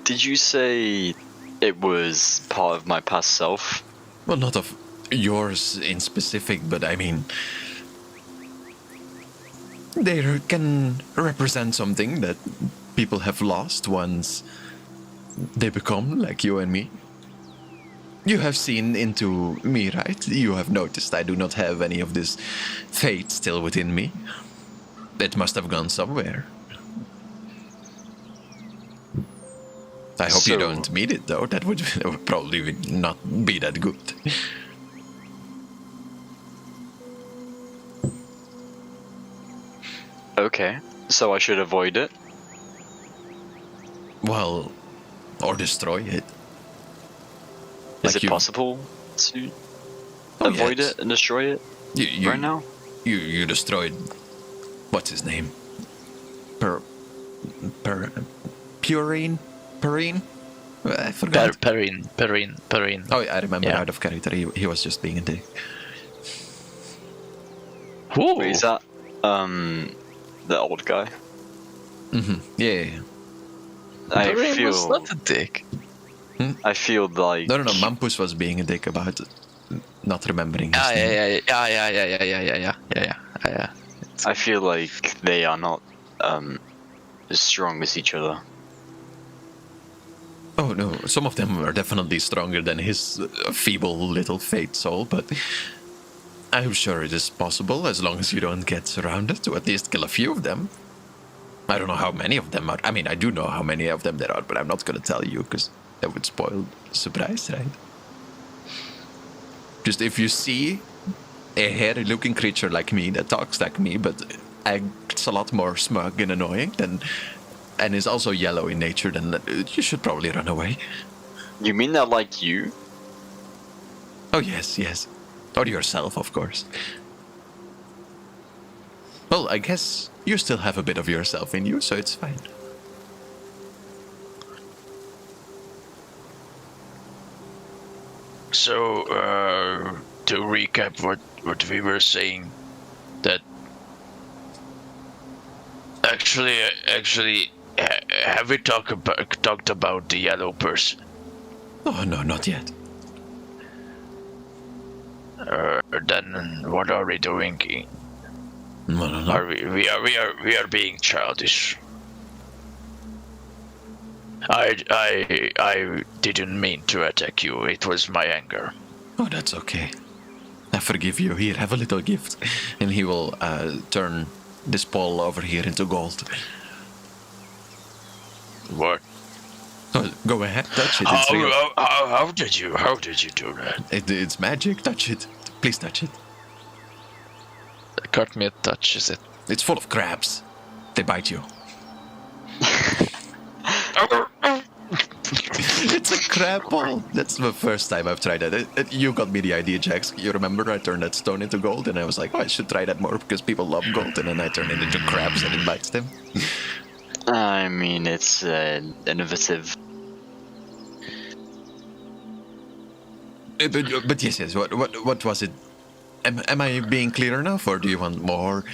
Did you say it was part of my past self? Well, not of yours in specific, but I mean, they can represent something that people have lost once they become like you and me. You have seen into me, right? You have noticed I do not have any of this fate still within me. It must have gone somewhere. I hope you So- don't meet it, though. That would probably not be that good. Okay. So I should avoid it? Well, or destroy it. Is Like it you- possible to Oh, avoid yes. it and destroy it You, right now? You destroyed. What's his name? Purine? I forgot. Perrin. Oh, I remember Yeah. out of character. He was just being a dick. Who? Wait, is that the old guy? Yeah. I Perrin feel was not a dick. I feel like No, Mampus was being a dick about not remembering his name. Yeah. I feel like they are not as strong as each other. Oh no, some of them are definitely stronger than his feeble little fate soul, but I'm sure it is possible as long as you don't get surrounded to at least kill a few of them. I don't know how many of them are. I mean, I do know how many of them there are, but I'm not going to tell you because that would spoil the surprise, right? Just if you see a hairy looking creature like me that talks like me, but acts a lot more smug and annoying than, and is also yellow in nature, then you should probably run away. You mean they're like you? Oh, yes. Or yourself, of course. Well, I guess you still have a bit of yourself in you, so it's fine. So, to recap what we were saying, that actually, have we talked about the yellow person? Oh, no, not yet. Then what are we doing? No. Are we are being childish. I didn't mean to attack you. It was my anger. Oh, that's okay. I forgive you. Here, have a little gift. And he will turn this ball over here into gold. What? Oh, go ahead, touch it. It's real. How did you do that? It's magic. Touch it. Please touch it. Cartmere touches it. It's full of crabs. They bite you. It's a crab ball. That's the first time I've tried that. You got me the idea, Jax. You remember I turned that stone into gold, and I was like, oh, I should try that more because people love gold. And then I turned it into crabs, and it bites them. I mean, it's innovative. But yes. What was it? Am I being clear enough, or do you want more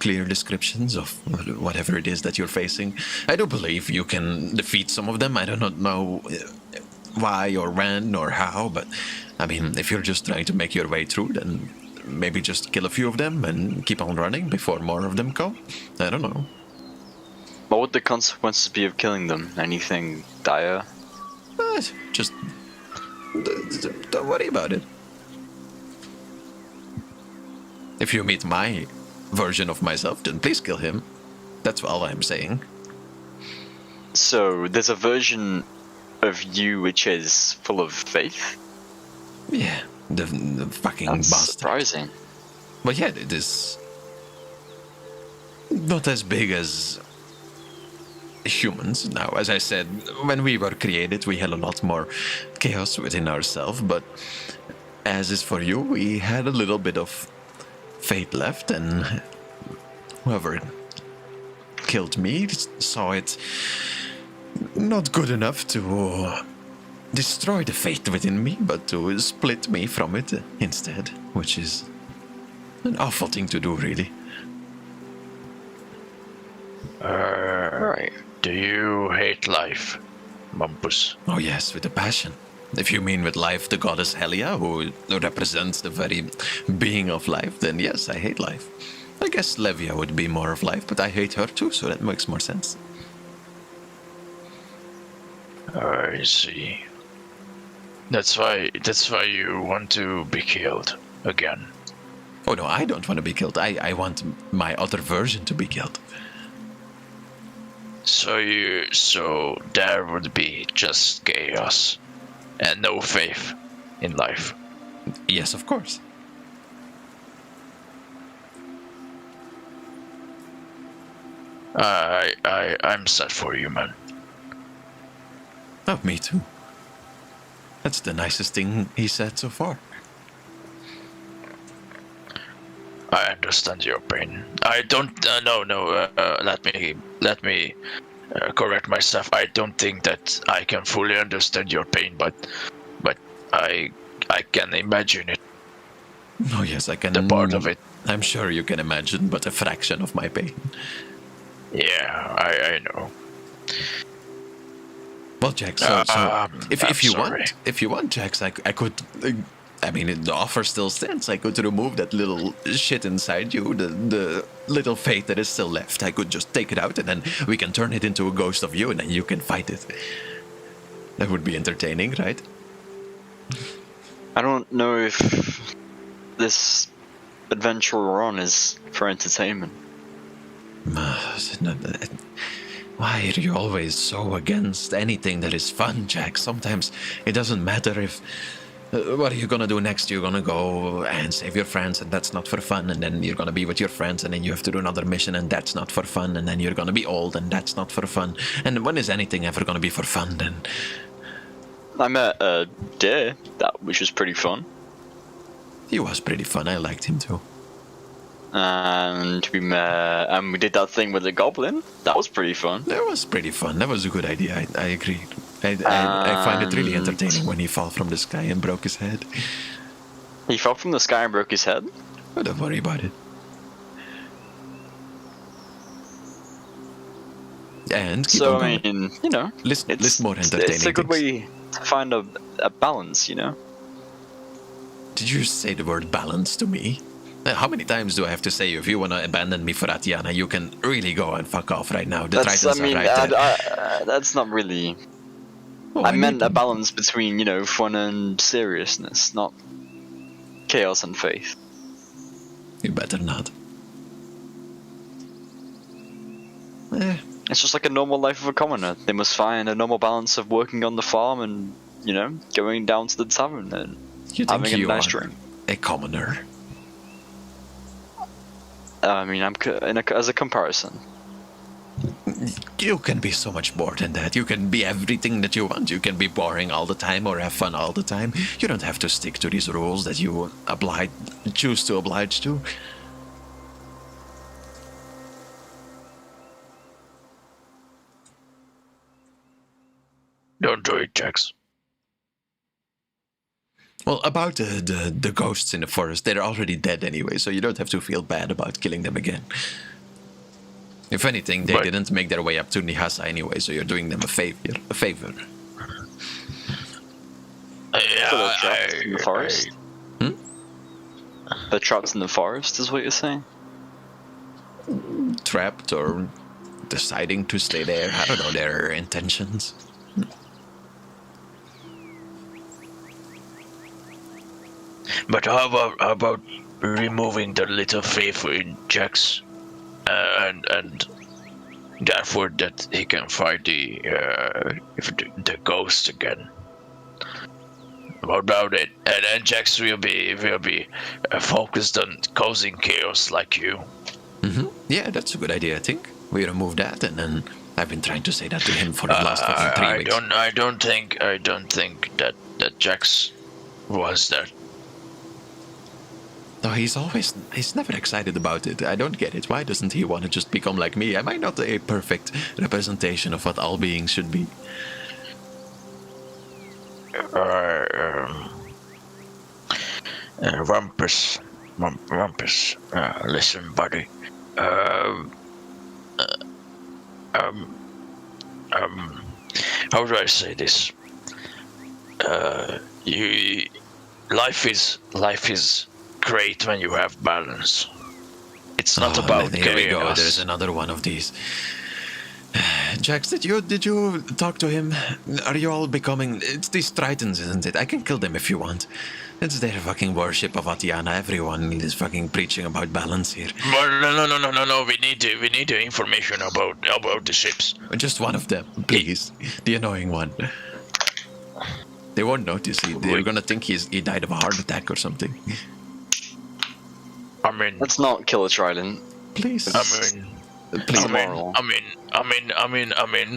clear descriptions of whatever it is that you're facing? I do believe you can defeat some of them. I do not know why or when or how, but I mean, if you're just trying to make your way through, then maybe just kill a few of them and keep on running before more of them come. I don't know. What would the consequences be of killing them? Anything dire? Just don't worry about it. If you meet my version of myself, then please kill him. That's all I'm saying. So, there's a version of you which is full of faith? Yeah, the fucking That's bastard. surprising. But yeah, it is not as big as humans. Now, as I said, when we were created, we had a lot more chaos within ourselves, but as is for you, we had a little bit of fate left, and whoever killed me saw it not good enough to destroy the fate within me, but to split me from it instead, which is an awful thing to do, really. Right. Do you hate life, Bumpus? Oh yes, with a passion. If you mean with life the goddess Helia, who represents the very being of life, then yes, I hate life. I guess Levia would be more of life, but I hate her too, so that makes more sense. I see. That's why you want to be killed again. Oh no, I don't want to be killed. I want my other version to be killed. So there would be just chaos and no faith in life. Yes, of course. I'm sad for you, man. Oh, me too. That's the nicest thing he said so far. I understand your pain. I don't. No. Let me correct myself. I don't think that I can fully understand your pain, but I can imagine it. Oh yes, I can. The part of it. I'm sure you can imagine, but a fraction of my pain. Yeah, I know. Well, Jax, if you want, Jax, I could. I mean, the offer still stands. I could remove that little shit inside you, the little fate that is still left. I could just take it out, and then we can turn it into a ghost of you, and then you can fight it. That would be entertaining, right? I don't know if this adventure we're on is for entertainment. Why are you always so against anything that is fun, Jack? Sometimes it doesn't matter if... what are you gonna do next? You're gonna go and save your friends, and that's not for fun. And then you're gonna be with your friends, and then you have to do another mission, and that's not for fun. And then you're gonna be old, and that's not for fun. And when is anything ever gonna be for fun, then? I met a deer, which was pretty fun. He was pretty fun. I liked him too. And we met, and we did that thing with the goblin. That was pretty fun. That was pretty fun. That was a good idea. I agree. I find it really entertaining when he fell from the sky and broke his head. He fell from the sky and broke his head? Oh, don't worry about it. And keep on going. I mean, you know, list more entertaining it's a good things. way to find a balance, you know? Did you say the word balance to me? How many times do I have to say, if you want to abandon me for Atiana, you can really go and fuck off right now. The That's, Tritons I mean, are right there. that's not really. Oh, I need meant a them. balance between, fun and seriousness, not chaos and faith. You better not. It's just like a normal life of a commoner. They must find a normal balance of working on the farm and, going down to the tavern and You think having a you nice are drink. a commoner? I mean, as a comparison. You can be so much more than that. You can be everything that you want. You can be boring all the time or have fun all the time. You don't have to stick to these rules that you choose to oblige to. Don't do it, Jax. Well, about the ghosts in the forest, they're already dead anyway, so you don't have to feel bad about killing them again. If anything, they But- didn't make their way up to Nihasa anyway, so you're doing them a favor. Yeah, So they're trapped in the forest? They're trapped in the forest, is what you're saying? Trapped or deciding to stay there. I don't know their intentions. But how about removing the little favor in Jax, and therefore that he can fight the ghost again. What about it? And Jax will be focused on causing chaos like you. Yeah, that's a good idea, I think. We remove that, and then I've been trying to say that to him for the last fucking 3 weeks. I don't think that Jax was that. No, he's never excited about it. I don't get it. Why doesn't he want to just become like me? Am I not a perfect representation of what all beings should be? Rumpus, listen, buddy. How do I say this? Life is great when you have balance. It's not about Here we go. chaos. There's another one of these. Jax, did you talk to him? Are you all becoming? It's these Tritons, isn't it? I can kill them if you want. It's their fucking worship of Atiana. Everyone is fucking preaching about balance here. Well, no. We need the information about the ships. Just one of them, please. The annoying one. They won't notice it. They're gonna think he died of a heart attack or something. I mean, Let's not kill a trident. Please. It's immoral. I mean.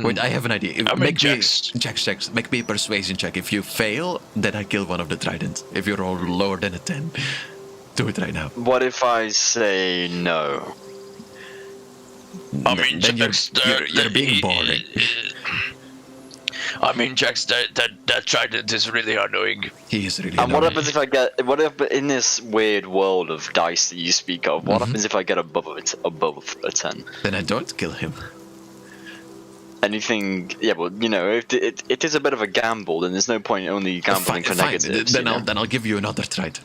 Wait, I have an idea. Jax. Jax, make me a persuasion check. If you fail, then I kill one of the tridents. If you roll lower than a 10, do it right now. What if I say no? I mean, then Jax, you're being boring. I mean, Jax, that trident is really annoying. He is really And what annoying. happens if I get? What if in this weird world of dice that you speak of? What happens if I get above a 10? Then I don't kill him. Anything? Yeah, well, if it is a bit of a gamble, then there's no point only gambling for negatives. Then I'll give you another trident.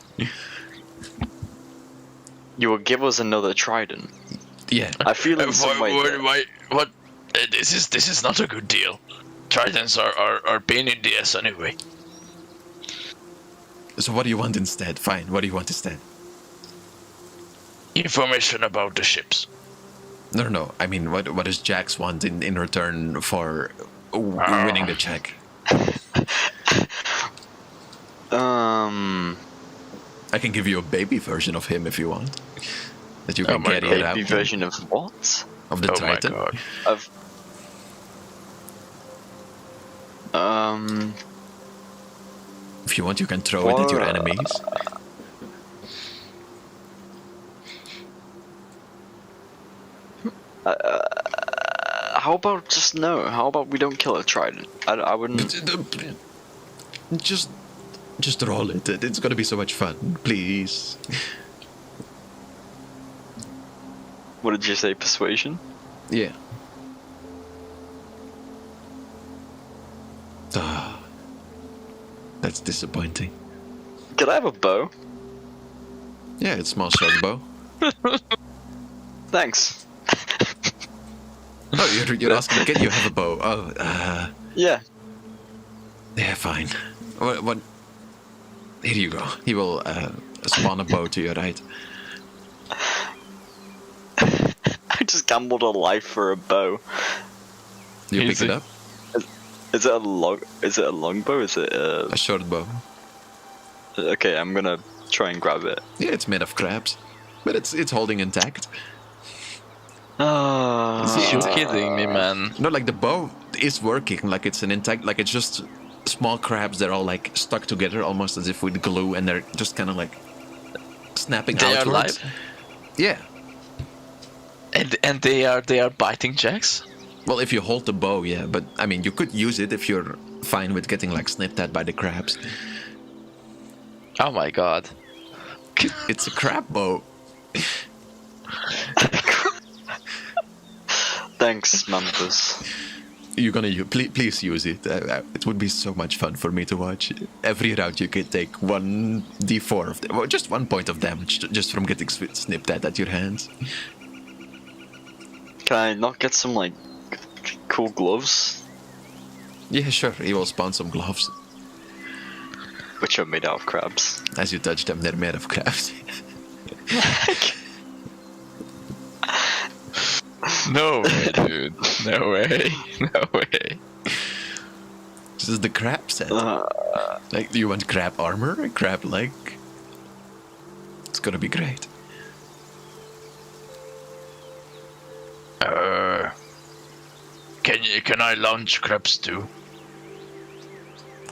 You will give us another trident. Yeah. I feel in some way. that- What? This is not a good deal. Tridents are pain in the ass anyway. So what do you want instead? Fine. What do you want instead? Information about the ships. No. I mean, what does Jax want in return for winning the check? I can give you a baby version of him if you want. That you can my carry it out. Baby version of what? Of the Oh my Triton. god. Of. If you want, you can throw it at your enemies. How about just no? How about we don't kill a trident? I wouldn't. Just roll it. It's gonna be so much fun. Please. What did you say? Persuasion? Yeah. Ah, that's disappointing. Could I have a bow? Yeah, it's small short bow. Thanks. Oh, you're asking, can you have a bow? Oh, Yeah. yeah, fine. What? Here you go. He will spawn a bow to your right. I just gambled a life for a bow. You pick Easy. it up. Is it a long? Is it a long bow? Is it A short bow. Okay, I'm gonna try and grab it. Yeah, it's made of crabs, but it's holding intact. You're kidding me, man. No, like the bow is working. Like it's an intact. Like it's just small crabs. They're all like stuck together, almost as if with glue, and they're just kind of like snapping They are outwards. alive? Yeah. And they are biting Jax? Well, if you hold the bow, yeah. But I mean, you could use it if you're fine with getting like snipped at by the crabs. Oh my god. It's a crab bow. Thanks, Mantis. You're gonna please use it. It would be so much fun for me to watch. Every round you could take 1d4 of well, just 1 point of damage just from getting snipped at your hands. Can I not get some like cool gloves, Yeah, sure. He will spawn some gloves. which are made out of crabs? As you touch them, they're made of crabs. No way, dude. No way. No way. This is the crab set. Like, do you want crab armor, a crab leg? It's gonna be great. Can I launch crabs too?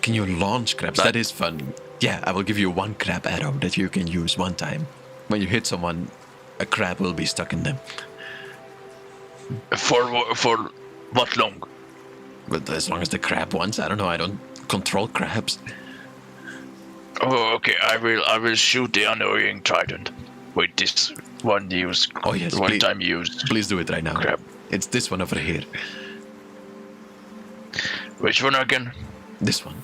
Can you launch crabs? That is fun. Yeah, I will give you 1 crab arrow that you can use 1 time. When you hit someone, a crab will be stuck in them. For what long? But as long as the crab wants, I don't know. I don't control crabs. Oh, okay. I will shoot the annoying trident with this one use. Oh yes, one please, time use. please do it right now. Crab. It's this one over here. Which one again? This one.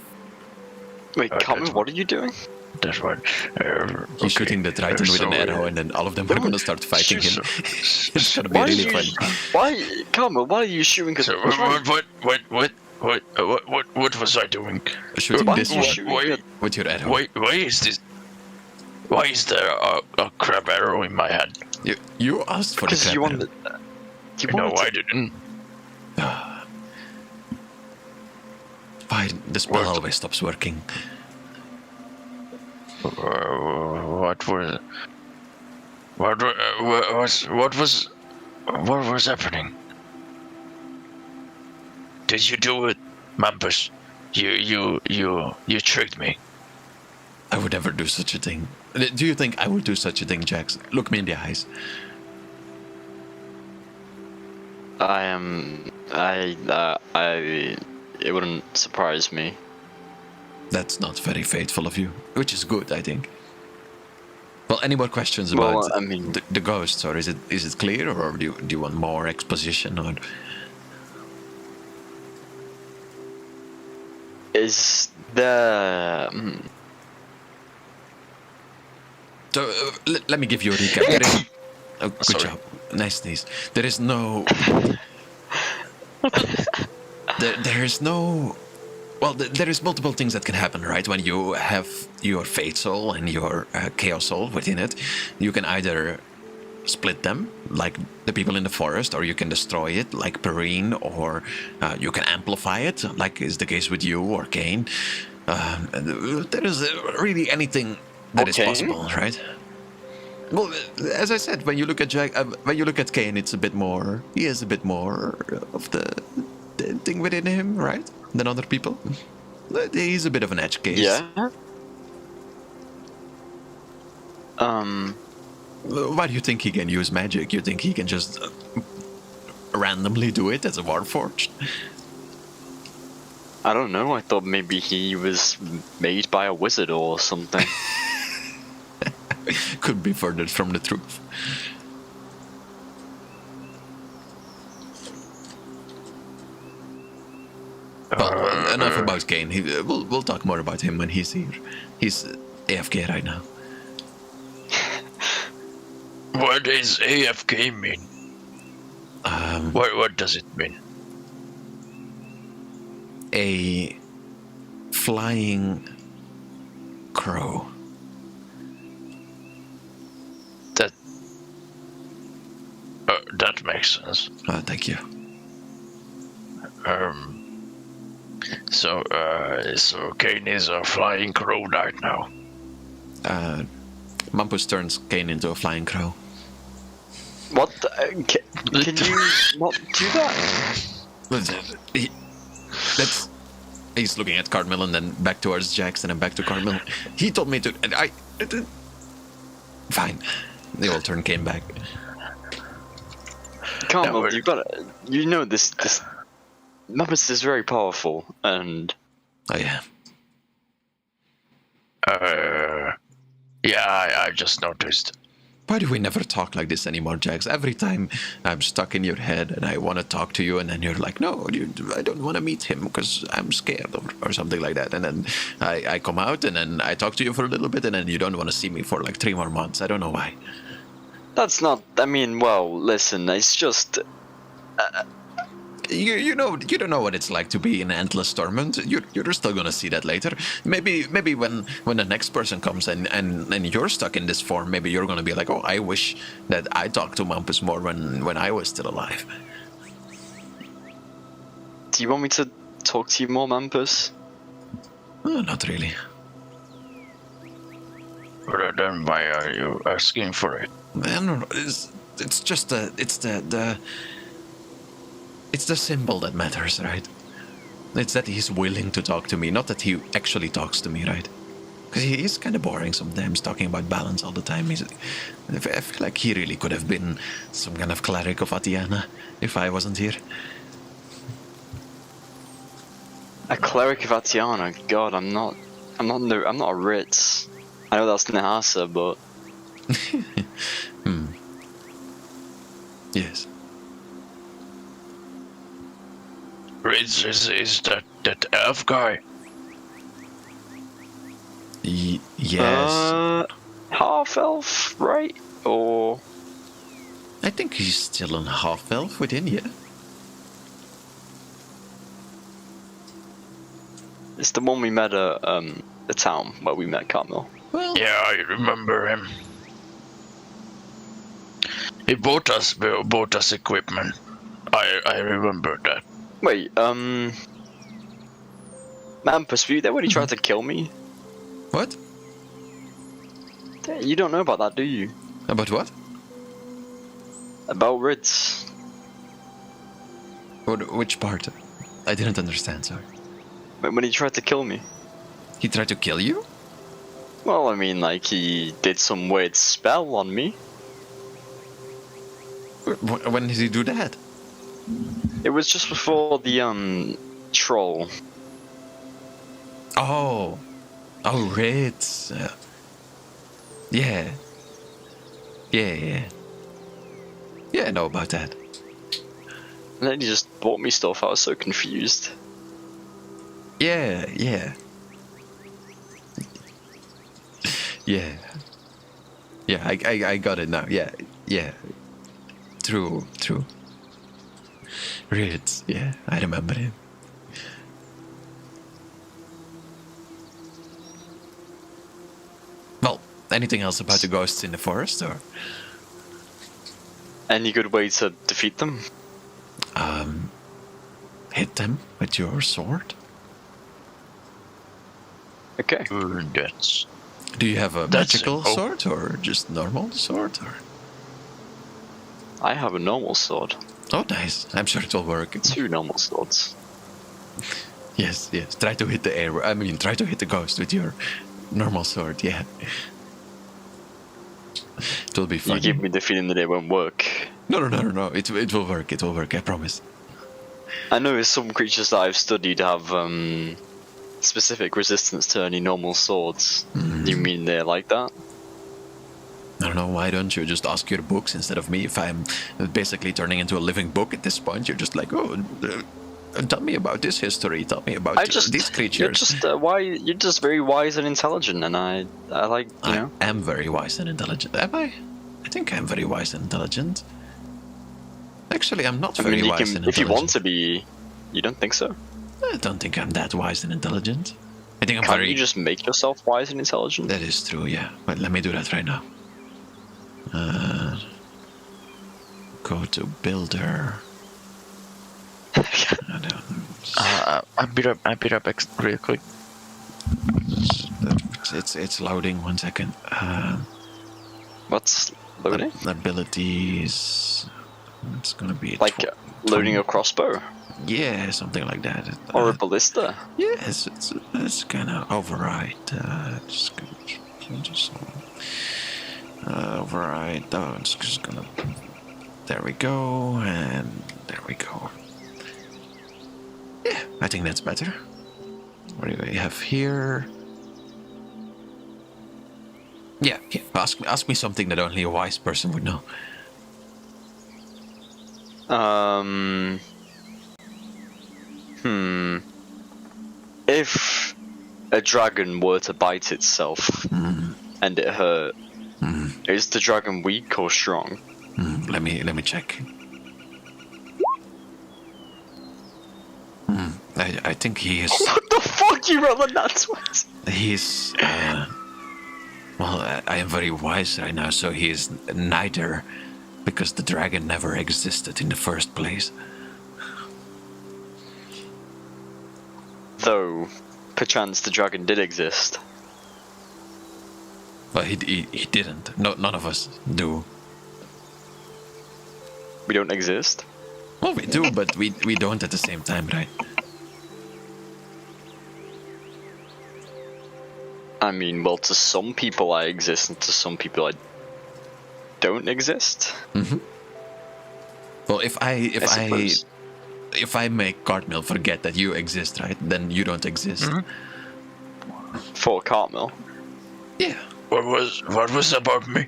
Wait, Okay. Carmen, what are you doing? That one. He's shooting the trident with an arrow, and then all of them are going to start fighting him. It's going to be Why really are you? fun. Why, Carmen? Why are you shooting? So what was I doing? Shooting Why this are you one shooting? with your arrow. Why is this? Why is there a crab arrow in my hand? You asked for the Because crab you arrow. wanted. You No, wanted. I didn't. Fine, the spell What? always stops working. What was happening? Did you do it, Mampus? You tricked me. I would never do such a thing. Do you think I would do such a thing, Jax? Look me in the eyes. It wouldn't surprise me. That's not very faithful of you, which is good, I think. Well, any more questions Well, about I mean- the ghosts, or is it clear, or do you want more exposition, or? Is there? So let me give you a recap. There is, oh, good Sorry. job, nice sneeze. There is no. there is no. Well, there is multiple things that can happen, right? When you have your Fate Soul and your Chaos Soul within it, you can either split them, like the people in the forest, or you can destroy it, like Perrine, or you can amplify it, like is the case with you or Kane. There is really anything that is Okay. possible, right? Well, as I said, when you look at when you look at Kane, it's a bit more. He has a bit more of the thing within him, right, than other people. He's a bit of an edge case. Yeah. Why do you think he can use magic? You think he can just randomly do it as a Warforged? I don't know. I thought maybe he was made by a wizard or something. Could be further from the truth. Well, enough about Kane. We'll talk more about him when he's here. He's AFK right now. phrase AFK mean? What does it mean? A flying crow. That makes sense. Thank you. So Kane is a flying crow right now. Mampus turns Kane into a flying crow. What? Can you not do that? He's looking at Carmel and then back towards Jackson and back to Carmel. He told me to. And I. Fine. The old turn came back. Carmel, you gotta. You know this. Muppets is very powerful, and. Oh yeah. Yeah, I just noticed. Why do we never talk like this anymore, Jax? Every time I'm stuck in your head and I want to talk to you, and then you're like, no, I don't want to meet him because I'm scared or something like that. And then I come out and then I talk to you for a little bit, and then you don't want to see me for like 3 more months. I don't know why. That's not. I mean, well, listen, it's just. You don't know what it's like to be in endless torment. You're still gonna see that later. Maybe when the next person comes and you're stuck in this form, maybe you're gonna be like, oh, I wish that I talked to Mampus more when I was still alive. Do you want me to talk to you more, Mampus? Not really. But then why are you asking for it? I don't know. It's just it's the symbol that matters, right? It's that he's willing to talk to me, not that he actually talks to me, right? Because he is kind of boring sometimes, talking about balance all the time. I feel like he really could have been some kind of cleric of Atiana if I wasn't here. A cleric of Atiana? God, I'm not a Ritz. I know that's Nahasa, but. Yes. Ritz is that elf guy? Yes. Half elf, right? Or. I think he's still an half elf within, yeah. It's the one we met at the town where we met Carmel. Well, Yeah, I remember him. He bought us equipment. I remember that. Wait, Mampus, were you there when he tried to kill me? what? You don't know about that, do you? About what? About Ritz. Which part? I didn't understand, sorry. When he tried to kill me. He tried to kill you? Well, I mean, like, he did some weird spell on me. When did he do that? It was just before the, troll. Oh, Ritz. Yeah. Yeah, I know about that. And then he just bought me stuff, I was so confused. Yeah. Yeah, I got it now. Yeah. True. Ritz, yeah, I remember him. Well, anything else about the ghosts in the forest, or? Any good way to defeat them? Hit them with your sword? Okay. That's Do you have a That's magical simple. sword, or just normal sword, or? I have a normal sword. Oh, nice. I'm sure it will work. 2 normal swords. Yes. Try to hit try to hit the ghost with your normal sword, yeah. It will be fun. You give me the feeling that it won't work. No. It will work. It will work, I promise. I know some creatures that I've studied have specific resistance to any normal swords. You mean they're like that? I don't know, why don't you just ask your books instead of me? If I'm basically turning into a living book at this point, you're just like, tell me about this history, tell me about these creatures. You're just very wise and intelligent, and I like, you know. I am very wise and intelligent, am I? I think I'm very wise and intelligent. Actually, I'm not I very mean, you wise can, and if you intelligent. want to be, you don't think so? I don't think I'm that wise and intelligent. I think I'm Can't very... you just make yourself wise and intelligent? That is true, yeah. But let me do that right now. Go to builder. I'll be right back real quick. It's loading. 1 second. What's loading? Abilities. It's gonna be Like loading a crossbow yeah, something like that. or a ballista? Yes, it's gonna override. Just override. Oh, it's just gonna. There we go, and there we go. Yeah, I think that's better. What do we have here? Yeah, ask me something that only a wise person would know. If a dragon were to bite itself and it hurt, is the dragon weak or strong? Let me check. I think he is. What the fuck, you rolling that twice? He's. Well, I am very wise right now, so he is neither, because the dragon never existed in the first place. Though, perchance the dragon did exist. But he didn't. No, none of us do. We don't exist? Well, we do, but we don't at the same time, right? I mean, well, to some people I exist, and to some people I don't exist. Well, if I suppose. if I make Cartmill forget that you exist, right, then you don't exist. For Cartmill. Yeah. What was about me?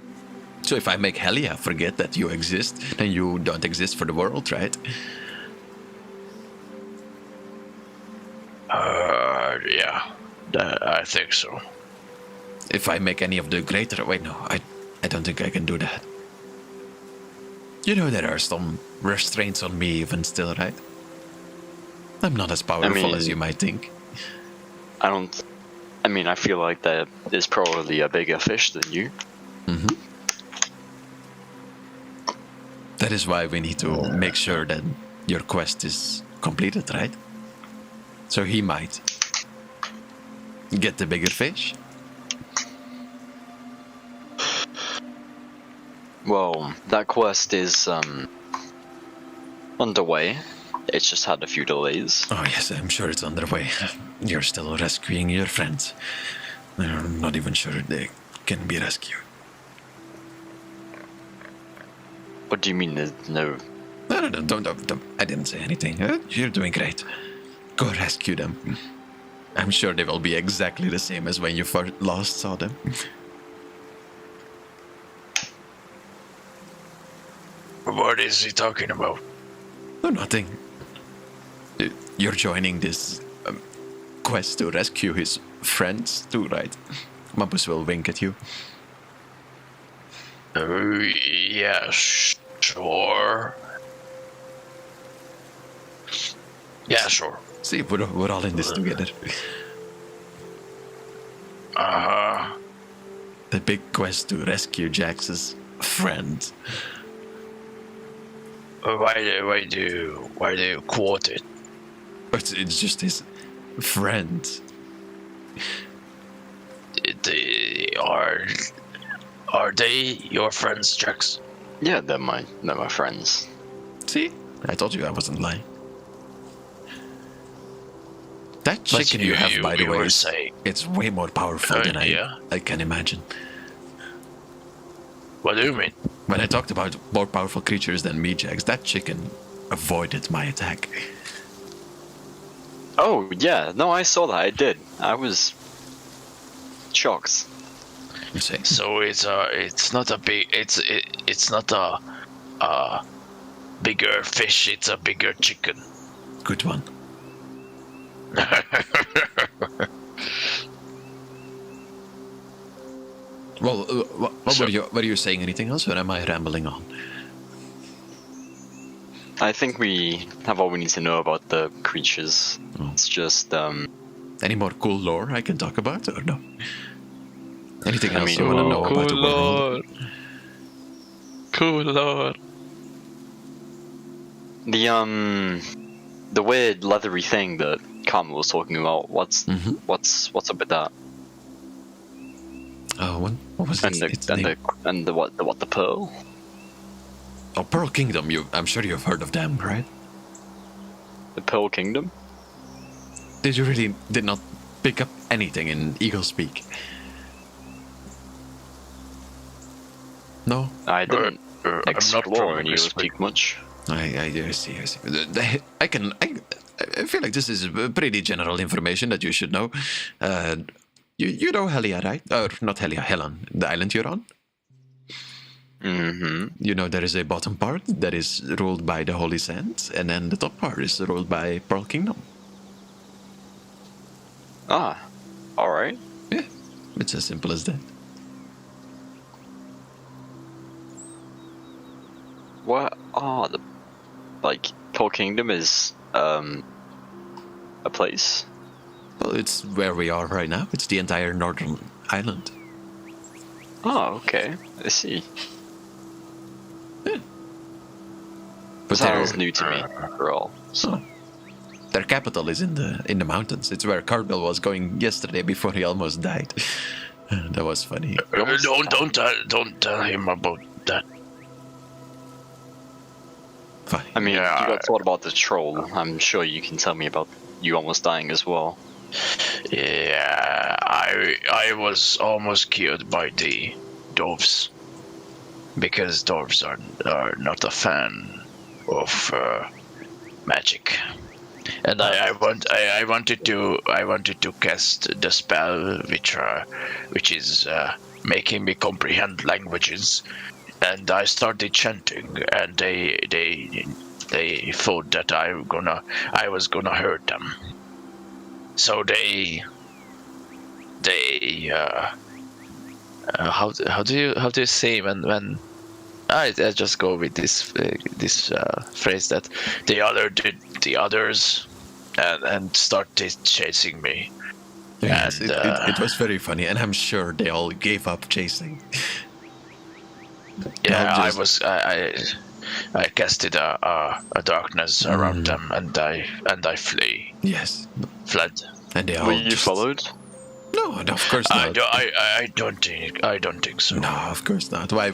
So if I make Helia forget that you exist, then you don't exist for the world, right? Yeah, I think so. If I make any of the greater... Wait, no, I don't think I can do that. You know there are some restraints on me even still, right? I'm not as powerful as you might think. I feel like there is probably a bigger fish than you. That is why we need to make sure that your quest is completed, right? So he might get the bigger fish. Well, that quest is underway. It's just had a few delays. Oh yes, I'm sure it's underway. You're still rescuing your friends. I'm not even sure they can be rescued. What do you mean there's no... No, don't. I didn't say anything. You're doing great. Go rescue them. I'm sure they will be exactly the same as when you first last saw them. What is he talking about? No, nothing. You're joining this quest to rescue his friends too, right? Mampus will wink at you. Yeah, sure. Yeah, sure. See, we're all in this together. The big quest to rescue Jax's friend. Why do you quote it? It's just his friend. Are they your friends, Jax? Yeah, they're my friends. See? I told you I wasn't lying. That chicken you have, by the way, it's way more powerful than I can imagine. What do you mean? When I talked about more powerful creatures than me, Jax, that chicken avoided my attack. Oh, yeah. No, I saw that. I did. I was shocked. So it's not a bigger fish, it's a bigger chicken. Good one. Well, were you saying anything else, or am I rambling on? I think we have all we need to know about the creatures. It's just Any more cool lore I can talk about, or no? Anything else mean, you want to know about the world? Cool lord. The weird leathery thing that Carmel was talking about. What's up with that? What was And its name? the pearl? Oh, Pearl Kingdom. I'm sure you've heard of them, right? The Pearl Kingdom? Did you really did not pick up anything in Eagle Speak? No? I didn't I'm not explore from any Eagle Speak much. I see. I feel like this is pretty general information that you should know. You know Helia, right? Or not Helia, Helen, the island you're on? Mm-hmm. You know there is a bottom part that is ruled by the Holy Sands, and then the top part is ruled by Pearl Kingdom. Ah, alright. Yeah, it's as simple as that. What are the... Pearl Kingdom is, a place? Well, it's where we are right now. It's the entire northern island. Oh, okay. I see. But Sounds new to me, for all. So. Their capital is in the mountains. It's where Cardinal was going yesterday before he almost died. That was funny. Don't tell him about that. Fine. I mean, Yeah. you got thought about the troll. I'm sure you can tell me about you almost dying as well. Yeah, I was almost killed by the dwarves because dwarves are not a fan of magic, and I wanted to cast the spell which is making me comprehend languages, and I started chanting, and they thought that I was gonna hurt them. So how do you say when I just go with this phrase that the others and started chasing me. Yes, And, it was very funny, and I'm sure they all gave up chasing. Yeah, I'll just- I casted a darkness around them, and I Yes, fled. and they all Were you just... followed? No, of course not. I don't think so. No, of course not. Why?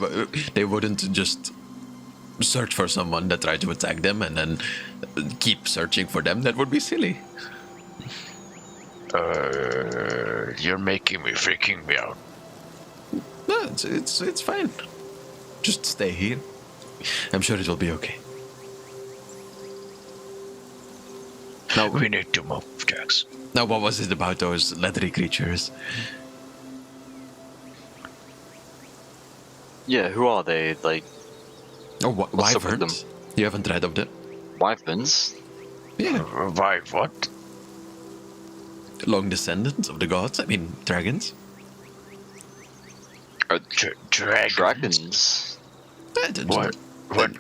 They wouldn't just search for someone that tried to attack them and then keep searching for them. That would be silly. You're making me freaking me out. No, it's fine. Just stay here. I'm sure it will be okay. Now, We need to move, Jax. now, what was it about those leathery creatures? Yeah, who are they? Oh, What's up with wyverns? You haven't read of them? wyverns? Yeah, Why? What? long descendants of the gods. I mean, dragons. Dragons? Dragons? Don't What? What?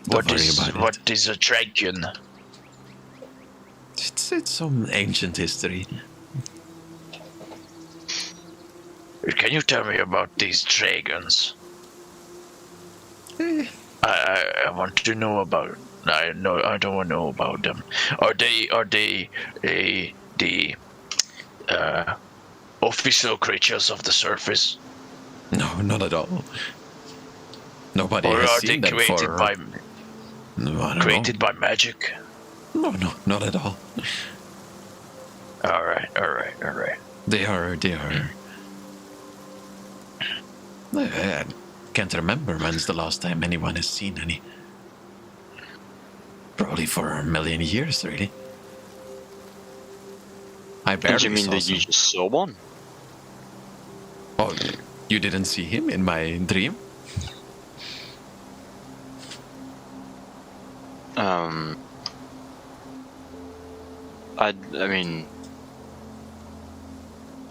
Don't worry about it. What is a dragon? It's some ancient history. Can you tell me about these dragons? Eh, I want to know about. I don't want to know about them. Are they the official creatures of the surface, no, not at all. Nobody or has are they seen them created for... by No, I don't created by magic? know. No, not at all. All right. They are. I can't remember when's the last time anyone has seen any. Probably for a million years, really. I barely Don't you mean saw that some. you just saw one? Oh, you didn't see him in my dream? I mean,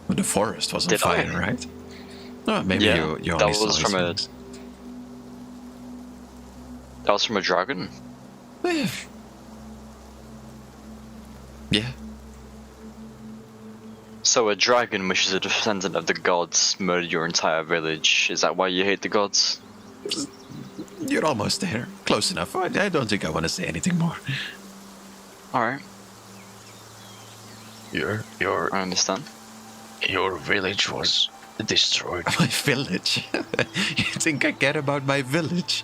But the forest was on Did I? fire, right? Oh, maybe Yeah, you that only saw was his from a- wings. That was from a dragon. Eh, Yeah. So a dragon, which is a descendant of the gods, murdered your entire village. Is that why you hate the gods? You're almost there. Close enough. I don't think I want to say anything more. Alright, Your I understand. your village was destroyed. My village? You think I care about my village?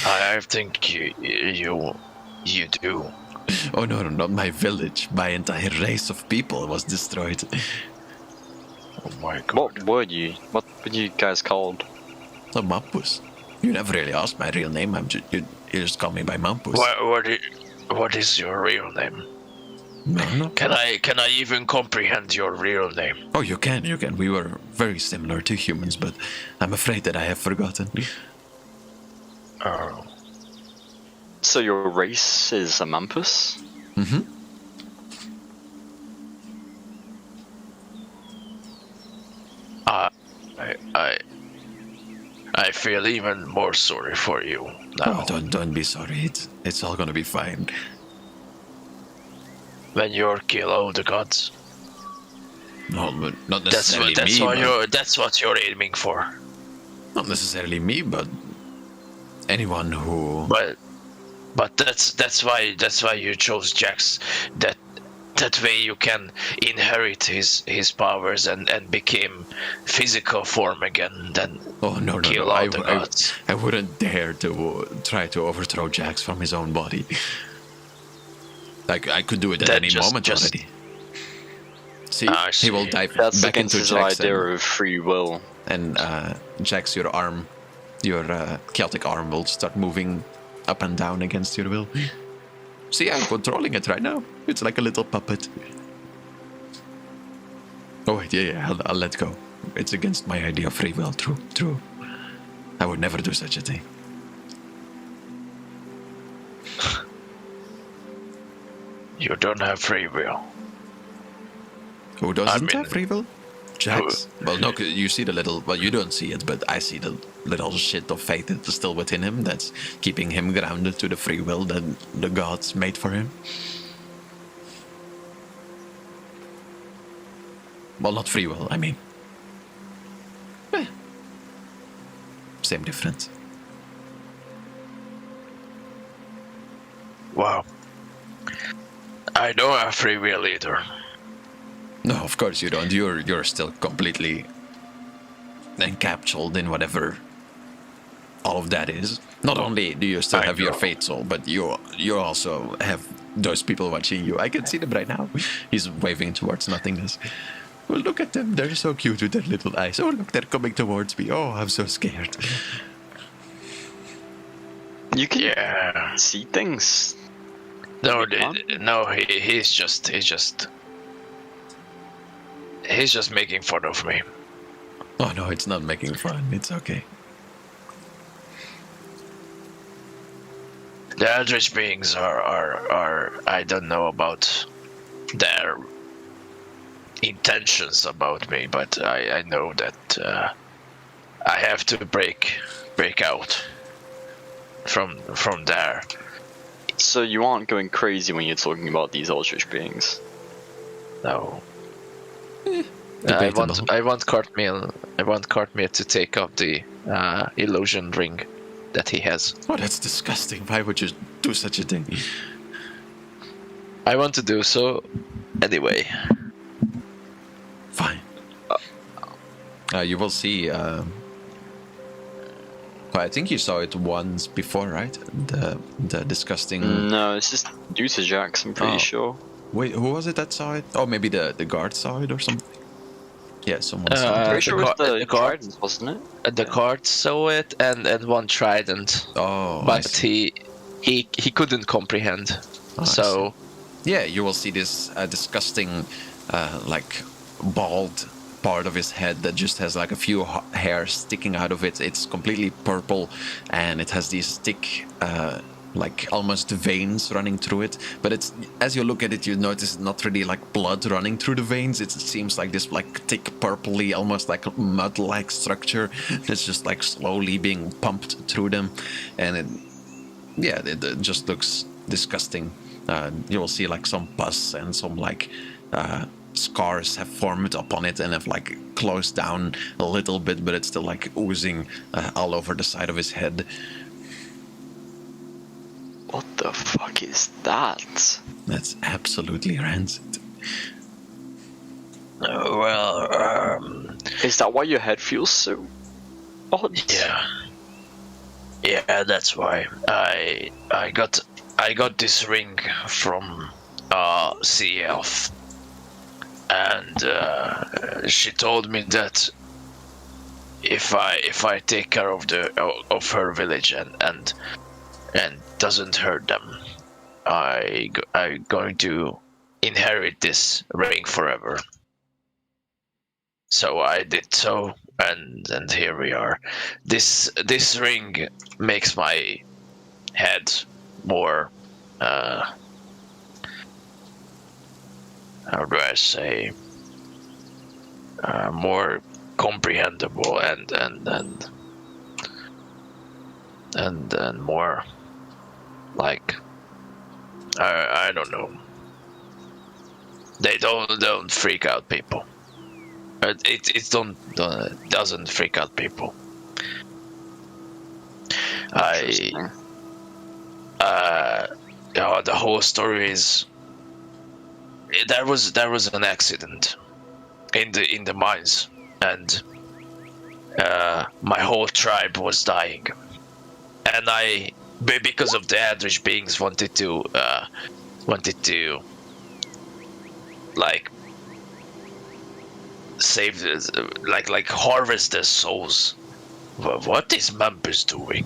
I think you do. Oh no, not my village. My entire race of people was destroyed. Oh my god. What were you? What were you guys called? So Mampus. You never really asked my real name. You just call me by Mampus. What is your real name? No. Can I even comprehend your real name? Oh, you can. We were very similar to humans, but I'm afraid that I have forgotten. Oh. So your race is a Mampus? Mm-hmm. I feel even more sorry for you now. Oh, don't be sorry. It's all gonna be fine. When you kill all the gods. No, but not That's necessarily that's what you're aiming for. Not necessarily me, but anyone who. But that's why you chose Jax. That way you can inherit his powers and became physical form again. Then Oh no! kill all the gods. I wouldn't dare to try to overthrow Jax from his own body. Like I could do it at That any just- moment just- already. See, I he will see. dive That's back against into his Jax idea of free will. and Jax, your arm, your Celtic arm will start moving up and down against your will. See, I'm controlling it right now. It's like a little puppet. Oh wait, yeah, I'll let go. It's against my idea of free will. True. I would never do such a thing. You don't have free will. Who doesn't mean- have free will? Jax. Well, no, 'cause you see the little. Well, you don't see it, but I see the little shit of faith that's still within him. That's keeping him grounded to the free will that the gods made for him. Well, not free will. I mean, same difference. Wow. I don't have free will either. No, of course you don't. You're still completely encapsulated in whatever all of that is. Not only do you still I have your know. fate soul, but you also have those people watching you. I can see them right now. He's waving towards nothingness. Well, look at them. They're so cute with their little eyes. Oh, look, they're coming towards me. Oh, I'm so scared. You can Yeah. see things. No, Huh? no, he's just making fun of me. Oh no, it's not making fun. It's okay. The eldritch beings are I don't know about their intentions about me, but I know that I have to break out from there. So you aren't going crazy when you're talking about these eldritch beings. No. I Debatable. want Cartmeal to take up the illusion ring that he has. Oh, that's disgusting. Why would you do such a thing? I want to do so anyway. Fine. You will see. I think you saw it once before, right? The disgusting. No, it's just due to Jax, I'm pretty Oh. sure. Wait, who was it that saw it? Oh, maybe the guard saw it or something. Yeah, someone saw it. Pretty sure the it was guard- the the guard- Trident, wasn't it? The guard saw it and one trident, Oh, I but see. he couldn't comprehend. Oh, I So Yeah, you will see this disgusting, like bald part of his head that just has like a few hairs sticking out of it. It's completely purple, and it has these thick, like almost veins running through it. But it's, as you look at it, you notice it's not really like blood running through the veins. It seems like this like thick purpley, almost like mud-like structure that's just like slowly being pumped through them, and it just looks disgusting. You will see like some pus and some like scars have formed upon it and have like closed down a little bit, but it's still like oozing all over the side of his head. What the fuck is that? That's absolutely rancid. Is that why your head feels so odd? Yeah, that's why I got this ring from Sea Elf, and she told me that if I take care of her village and doesn't hurt them, I'm going to inherit this ring forever. So I did so, and here we are. This ring makes my head more how do I say, more comprehensible and more like I don't know. They don't freak out people. It doesn't freak out people. The whole story is there was an accident in the mines, and my whole tribe was dying, and because of the Eldritch beings wanted to like save this, like harvest their souls. What is Mampus doing?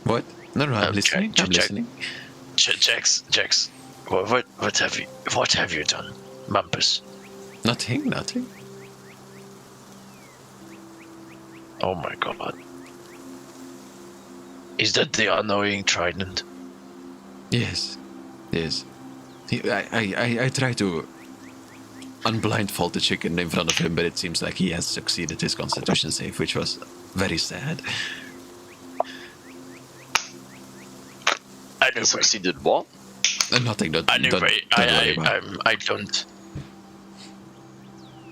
What? No, I'm listening. I'm listening. Jax. What have you done, Mampus? Nothing. Oh my god. Is that the annoying trident? Yes. I try to unblindfold the chicken in front of him, but it seems like he has succeeded his constitution save, which was very sad. He succeeded what? Nothing. Don't worry about it. I don't.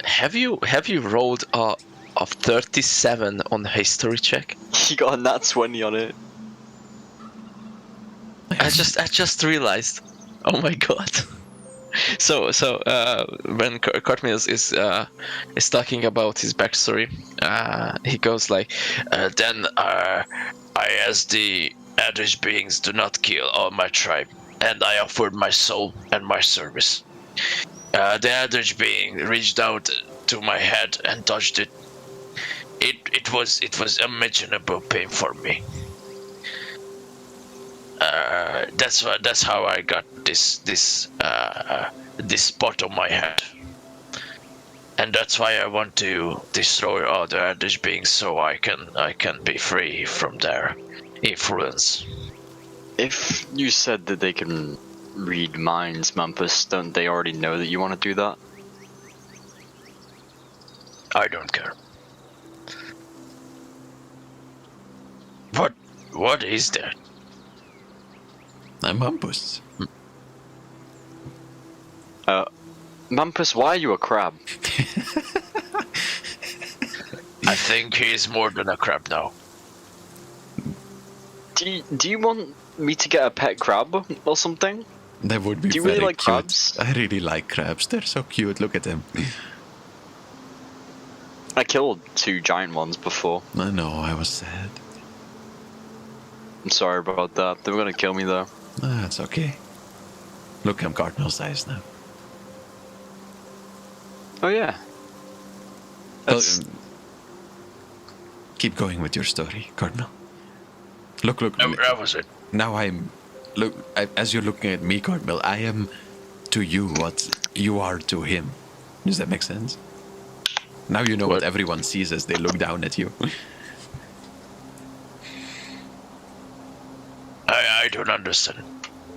Have you rolled a 37 on history check? He got a nat 20 on it. I just realized. Oh my god. So when Cartmill is talking about his backstory, he goes like, then I asked the Eldritch beings to not kill all my tribe, and I offered my soul and my service. The Eldritch being reached out to my head and touched it. It was unimaginable pain for me. That's how I got this spot on my head, and that's why I want to destroy all the Eldritch beings so I can be free from their influence. If you said that they can read minds, Mampus, don't they already know that you want to do that? I don't care. What is that? I'm Mampus. Mampus, why are you a crab? I think he is more than a crab now. Do you want me to get a pet crab or something? That would be Do you very really like cute. crabs? I really like crabs. They're so cute. Look at them. I killed 2 giant ones before. I know, I was sad. I'm sorry about that. They were gonna kill me though. It's okay. Look, I'm cardinal size now. Oh yeah. Well, keep going with your story, Cardinal. Look. That was it. Now as you're looking at me, Cardinal, I am to you what you are to him. Does that make sense? Now you know what everyone sees as they look down at you. I don't understand.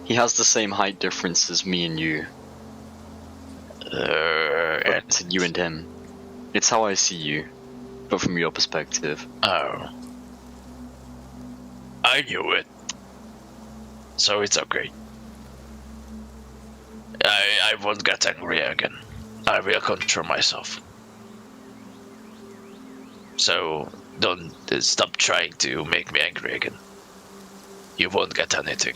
He has the same height difference as me and you. It's you and him. It's how I see you, but from your perspective. Oh. I knew it. So it's okay. I won't get angry again. I will control myself. So don't stop trying to make me angry again. You won't get anything.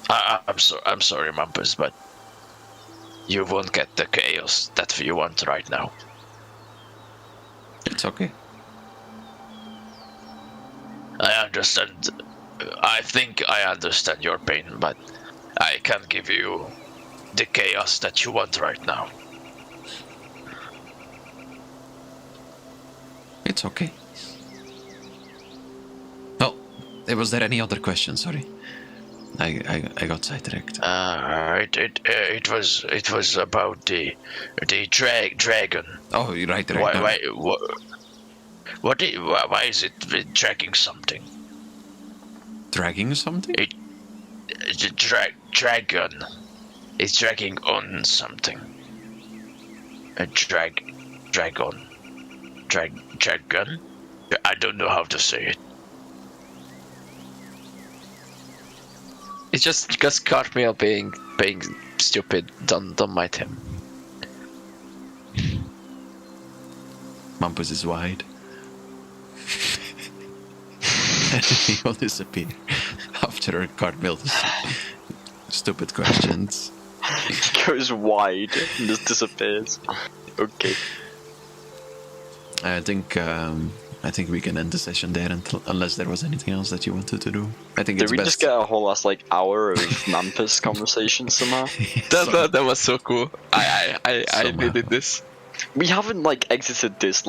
I'm sorry, Mumpus, but you won't get the chaos that you want right now. It's okay. I understand. I think I understand your pain, but I can't give you the chaos that you want right now. It's okay. Oh, was there any other question? Sorry, I got sidetracked. It was about the dragon. Oh, you're right. Now. Why is it dragging something? Dragging something? The dragon is dragging on something. A dragon. I don't know how to say it. It's just because Cartmill being stupid. Don't mind him. Mumpus is wide. And he will disappear after a Cartmill's stupid questions. He goes wide and just disappears. Okay. I think we can end the session there unless there was anything else that you wanted to do. I think Did it's we best. just get a whole last hour of Mampus conversation somehow? That was so cool. I Somehow. needed this. We haven't exited this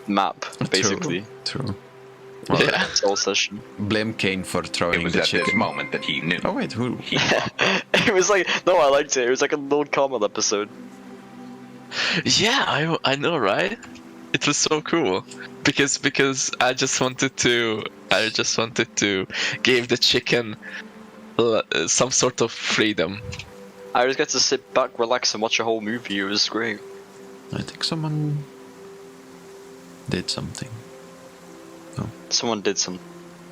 map basically. True. Well, Yeah. this whole session. Blame Kane for throwing It was the at chicken. this moment that he knew. Oh wait, who? It was no, I liked it. It was like a little Carmel episode. Yeah, I know, right? It was so cool because I just wanted to give the chicken some sort of freedom. I just got to sit back, relax, and watch a whole movie. It was great. I think someone did something. Someone did some.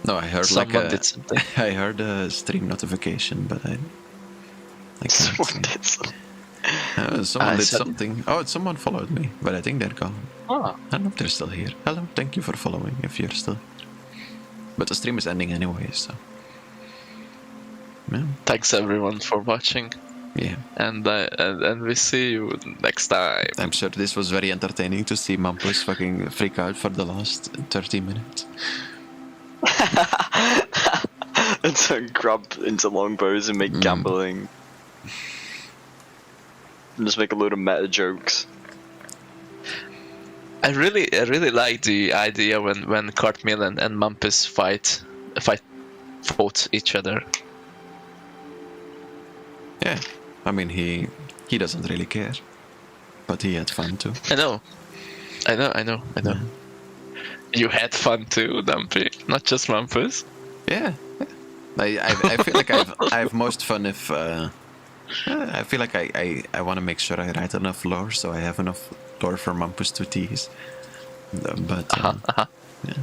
No, I heard Someone did something. I heard a stream notification, but I can't Someone see. did some. Someone I did said- something. Oh, someone followed me, but I think they're gone. Oh, I don't know if they're still here. Hello, thank you for following if you're still. But the stream is ending anyway, so. Yeah. thanks everyone for watching, Yeah. and we see you next time. I'm sure this was very entertaining to see Mampus fucking freak out for the last 30 minutes. And to grab into longbows and make gambling. And just make a load of meta jokes. I really like the idea when Cartmill and Mumpus fought each other. Yeah. I mean, he doesn't really care. But he had fun too. I know. You had fun too, Dampi, not just Mumpus. Yeah. I feel like I have most fun if I feel like I want to make sure I write enough lore so I have enough lore for Mampus to tease. But yeah.